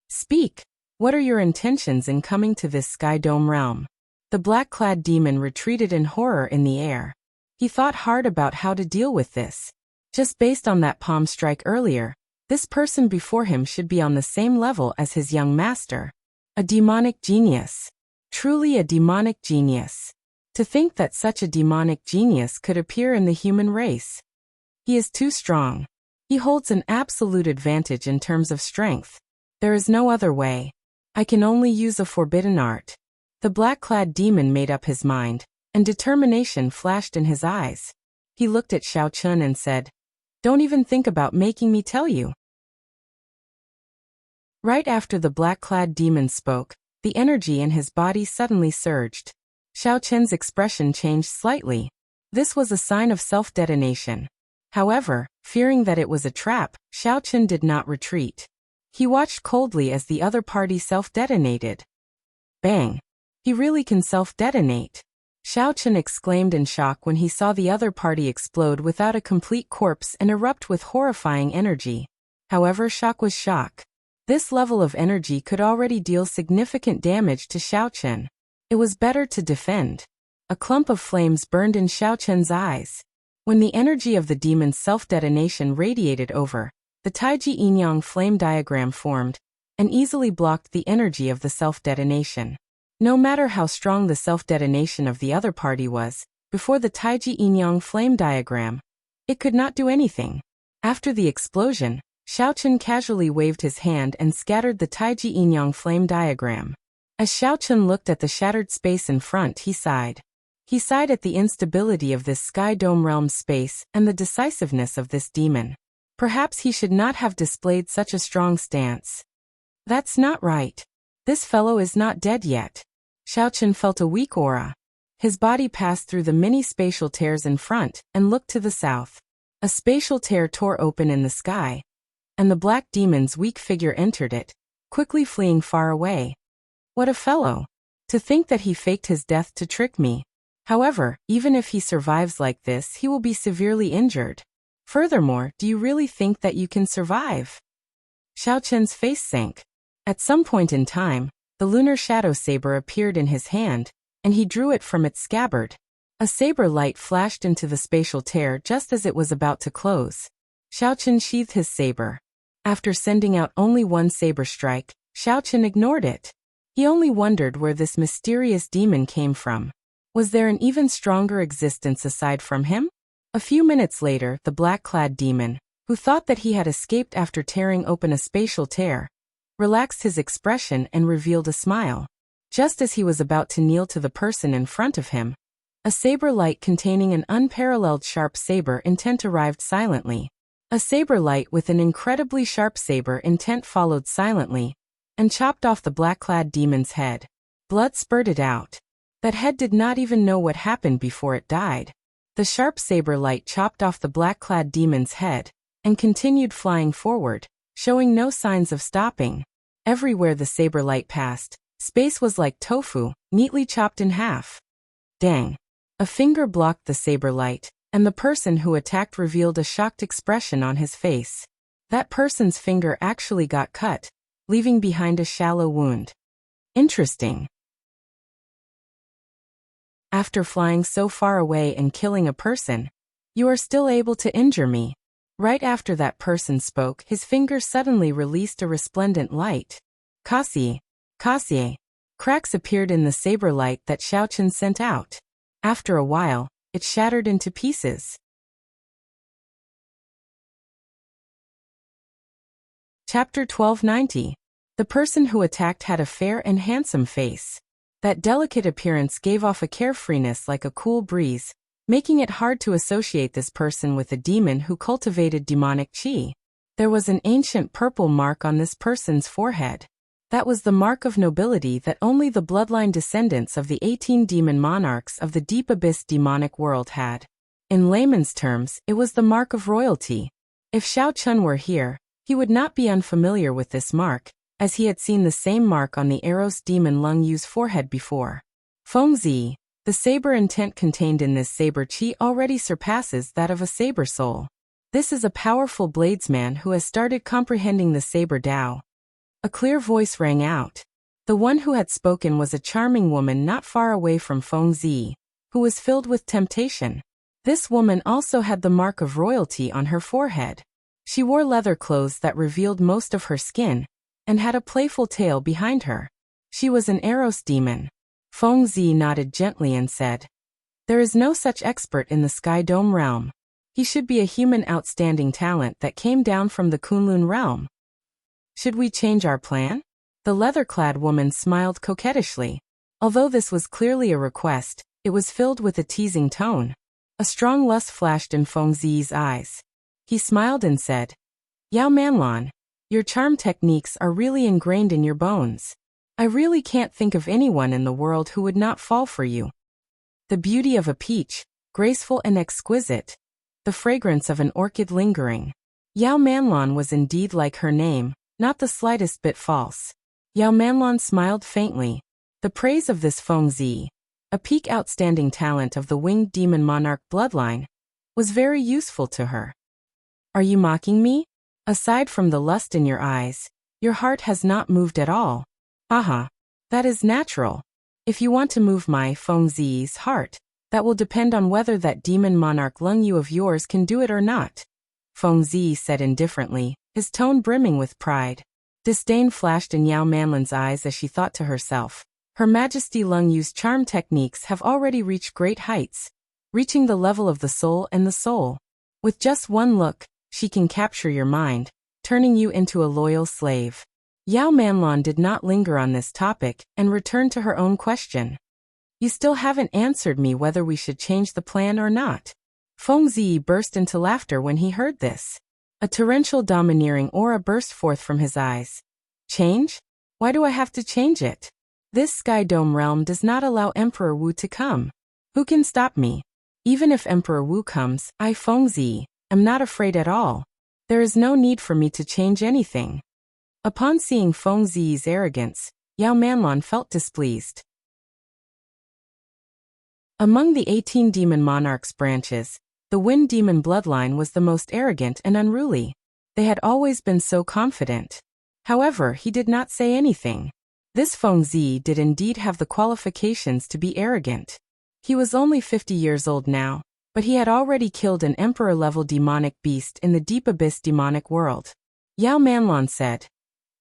Speak. What are your intentions in coming to this Sky Dome realm? The black-clad demon retreated in horror in the air. He thought hard about how to deal with this. Just based on that palm strike earlier, this person before him should be on the same level as his young master. A demonic genius. Truly a demonic genius. To think that such a demonic genius could appear in the human race. He is too strong. He holds an absolute advantage in terms of strength. There is no other way. I can only use a forbidden art. The black-clad demon made up his mind, and determination flashed in his eyes. He looked at Xiao Chun and said, "Don't even think about making me tell you." Right after the black-clad demon spoke, the energy in his body suddenly surged. Xiao Chun's expression changed slightly. This was a sign of self-detonation. However, fearing that it was a trap, Xiao Chun did not retreat. He watched coldly as the other party self-detonated. Bang! He really can self-detonate. Xiao Chun exclaimed in shock when he saw the other party explode without a complete corpse and erupt with horrifying energy. However, shock was shock. This level of energy could already deal significant damage to Xiao Chun. It was better to defend. A clump of flames burned in Xiao Chun's eyes. When the energy of the demon's self-detonation radiated over, the Taiji Yin-Yang flame diagram formed, and easily blocked the energy of the self-detonation. No matter how strong the self-detonation of the other party was, before the Taiji Yin-Yang flame diagram, it could not do anything. After the explosion, Xiao Chun casually waved his hand and scattered the Taiji Yin-Yang flame diagram. As Xiao Chun looked at the shattered space in front, he sighed. He sighed at the instability of this Sky Dome realm space and the decisiveness of this demon. Perhaps he should not have displayed such a strong stance. That's not right. This fellow is not dead yet. Xiao Chun felt a weak aura. His body passed through the many spatial tears in front and looked to the south. A spatial tear tore open in the sky, and the black demon's weak figure entered it, quickly fleeing far away. What a fellow! To think that he faked his death to trick me. However, even if he survives like this, he will be severely injured. Furthermore, do you really think that you can survive? Xiao Chun's face sank. At some point in time, the lunar shadow saber appeared in his hand, and he drew it from its scabbard. A saber light flashed into the spatial tear just as it was about to close. Xiao Chun sheathed his saber. After sending out only one saber strike, Xiao Chun ignored it. He only wondered where this mysterious demon came from. Was there an even stronger existence aside from him? A few minutes later, the black-clad demon, who thought that he had escaped after tearing open a spatial tear, relaxed his expression and revealed a smile. Just as he was about to kneel to the person in front of him, a saber light containing an unparalleled sharp saber intent arrived silently. A saber light with an incredibly sharp saber intent followed silently, and chopped off the black-clad demon's head. Blood spurted out. That head did not even know what happened before it died. The sharp saber light chopped off the black-clad demon's head, and continued flying forward, showing no signs of stopping. Everywhere the saber light passed, space was like tofu, neatly chopped in half. Dang. A finger blocked the saber light, and the person who attacked revealed a shocked expression on his face. That person's finger actually got cut, leaving behind a shallow wound. Interesting. After flying so far away and killing a person, you are still able to injure me. Right after that person spoke, his finger suddenly released a resplendent light. Kasi. Cracks appeared in the saber light that Xiao Chun sent out. After a while, it shattered into pieces. Chapter 1290. The person who attacked had a fair and handsome face. That delicate appearance gave off a carefreeness like a cool breeze, making it hard to associate this person with a demon who cultivated demonic qi. There was an ancient purple mark on this person's forehead. That was the mark of nobility that only the bloodline descendants of the 18 demon monarchs of the deep abyss demonic world had. In layman's terms, it was the mark of royalty. If Xiao Chun were here, he would not be unfamiliar with this mark, as he had seen the same mark on the Eros demon Lung Yu's forehead before. Feng Zi, the saber intent contained in this saber qi already surpasses that of a saber soul. This is a powerful bladesman who has started comprehending the saber Dao. A clear voice rang out. The one who had spoken was a charming woman not far away from Feng Zi, who was filled with temptation. This woman also had the mark of royalty on her forehead. She wore leather clothes that revealed most of her skin, and had a playful tail behind her. She was an Eros demon. Feng Zi nodded gently and said, "There is no such expert in the Sky Dome realm. He should be a human outstanding talent that came down from the Kunlun realm. Should we change our plan?" The leather-clad woman smiled coquettishly. Although this was clearly a request, it was filled with a teasing tone. A strong lust flashed in Feng Zi's eyes. He smiled and said, "Yao Manlan, your charm techniques are really ingrained in your bones. I really can't think of anyone in the world who would not fall for you. The beauty of a peach, graceful and exquisite. The fragrance of an orchid lingering." Yao Manlan was indeed like her name, not the slightest bit false. Yao Manlan smiled faintly. The praise of this Feng Zi, a peak outstanding talent of the winged demon monarch bloodline, was very useful to her. "Are you mocking me? Aside from the lust in your eyes, your heart has not moved at all." "Haha. That is natural. If you want to move my Feng Zi's heart, that will depend on whether that demon monarch Lung Yu of yours can do it or not," Feng Zi said indifferently, his tone brimming with pride. Disdain flashed in Yao Manlan's eyes as she thought to herself, "Her Majesty Lung Yu's charm techniques have already reached great heights, reaching the level of the soul and the soul. With just one look, she can capture your mind, turning you into a loyal slave." Yao Manlan did not linger on this topic and returned to her own question. "You still haven't answered me whether we should change the plan or not." Feng Zi burst into laughter when he heard this. A torrential domineering aura burst forth from his eyes. "Change? Why do I have to change it? This Sky Dome realm does not allow Emperor Wu to come. Who can stop me? Even if Emperor Wu comes, I, Feng Zi, am not afraid at all. There is no need for me to change anything." Upon seeing Feng Zi's arrogance, Yao Manlan felt displeased. Among the 18 demon monarchs' branches, the Wind Demon bloodline was the most arrogant and unruly. They had always been so confident. However, he did not say anything. This Feng Zi did indeed have the qualifications to be arrogant. He was only 50 years old now, but he had already killed an emperor-level demonic beast in the deep abyss demonic world. Yao Manlan said,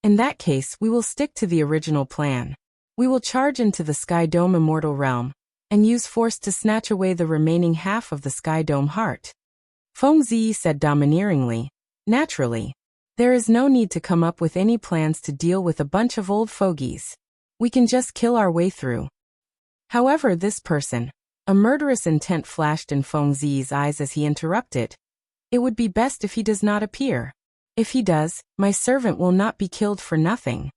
"In that case, we will stick to the original plan. We will charge into the Sky Dome immortal realm, and use force to snatch away the remaining half of the Sky Dome heart." Feng Zi said domineeringly, "Naturally. There is no need to come up with any plans to deal with a bunch of old fogies. We can just kill our way through." However, this person, a murderous intent flashed in Feng Zi's eyes as he interrupted. "It would be best if he does not appear. If he does, my servant will not be killed for nothing."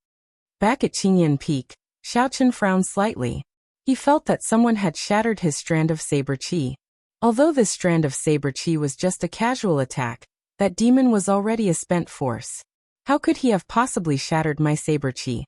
Back at Qingyan Peak, Xiaochen frowned slightly. He felt that someone had shattered his strand of saber qi. Although this strand of saber qi was just a casual attack, that demon was already a spent force. How could he have possibly shattered my saber qi?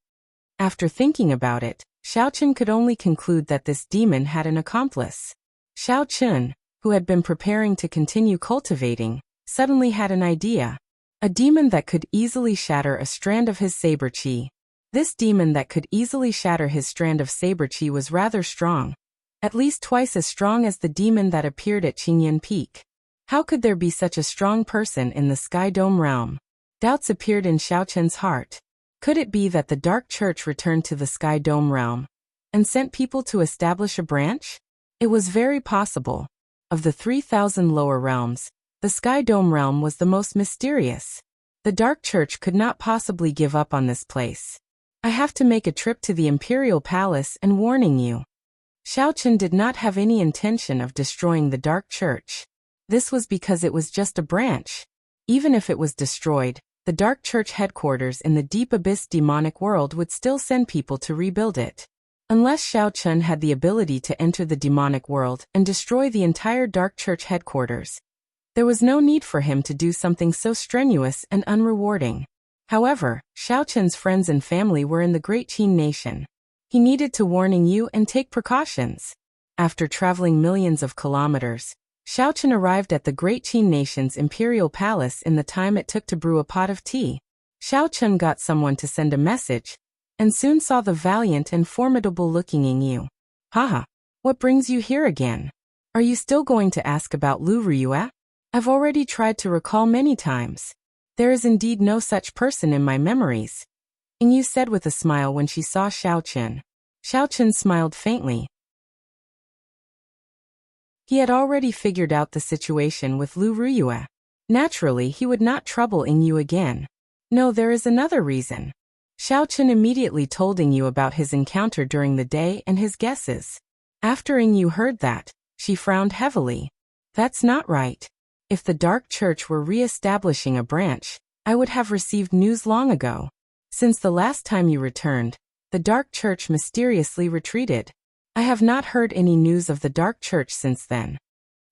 After thinking about it, Xiaochen could only conclude that this demon had an accomplice. Xiaochen, who had been preparing to continue cultivating, suddenly had an idea. A demon that could easily shatter a strand of his saber qi. This demon that could easily shatter his strand of saber qi was rather strong, at least twice as strong as the demon that appeared at Qingyan Peak. How could there be such a strong person in the Sky Dome realm? Doubts appeared in Xiaochen's heart. Could it be that the Dark Church returned to the Sky Dome realm and sent people to establish a branch? It was very possible. Of the 3,000 lower realms, the Sky Dome realm was the most mysterious. The The Dark Church could not possibly give up on this place. I have to make a trip to the Imperial Palace and warning you. Xiaochen did not have any intention of destroying the Dark Church. This was because it was just a branch. Even if it was destroyed, the Dark Church headquarters in the Deep Abyss demonic world would still send people to rebuild it. Unless Xiaochen had the ability to enter the demonic world and destroy the entire Dark Church headquarters, there was no need for him to do something so strenuous and unrewarding. However, Xiaochen's friends and family were in the Great Qin Nation. He needed to warning you and take precautions. After traveling millions of kilometers, Xiaochen arrived at the Great Qin Nation's Imperial Palace in the time it took to brew a pot of tea. Xiaochen got someone to send a message, and soon saw the valiant and formidable-looking Yingyu. Haha, what brings you here again? Are you still going to ask about Lu Riyue? I've already tried to recall many times. There is indeed no such person in my memories. Yingyu said with a smile when she saw Xiaochen. Xiaochen smiled faintly. He had already figured out the situation with Lu Riyue. Naturally, he would not trouble Yingyu again. No, there is another reason. Xiaochen immediately told Yingyu about his encounter during the day and his guesses. After Yingyu heard that, she frowned heavily. That's not right. If the Dark Church were re-establishing a branch, I would have received news long ago. Since the last time you returned, the Dark Church mysteriously retreated. I have not heard any news of the Dark Church since then.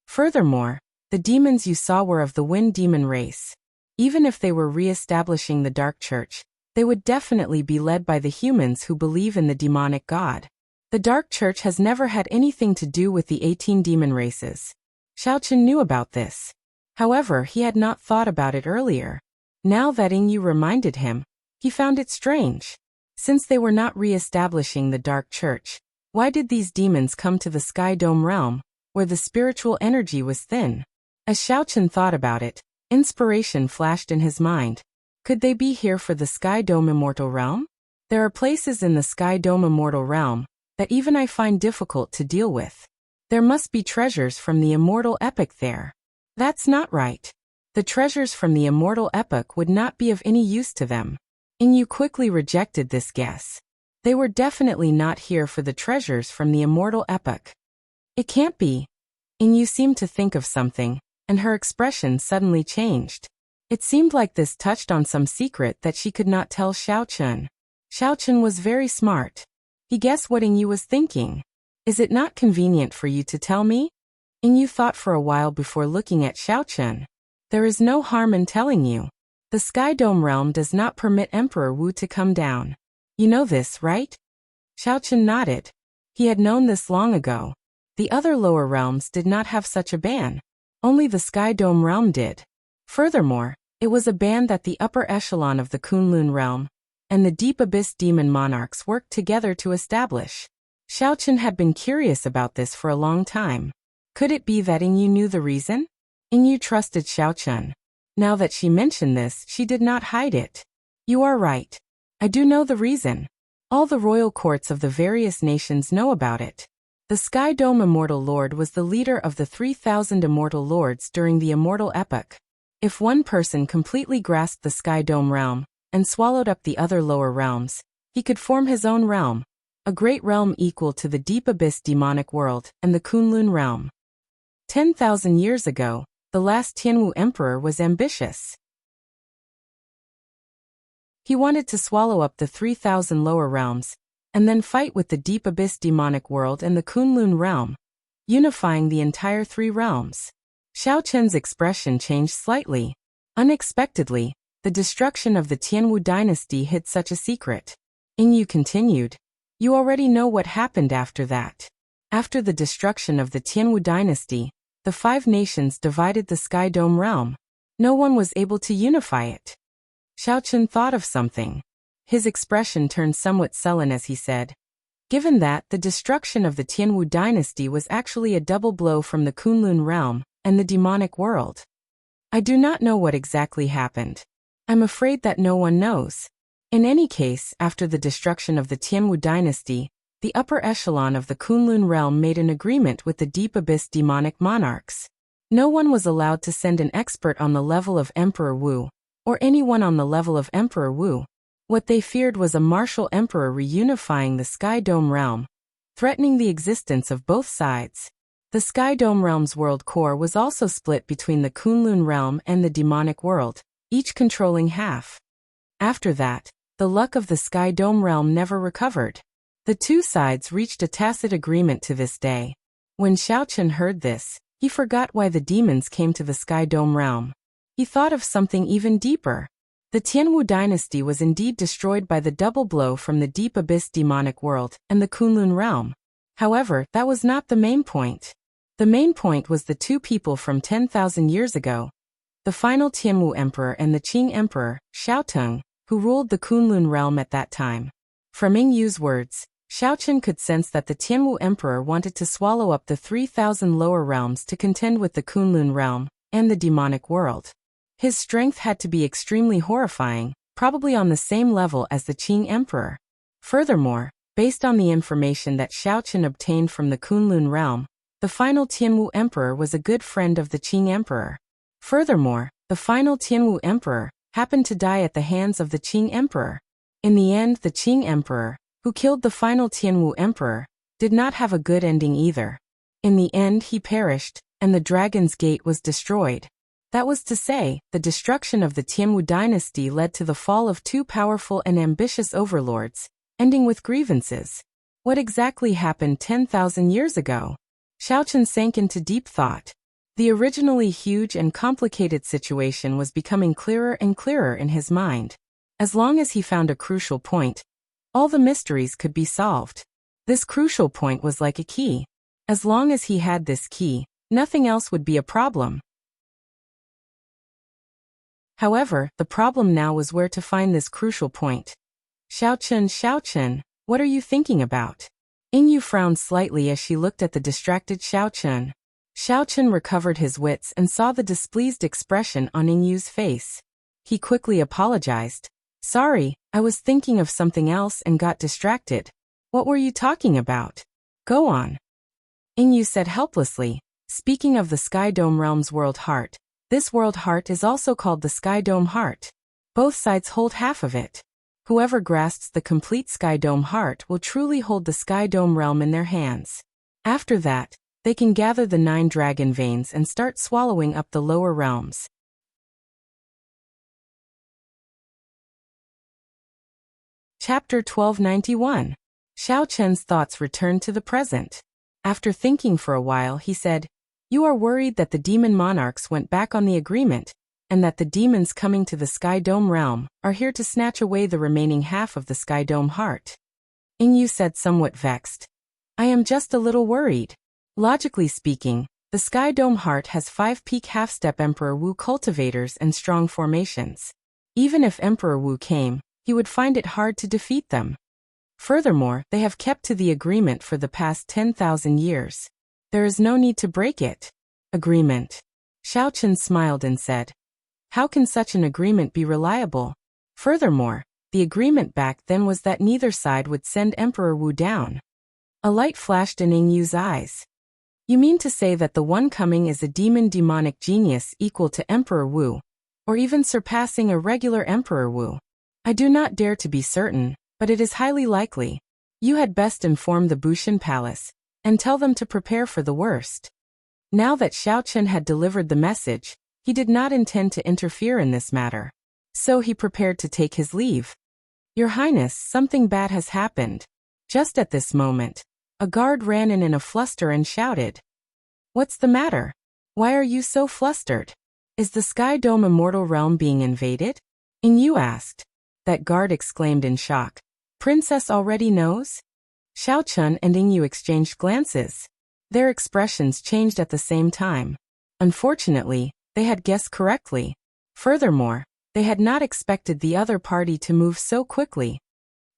Furthermore, the demons you saw were of the Wind Demon race. Even if they were re-establishing the Dark Church, they would definitely be led by the humans who believe in the demonic god. The Dark Church has never had anything to do with the 18 demon races. Xiaochen knew about this. However, he had not thought about it earlier. Now that Yingyu reminded him, he found it strange. Since they were not re-establishing the Dark Church, why did these demons come to the Sky Dome realm, where the spiritual energy was thin? As Xiaochen thought about it, inspiration flashed in his mind. Could they be here for the Sky Dome Immortal Realm? There are places in the Sky Dome Immortal Realm that even I find difficult to deal with. There must be treasures from the Immortal Epic there. That's not right. The treasures from the Immortal Epic would not be of any use to them. Yingyu quickly rejected this guess. They were definitely not here for the treasures from the Immortal Epic. It can't be. Yingyu seemed to think of something, and her expression suddenly changed. It seemed like this touched on some secret that she could not tell Xiaochen. Xiaochen was very smart. He guessed what Yingyu was thinking. Is it not convenient for you to tell me? Yingyu thought for a while before looking at Xiaochen. There is no harm in telling you. The Sky Dome realm does not permit Emperor Wu to come down. You know this, right? Xiaochen nodded. He had known this long ago. The other lower realms did not have such a ban. Only the Sky Dome realm did. Furthermore, it was a ban that the upper echelon of the Kunlun realm and the Deep Abyss demon monarchs worked together to establish. Xiaochen had been curious about this for a long time. Could it be that Yingyu knew the reason? Yingyu trusted Xiaochen. Now that she mentioned this, she did not hide it. You are right. I do know the reason. All the royal courts of the various nations know about it. The Sky Dome Immortal Lord was the leader of the 3,000 Immortal Lords during the Immortal Epoch. If one person completely grasped the Sky Dome realm and swallowed up the other lower realms, he could form his own realm, a great realm equal to the Deep Abyss demonic world and the Kunlun realm. 10,000 years ago, the last Tianwu emperor was ambitious. He wanted to swallow up the 3,000 lower realms, and then fight with the Deep Abyss demonic world and the Kunlun realm, unifying the entire three realms. Xiaochen's expression changed slightly. Unexpectedly, the destruction of the Tianwu dynasty hid such a secret. Yingyu continued, you already know what happened after that. After the destruction of the Tianwu dynasty, the 5 nations divided the Sky Dome realm. No one was able to unify it. Xiaochen thought of something. His expression turned somewhat sullen as he said, given that the destruction of the Tianwu dynasty was actually a double blow from the Kunlun realm and the demonic world. I do not know what exactly happened. I'm afraid that no one knows. In any case, after the destruction of the Tianwu dynasty, the upper echelon of the Kunlun realm made an agreement with the Deep Abyss demonic monarchs. No one was allowed to send an expert on the level of Emperor Wu, or anyone on the level of Emperor Wu. What they feared was a martial emperor reunifying the Sky Dome realm, threatening the existence of both sides. The Sky Dome realm's world core was also split between the Kunlun realm and the demonic world, each controlling half. After that, the luck of the Sky Dome realm never recovered. The two sides reached a tacit agreement to this day. When Xiaochen heard this, he forgot why the demons came to the Sky Dome realm. He thought of something even deeper. The Tianwu dynasty was indeed destroyed by the double blow from the deep abyss demonic world and the Kunlun realm. However, that was not the main point. The main point was the two people from 10,000 years ago, the final Tianwu emperor and the Qing emperor, Xiaoteng, who ruled the Kunlun realm at that time. From Yingyu's words, Xiaochen could sense that the Tianwu emperor wanted to swallow up the 3,000 lower realms to contend with the Kunlun realm and the demonic world. His strength had to be extremely horrifying, probably on the same level as the Qing emperor. Furthermore, based on the information that Xiaochen obtained from the Kunlun realm, the final Tianwu emperor was a good friend of the Qing emperor. Furthermore, the final Tianwu emperor happened to die at the hands of the Qing emperor. In the end, the Qing emperor, who killed the final Tianwu emperor, did not have a good ending either. In the end, he perished, and the Dragon's Gate was destroyed. That was to say, the destruction of the Tianwu dynasty led to the fall of two powerful and ambitious overlords, ending with grievances. What exactly happened 10,000 years ago? Xiaochen sank into deep thought. The originally huge and complicated situation was becoming clearer and clearer in his mind. As long as he found a crucial point, all the mysteries could be solved. This crucial point was like a key. As long as he had this key, nothing else would be a problem. However, the problem now was where to find this crucial point. Xiaochen, what are you thinking about? Yingyu frowned slightly as she looked at the distracted Xiaochen. Xiaochen recovered his wits and saw the displeased expression on Yingyu's face. He quickly apologized. Sorry, I was thinking of something else and got distracted. What were you talking about? Go on. Yingyu said helplessly. Speaking of the Sky Dome realm's world heart, this world heart is also called the Sky Dome heart. Both sides hold half of it. Whoever grasps the complete Sky Dome heart will truly hold the Sky Dome realm in their hands. After that, they can gather the 9 dragon veins and start swallowing up the lower realms. Chapter 1291. Xiaochen's thoughts returned to the present. After thinking for a while, he said, You are worried that the demon monarchs went back on the agreement, and that the demons coming to the Sky Dome realm are here to snatch away the remaining half of the Sky Dome heart. Yingyu said somewhat vexed. I am just a little worried. Logically speaking, the Sky Dome heart has 5 peak half-step Emperor Wu cultivators and strong formations. Even if Emperor Wu came, he would find it hard to defeat them. Furthermore, they have kept to the agreement for the past 10,000 years. There is no need to break it. Agreement. Xiaochen smiled and said, How can such an agreement be reliable? Furthermore, the agreement back then was that neither side would send Emperor Wu down. A light flashed in Yingyu's eyes. You mean to say that the one coming is a demonic genius equal to Emperor Wu, or even surpassing a regular Emperor Wu? I do not dare to be certain, but it is highly likely. You had best inform the Bushin Palace, and tell them to prepare for the worst. Now that Xiaochen had delivered the message, he did not intend to interfere in this matter. So he prepared to take his leave. Your Highness, something bad has happened. Just at this moment, a guard ran in a fluster and shouted. What's the matter? Why are you so flustered? Is the Sky Dome immortal realm being invaded? Yingyu asked. That guard exclaimed in shock. Princess already knows? Xiaochen and Yingyu exchanged glances. Their expressions changed at the same time. Unfortunately, they had guessed correctly. Furthermore, they had not expected the other party to move so quickly.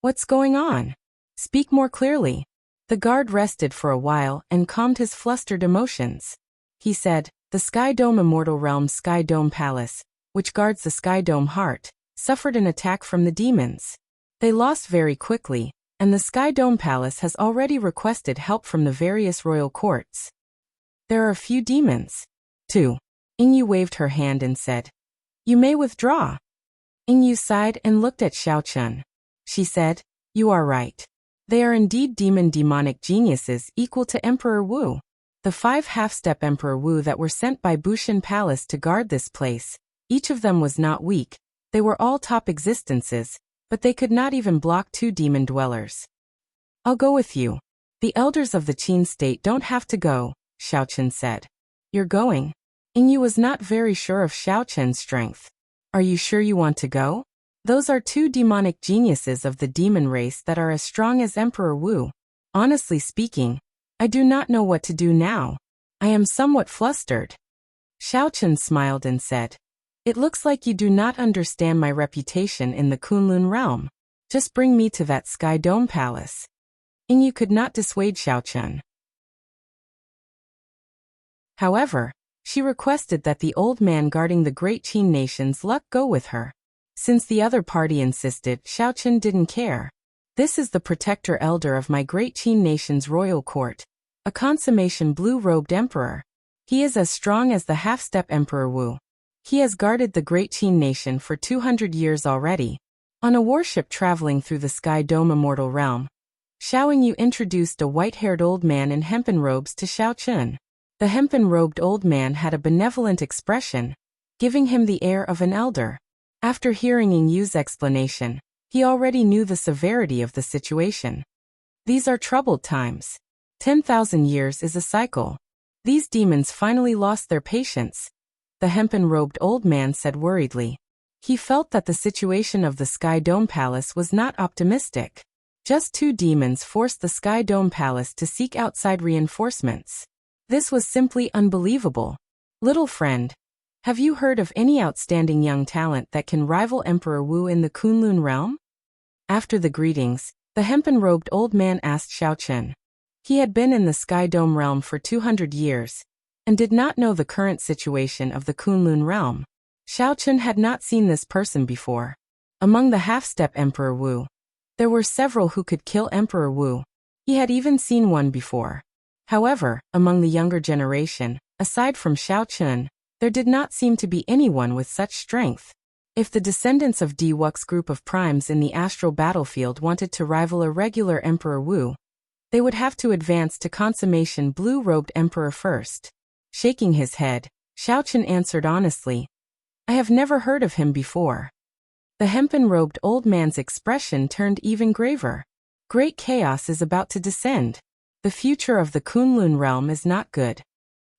What's going on? Speak more clearly. The guard rested for a while and calmed his flustered emotions. He said, The Sky Dome Immortal Realm's Sky Dome Palace, which guards the Sky Dome heart, suffered an attack from the demons. They lost very quickly, and the Sky Dome Palace has already requested help from the various royal courts. There are a few demons. 2. Yingyu waved her hand and said, You may withdraw. Yingyu sighed and looked at Xiaochun. She said, "You are right. They are indeed demonic geniuses equal to Emperor Wu. The 5 half-step Emperor Wu that were sent by Bushan Palace to guard this place, each of them was not weak. They were all top existences, but they could not even block 2 demon dwellers." "I'll go with you. The elders of the Qin state don't have to go," Xiaochun said. "You're going?" Yingyu was not very sure of Xiaochun's strength. "Are you sure you want to go? Those are 2 demonic geniuses of the demon race that are as strong as Emperor Wu. Honestly speaking, I do not know what to do now. I am somewhat flustered." Xiaochun smiled and said, "It looks like you do not understand my reputation in the Kunlun realm. Just bring me to that Sky Dome Palace." Yingyu could not dissuade Xiaochun. However, she requested that the old man guarding the great Qin nation's luck go with her. Since the other party insisted, Xiaochun didn't care. "This is the protector elder of my great Qin nation's royal court, a consummation blue-robed emperor. He is as strong as the half-step Emperor Wu. He has guarded the great Qin nation for 200 years already." On a warship traveling through the Sky Dome immortal realm, Xiao Yingyu introduced a white-haired old man in hempen robes to Xiaochun. The hempen-robed old man had a benevolent expression, giving him the air of an elder. After hearing Yingyu's explanation, he already knew the severity of the situation. These are troubled times. 10,000 years is a cycle. These demons finally lost their patience, the hempen-robed old man said worriedly. He felt that the situation of the Sky Dome Palace was not optimistic. Just 2 demons forced the Sky Dome Palace to seek outside reinforcements. This was simply unbelievable. "Little friend, have you heard of any outstanding young talent that can rival Emperor Wu in the Kunlun realm?" After the greetings, the hempen-robed old man asked Xiaochun. He had been in the Sky Dome realm for 200 years, and did not know the current situation of the Kunlun realm. Xiaochun had not seen this person before. Among the half-step Emperor Wu, there were several who could kill Emperor Wu. He had even seen one before. However, among the younger generation, aside from Xiaochun, there did not seem to be anyone with such strength. If the descendants of Wuxia group of primes in the astral battlefield wanted to rival a regular Emperor Wu, they would have to advance to consummation blue-robed emperor first. Shaking his head, Xiaochun answered honestly, "I have never heard of him before." The hempen-robed old man's expression turned even graver. "Great chaos is about to descend. The future of the Kunlun realm is not good."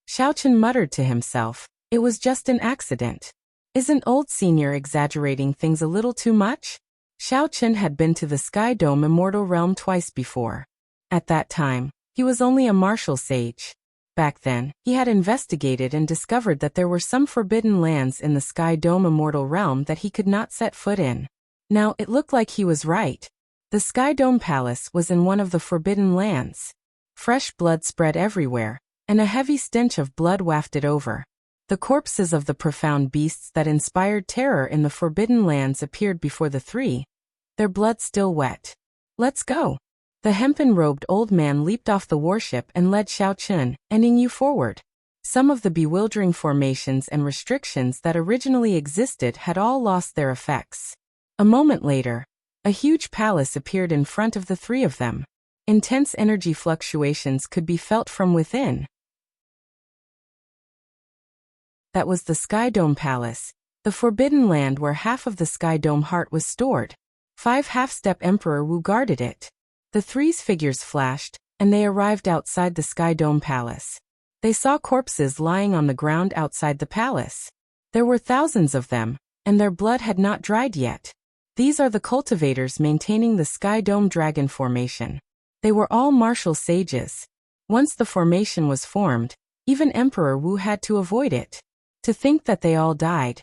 Xiaochun muttered to himself, "It was just an accident. Isn't old senior exaggerating things a little too much?" Xiaochun had been to the Sky Dome immortal realm twice before. At that time, he was only a martial sage. Back then, he had investigated and discovered that there were some forbidden lands in the Sky Dome immortal realm that he could not set foot in. Now, it looked like he was right. The Sky Dome Palace was in one of the forbidden lands. Fresh blood spread everywhere, and a heavy stench of blood wafted over. The corpses of the profound beasts that inspired terror in the forbidden lands appeared before the 3, their blood still wet. "Let's go." The hempen-robed old man leaped off the warship and led Xiaochun and Yingyu forward. Some of the bewildering formations and restrictions that originally existed had all lost their effects. A moment later, a huge palace appeared in front of the 3 of them. Intense energy fluctuations could be felt from within. That was the Sky Dome Palace, the forbidden land where half of the Sky Dome heart was stored. 5 half-step Emperor Wu guarded it. The 3's figures flashed, and they arrived outside the Sky Dome Palace. They saw corpses lying on the ground outside the palace. There were thousands of them, and their blood had not dried yet. These are the cultivators maintaining the Sky Dome Dragon formation. They were all martial sages. Once the formation was formed, even Emperor Wu had to avoid it. To think that they all died.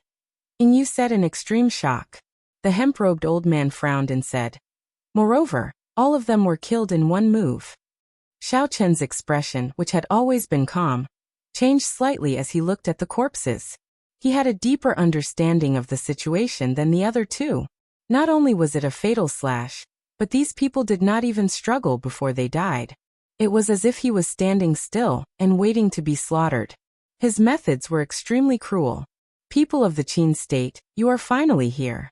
Yingyu said in extreme shock. The hemp-robed old man frowned and said, "Moreover, all of them were killed in one move." Xiaochun's expression, which had always been calm, changed slightly as he looked at the corpses. He had a deeper understanding of the situation than the other 2. Not only was it a fatal slash, but these people did not even struggle before they died. It was as if he was standing still and waiting to be slaughtered. His methods were extremely cruel. "People of the Qin state, you are finally here.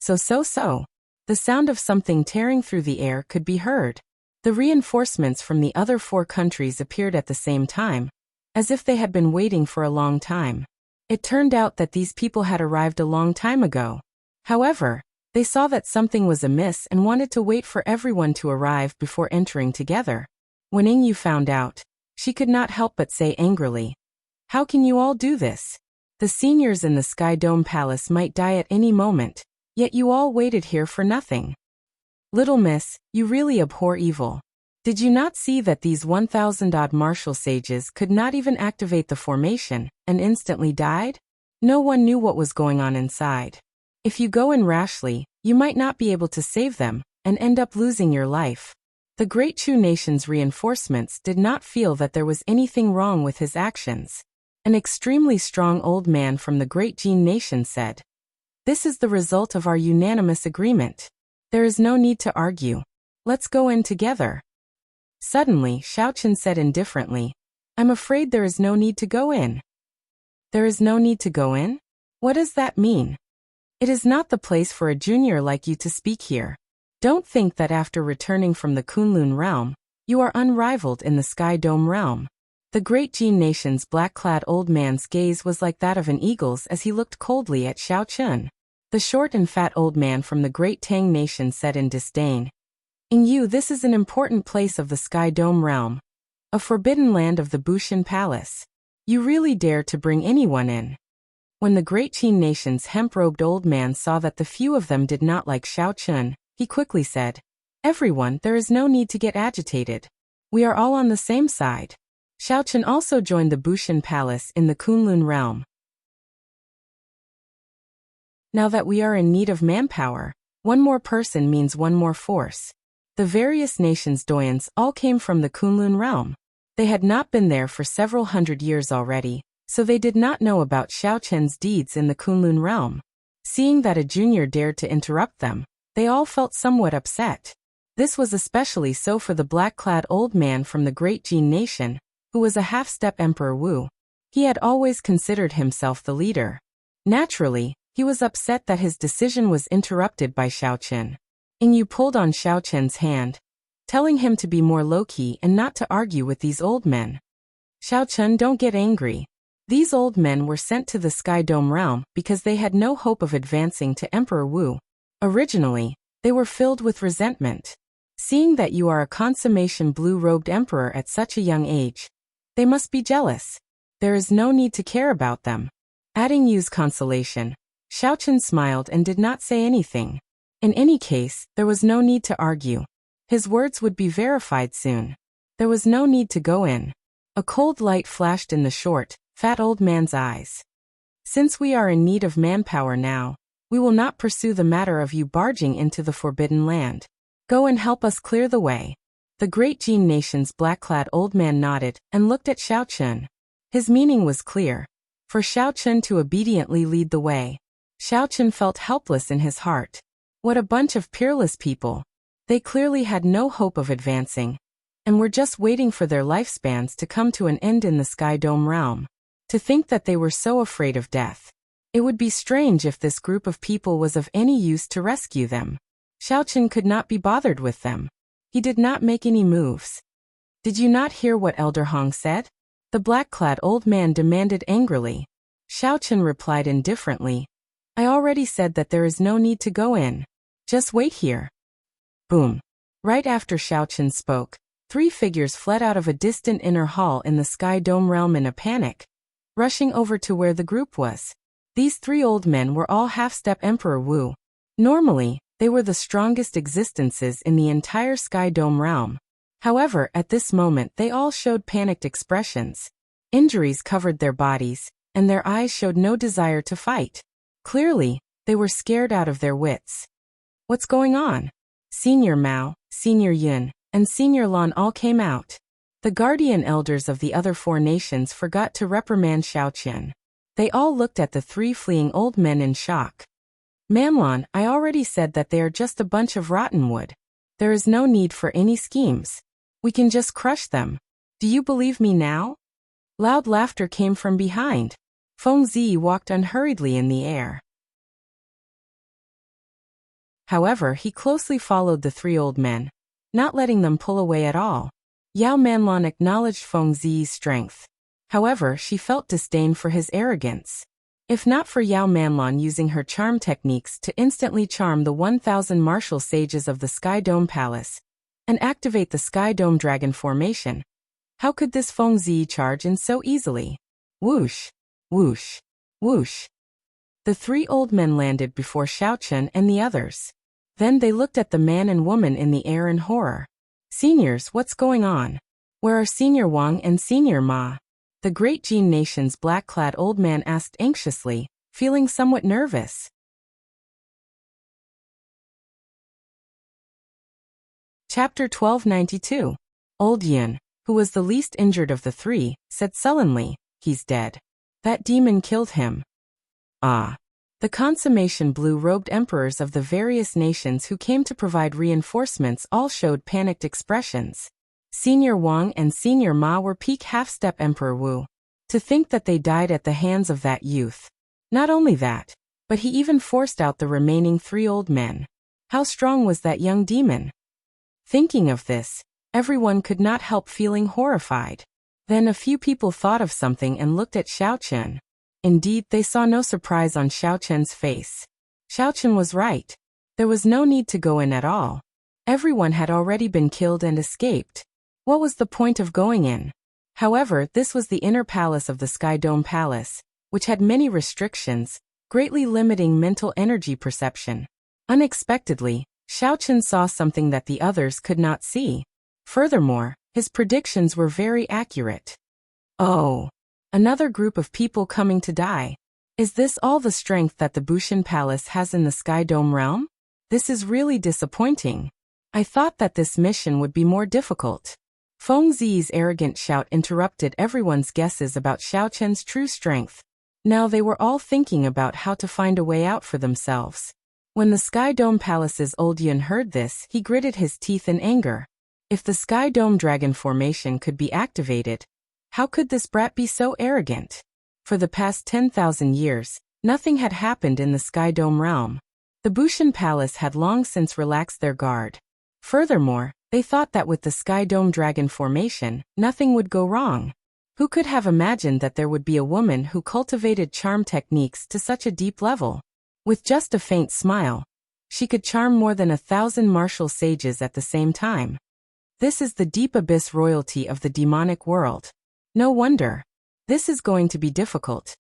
So. The sound of something tearing through the air could be heard. The reinforcements from the other 4 countries appeared at the same time, as if they had been waiting for a long time. It turned out that these people had arrived a long time ago. However, they saw that something was amiss and wanted to wait for everyone to arrive before entering together. When Ingyu found out, she could not help but say angrily, "How can you all do this? The seniors in the Sky Dome Palace might die at any moment, yet you all waited here for nothing. Little miss, you really abhor evil. Did you not see that these 1,000-odd martial sages could not even activate the formation, and instantly died? No one knew what was going on inside. If you go in rashly, you might not be able to save them, and end up losing your life." The Great Chu Nation's reinforcements did not feel that there was anything wrong with his actions. An extremely strong old man from the Great Jin Nation said, "This is the result of our unanimous agreement. There is no need to argue. Let's go in together." Suddenly, Xiaochen said indifferently, "I'm afraid there is no need to go in." "There is no need to go in? What does that mean?" "It is not the place for a junior like you to speak here. Don't think that after returning from the Kunlun realm, you are unrivaled in the Sky Dome realm." The Great Jin Nation's black-clad old man's gaze was like that of an eagle's as he looked coldly at Xiaochen. The short and fat old man from the Great Tang Nation said in disdain, "Ingyu, this is an important place of the Sky Dome realm, a forbidden land of the Bushin Palace. You really dare to bring anyone in?" When the Great Jin Nation's hemp-robed old man saw that the few of them did not like Xiaochen, he quickly said, "Everyone, there is no need to get agitated. We are all on the same side." Xiaochen also joined the Bushin Palace in the Kunlun realm. Now that we are in need of manpower, one more person means one more force. The various nations' doyens all came from the Kunlun realm. They had not been there for several hundred years already, so they did not know about Xiaochen's deeds in the Kunlun realm. Seeing that a junior dared to interrupt them, they all felt somewhat upset. This was especially so for the black-clad old man from the Great Jin Nation, who was a half-step Emperor Wu. He had always considered himself the leader. Naturally, he was upset that his decision was interrupted by Xiaochen. Ingyu pulled on Xiaochen's hand, telling him to be more low-key and not to argue with these old men. "Xiaochen, don't get angry. These old men were sent to the Sky Dome realm because they had no hope of advancing to Emperor Wu. Originally, they were filled with resentment. Seeing that you are a consummation blue-robed emperor at such a young age, they must be jealous. There is no need to care about them." Adding Yu's consolation, Xiaochen smiled and did not say anything. In any case, there was no need to argue. His words would be verified soon. There was no need to go in. A cold light flashed in the short, fat old man's eyes. "Since we are in need of manpower now, we will not pursue the matter of you barging into the Forbidden Land. Go and help us clear the way." The Great Jin Nation's black-clad old man nodded and looked at Xiaochen. His meaning was clear. For Xiaochen to obediently lead the way. Xiaochen felt helpless in his heart. What a bunch of peerless people. They clearly had no hope of advancing, and were just waiting for their lifespans to come to an end in the Sky Dome realm. To think that they were so afraid of death. It would be strange if this group of people was of any use to rescue them. Xiaochen could not be bothered with them. He did not make any moves. "Did you not hear what Elder Hong said?" the black-clad old man demanded angrily. Xiaochen replied indifferently, "I already said that there is no need to go in. Just wait here." Boom. Right after Xiaochen spoke, 3 figures fled out of a distant inner hall in the Sky Dome realm in a panic, rushing over to where the group was. These 3 old men were all half-step Emperor Wu. Normally, they were the strongest existences in the entire Sky Dome realm. However, at this moment they all showed panicked expressions. Injuries covered their bodies, and their eyes showed no desire to fight. Clearly, they were scared out of their wits. "What's going on?" Senior Mao, Senior Yun, and Senior Lan all came out. The guardian elders of the other 4 nations forgot to reprimand Xiaochen. They all looked at the 3 fleeing old men in shock. "Manlan, I already said that they are just a bunch of rotten wood. There is no need for any schemes. We can just crush them. Do you believe me now?" Loud laughter came from behind. Feng Zi walked unhurriedly in the air. However, he closely followed the three old men, not letting them pull away at all. Yao Manlan acknowledged Feng Ziyi's strength. However, she felt disdain for his arrogance. If not for Yao Manlan using her charm techniques to instantly charm the 1,000 martial sages of the Sky Dome Palace and activate the Sky Dome Dragon formation, how could this Feng Ziyi charge in so easily? Whoosh, whoosh, whoosh. The three old men landed before Xiaochen and the others. Then they looked at the man and woman in the air in horror. Seniors, what's going on? Where are Senior Wang and Senior Ma? The Great Jin Nation's black-clad old man asked anxiously, feeling somewhat nervous. Chapter 1292. Old Yin, who was the least injured of the three, said sullenly, "He's dead. That demon killed him." Ah. The consummation blue-robed emperors of the various nations who came to provide reinforcements all showed panicked expressions. Senior Wang and Senior Ma were peak half-step Emperor Wu. To think that they died at the hands of that youth. Not only that, but he even forced out the remaining three old men. How strong was that young demon? Thinking of this, everyone could not help feeling horrified. Then a few people thought of something and looked at Xiaochen. Indeed, they saw no surprise on Xiaochen's face. Xiaochen was right. There was no need to go in at all. Everyone had already been killed and escaped. What was the point of going in? However, this was the inner palace of the Sky Dome Palace, which had many restrictions, greatly limiting mental energy perception. Unexpectedly, Xiaochen saw something that the others could not see. Furthermore, his predictions were very accurate. Oh! Another group of people coming to die. Is this all the strength that the Bushan Palace has in the Sky Dome realm? This is really disappointing. I thought that this mission would be more difficult. Feng Ziyi's arrogant shout interrupted everyone's guesses about Xiaochen's true strength. Now they were all thinking about how to find a way out for themselves. When the Sky Dome Palace's old Yun heard this, he gritted his teeth in anger. If the Sky Dome Dragon formation could be activated, how could this brat be so arrogant? For the past 10,000 years, nothing had happened in the Sky Dome realm. The Bushan Palace had long since relaxed their guard. Furthermore, they thought that with the Sky Dome Dragon formation, nothing would go wrong. Who could have imagined that there would be a woman who cultivated charm techniques to such a deep level? With just a faint smile, she could charm more than 1,000 martial sages at the same time. This is the deep abyss royalty of the demonic world. No wonder. This is going to be difficult.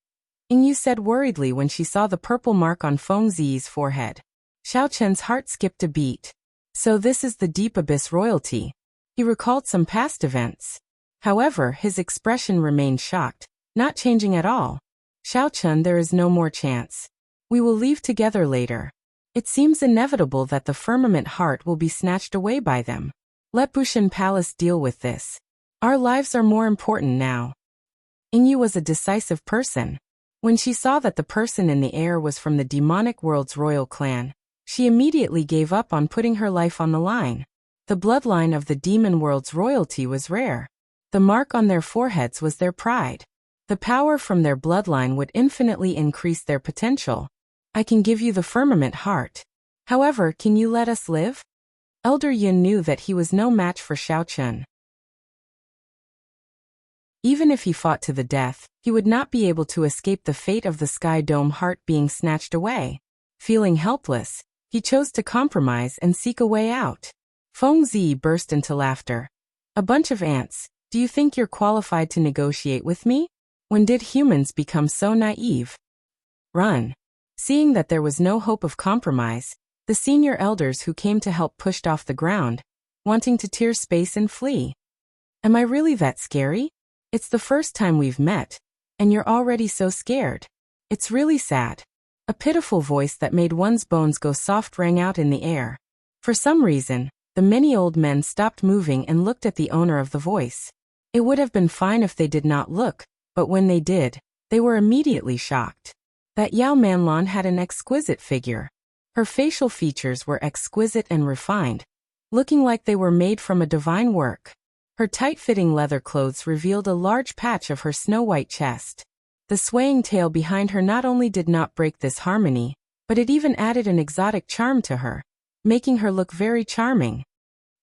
Yingyu said worriedly when she saw the purple mark on Feng Ziyi's forehead. Xiaochen's heart skipped a beat. So this is the deep abyss royalty. He recalled some past events. However, his expression remained shocked, not changing at all. Xiaochen, there is no more chance. We will leave together later. It seems inevitable that the firmament heart will be snatched away by them. Let Bushan Palace deal with this. Our lives are more important now. Yingyu was a decisive person. When she saw that the person in the air was from the demonic world's royal clan, she immediately gave up on putting her life on the line. The bloodline of the demon world's royalty was rare. The mark on their foreheads was their pride. The power from their bloodline would infinitely increase their potential. I can give you the firmament heart. However, can you let us live? Elder Yun knew that he was no match for Xiaochen. Even if he fought to the death, he would not be able to escape the fate of the Sky Dome heart being snatched away. Feeling helpless, he chose to compromise and seek a way out. Feng Ziyi burst into laughter. A bunch of ants, do you think you're qualified to negotiate with me? When did humans become so naive? Run. Seeing that there was no hope of compromise, the senior elders who came to help pushed off the ground, wanting to tear space and flee. Am I really that scary? It's the first time we've met, and you're already so scared. It's really sad. A pitiful voice that made one's bones go soft rang out in the air. For some reason, the many old men stopped moving and looked at the owner of the voice. It would have been fine if they did not look, but when they did, they were immediately shocked. That Yao Manlan had an exquisite figure. Her facial features were exquisite and refined, looking like they were made from a divine work. Her tight-fitting leather clothes revealed a large patch of her snow-white chest. The swaying tail behind her not only did not break this harmony, but it even added an exotic charm to her. making her look very charming.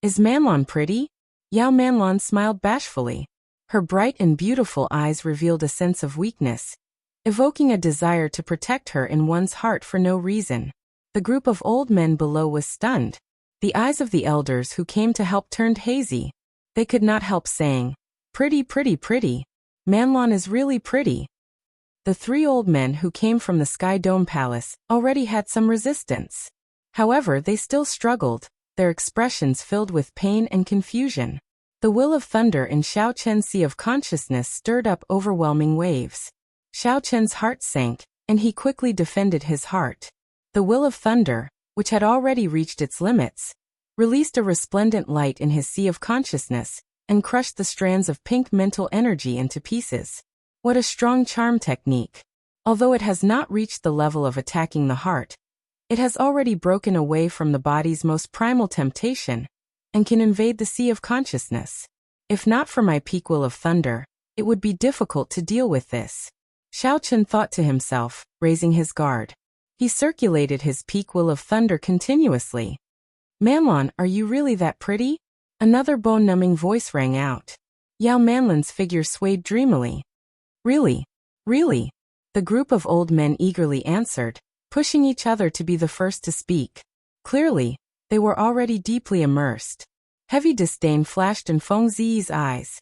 Is Manlon pretty? Yao Manlon smiled bashfully. Her bright and beautiful eyes revealed a sense of weakness, evoking a desire to protect her in one's heart for no reason. The group of old men below was stunned. The eyes of the elders who came to help turned hazy. They could not help saying, "Pretty, pretty, pretty. Manlon is really pretty." The three old men who came from the Sky Dome Palace already had some resistance. However, they still struggled, their expressions filled with pain and confusion. The will of thunder in Xiao Chen's sea of consciousness stirred up overwhelming waves. Xiao Chen's heart sank, and he quickly defended his heart. The will of thunder, which had already reached its limits, released a resplendent light in his sea of consciousness, and crushed the strands of pink mental energy into pieces. What a strong charm technique! Although it has not reached the level of attacking the heart, it has already broken away from the body's most primal temptation, and can invade the sea of consciousness. If not for my peak will of thunder, it would be difficult to deal with this. Xiao Chen thought to himself, raising his guard. He circulated his peak will of thunder continuously. Manlon, are you really that pretty? Another bone-numbing voice rang out. Yao Manlon's figure swayed dreamily. Really? Really? The group of old men eagerly answered, pushing each other to be the first to speak. Clearly, they were already deeply immersed. Heavy disdain flashed in Feng Ziyi's eyes.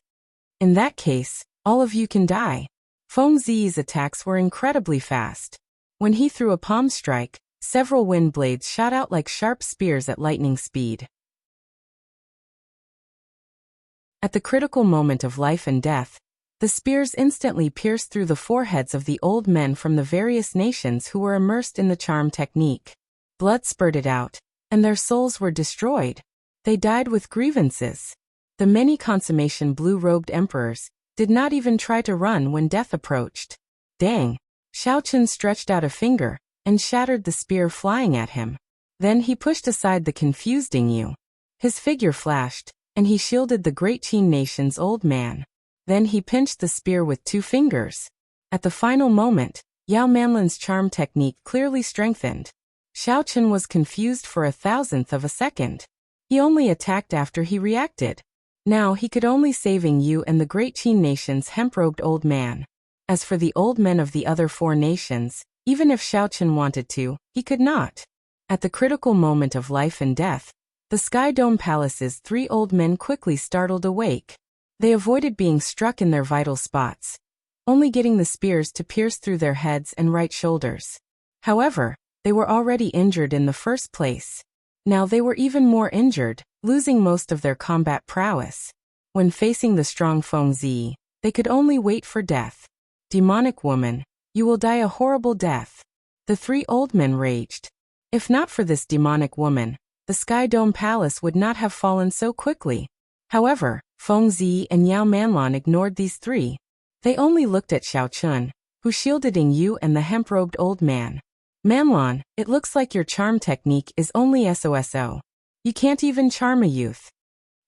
In that case, all of you can die. Feng Ziyi's attacks were incredibly fast. When he threw a palm strike, several wind blades shot out like sharp spears at lightning speed. At the critical moment of life and death, the spears instantly pierced through the foreheads of the old men from the various nations who were immersed in the charm technique. Blood spurted out, and their souls were destroyed. They died with grievances. The many consummation blue-robed emperors did not even try to run when death approached. Dang! Xiao Chen stretched out a finger and shattered the spear flying at him. Then he pushed aside the confused Yu. His figure flashed, and he shielded the great Qin nation's old man. Then he pinched the spear with 2 fingers. At the final moment, Yao Manlon's charm technique clearly strengthened. Xiao Chen was confused for 1,000th of a second. He only attacked after he reacted. Now he could only save Yu and the great Qin nation's hemp-robed old man. As for the old men of the other 4 nations, even if Xiao Chen wanted to, he could not. At the critical moment of life and death, the Sky Dome Palace's 3 old men quickly startled awake. They avoided being struck in their vital spots, only getting the spears to pierce through their heads and right shoulders. However, they were already injured in the first place. Now they were even more injured, losing most of their combat prowess. When facing the strong Feng Ziyi, they could only wait for death. Demonic woman, you will die a horrible death. The 3 old men raged. If not for this demonic woman, the Sky Dome Palace would not have fallen so quickly. However, Feng Ziyi and Yao Manlon ignored these 3. They only looked at Xiao Chen, who shielded Yu and the hemp-robed old man. Manlon, it looks like your charm technique is only SOSO. You can't even charm a youth.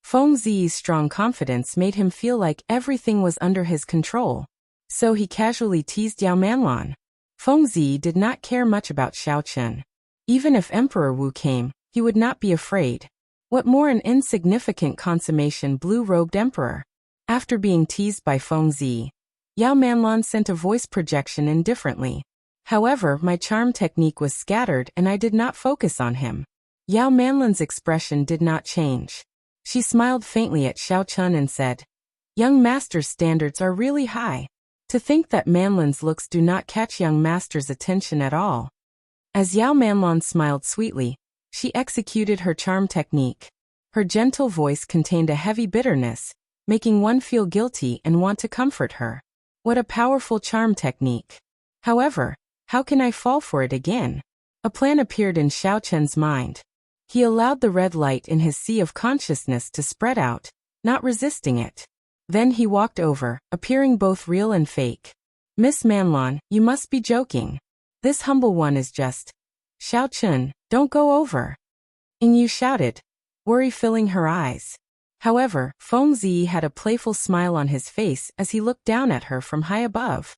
Feng Ziyi's strong confidence made him feel like everything was under his control. So he casually teased Yao Manlon. Feng Ziyi did not care much about Xiao Chen. Even if Emperor Wu came, he would not be afraid. What more an insignificant consummation blue-robed emperor? After being teased by Feng Ziyi, Yao Manlon sent a voice projection indifferently. However, my charm technique was scattered and I did not focus on him. Yao Manlon's expression did not change. She smiled faintly at Xiao Chen and said, "Young master's standards are really high. To think that Manlon's looks do not catch young master's attention at all." As Yao Manlon smiled sweetly, she executed her charm technique. Her gentle voice contained a heavy bitterness, making one feel guilty and want to comfort her. What a powerful charm technique. However, how can I fall for it again? A plan appeared in Xiao Chen's mind. He allowed the red light in his sea of consciousness to spread out, not resisting it. Then he walked over, appearing both real and fake. "Miss Manlon, you must be joking. This humble one is just..." "Xiao Chen, don't go over." Yu shouted, worry filling her eyes. However, Feng Ziyi had a playful smile on his face as he looked down at her from high above.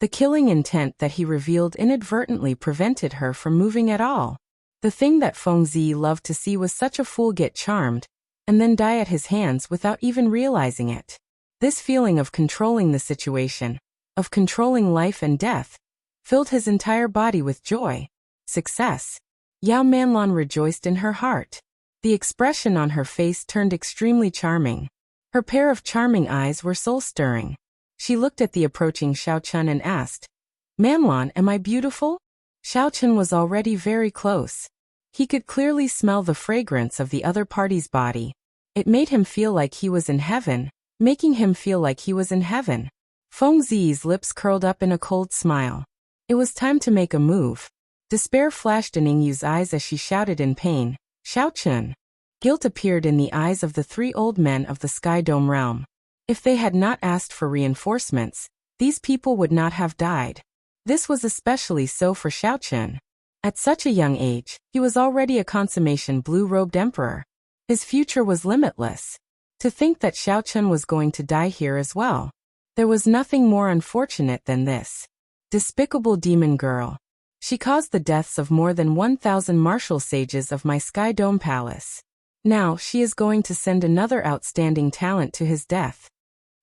The killing intent that he revealed inadvertently prevented her from moving at all. The thing that Fengzi loved to see was such a fool get charmed, and then die at his hands without even realizing it. This feeling of controlling the situation, of controlling life and death, filled his entire body with joy. Success. Yao Manlan rejoiced in her heart. The expression on her face turned extremely charming. Her pair of charming eyes were soul-stirring. She looked at the approaching Xiaochun and asked, "Manlan, am I beautiful?" Xiaochun was already very close. He could clearly smell the fragrance of the other party's body. It made him feel like he was in heaven, making him feel like he was in heaven. Fengzi's lips curled up in a cold smile. It was time to make a move. Despair flashed in Yingyu's eyes as she shouted in pain, "Xiaochun!" Guilt appeared in the eyes of the three old men of the Sky Dome realm. If they had not asked for reinforcements, these people would not have died. This was especially so for Xiaochun. At such a young age, he was already a consummation blue-robed emperor. His future was limitless. To think that Xiaochun was going to die here as well. There was nothing more unfortunate than this. Despicable demon girl. She caused the deaths of more than 1,000 martial sages of my Sky Dome Palace. Now she is going to send another outstanding talent to his death.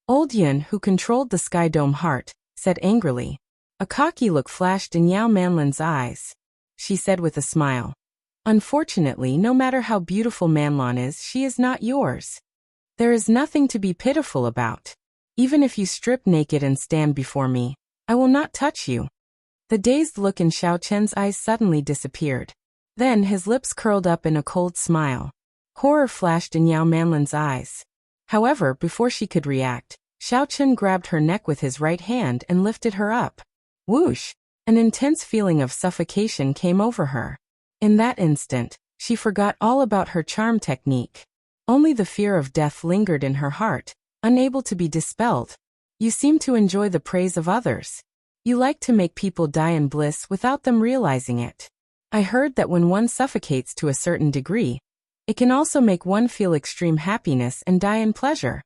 Old Yin, who controlled the Sky Dome heart, said angrily. A cocky look flashed in Yao Manlan's eyes. She said with a smile, "Unfortunately, no matter how beautiful Manlan is, she is not yours. There is nothing to be pitiful about. Even if you strip naked and stand before me, I will not touch you." The dazed look in Xiaochun's eyes suddenly disappeared. Then his lips curled up in a cold smile. Horror flashed in Yao Manlan's eyes. However, before she could react, Xiaochun grabbed her neck with his right hand and lifted her up. Whoosh! An intense feeling of suffocation came over her. In that instant, she forgot all about her charm technique. Only the fear of death lingered in her heart, unable to be dispelled. You seem to enjoy the praise of others. You like to make people die in bliss without them realizing it. I heard that when one suffocates to a certain degree, it can also make one feel extreme happiness and die in pleasure.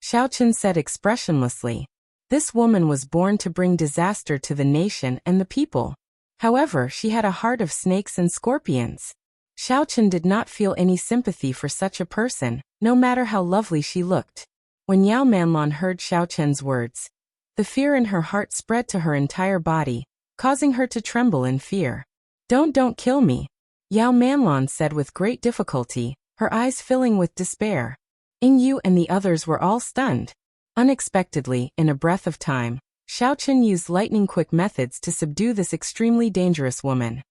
Xiaochun said expressionlessly. This woman was born to bring disaster to the nation and the people. However, she had a heart of snakes and scorpions. Xiaochun did not feel any sympathy for such a person, no matter how lovely she looked. When Yao Manlan heard Xiaochun's words, the fear in her heart spread to her entire body, causing her to tremble in fear. Don't kill me," Yao Manlan said with great difficulty, her eyes filling with despair. Yingyu and the others were all stunned. Unexpectedly, in a breath of time, Xiaochun used lightning-quick methods to subdue this extremely dangerous woman.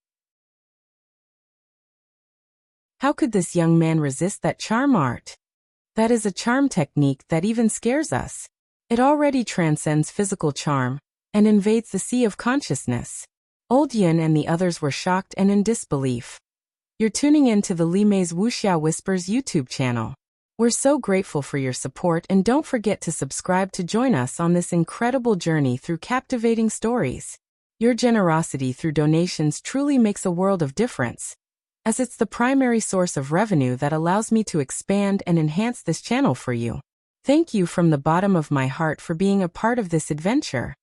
How could this young man resist that charm art? That is a charm technique that even scares us. It already transcends physical charm and invades the sea of consciousness. Old Yin and the others were shocked and in disbelief. You're tuning in to the Li Mei's Wuxia Whispers YouTube channel. We're so grateful for your support, and don't forget to subscribe to join us on this incredible journey through captivating stories. Your generosity through donations truly makes a world of difference, as it's the primary source of revenue that allows me to expand and enhance this channel for you. Thank you from the bottom of my heart for being a part of this adventure.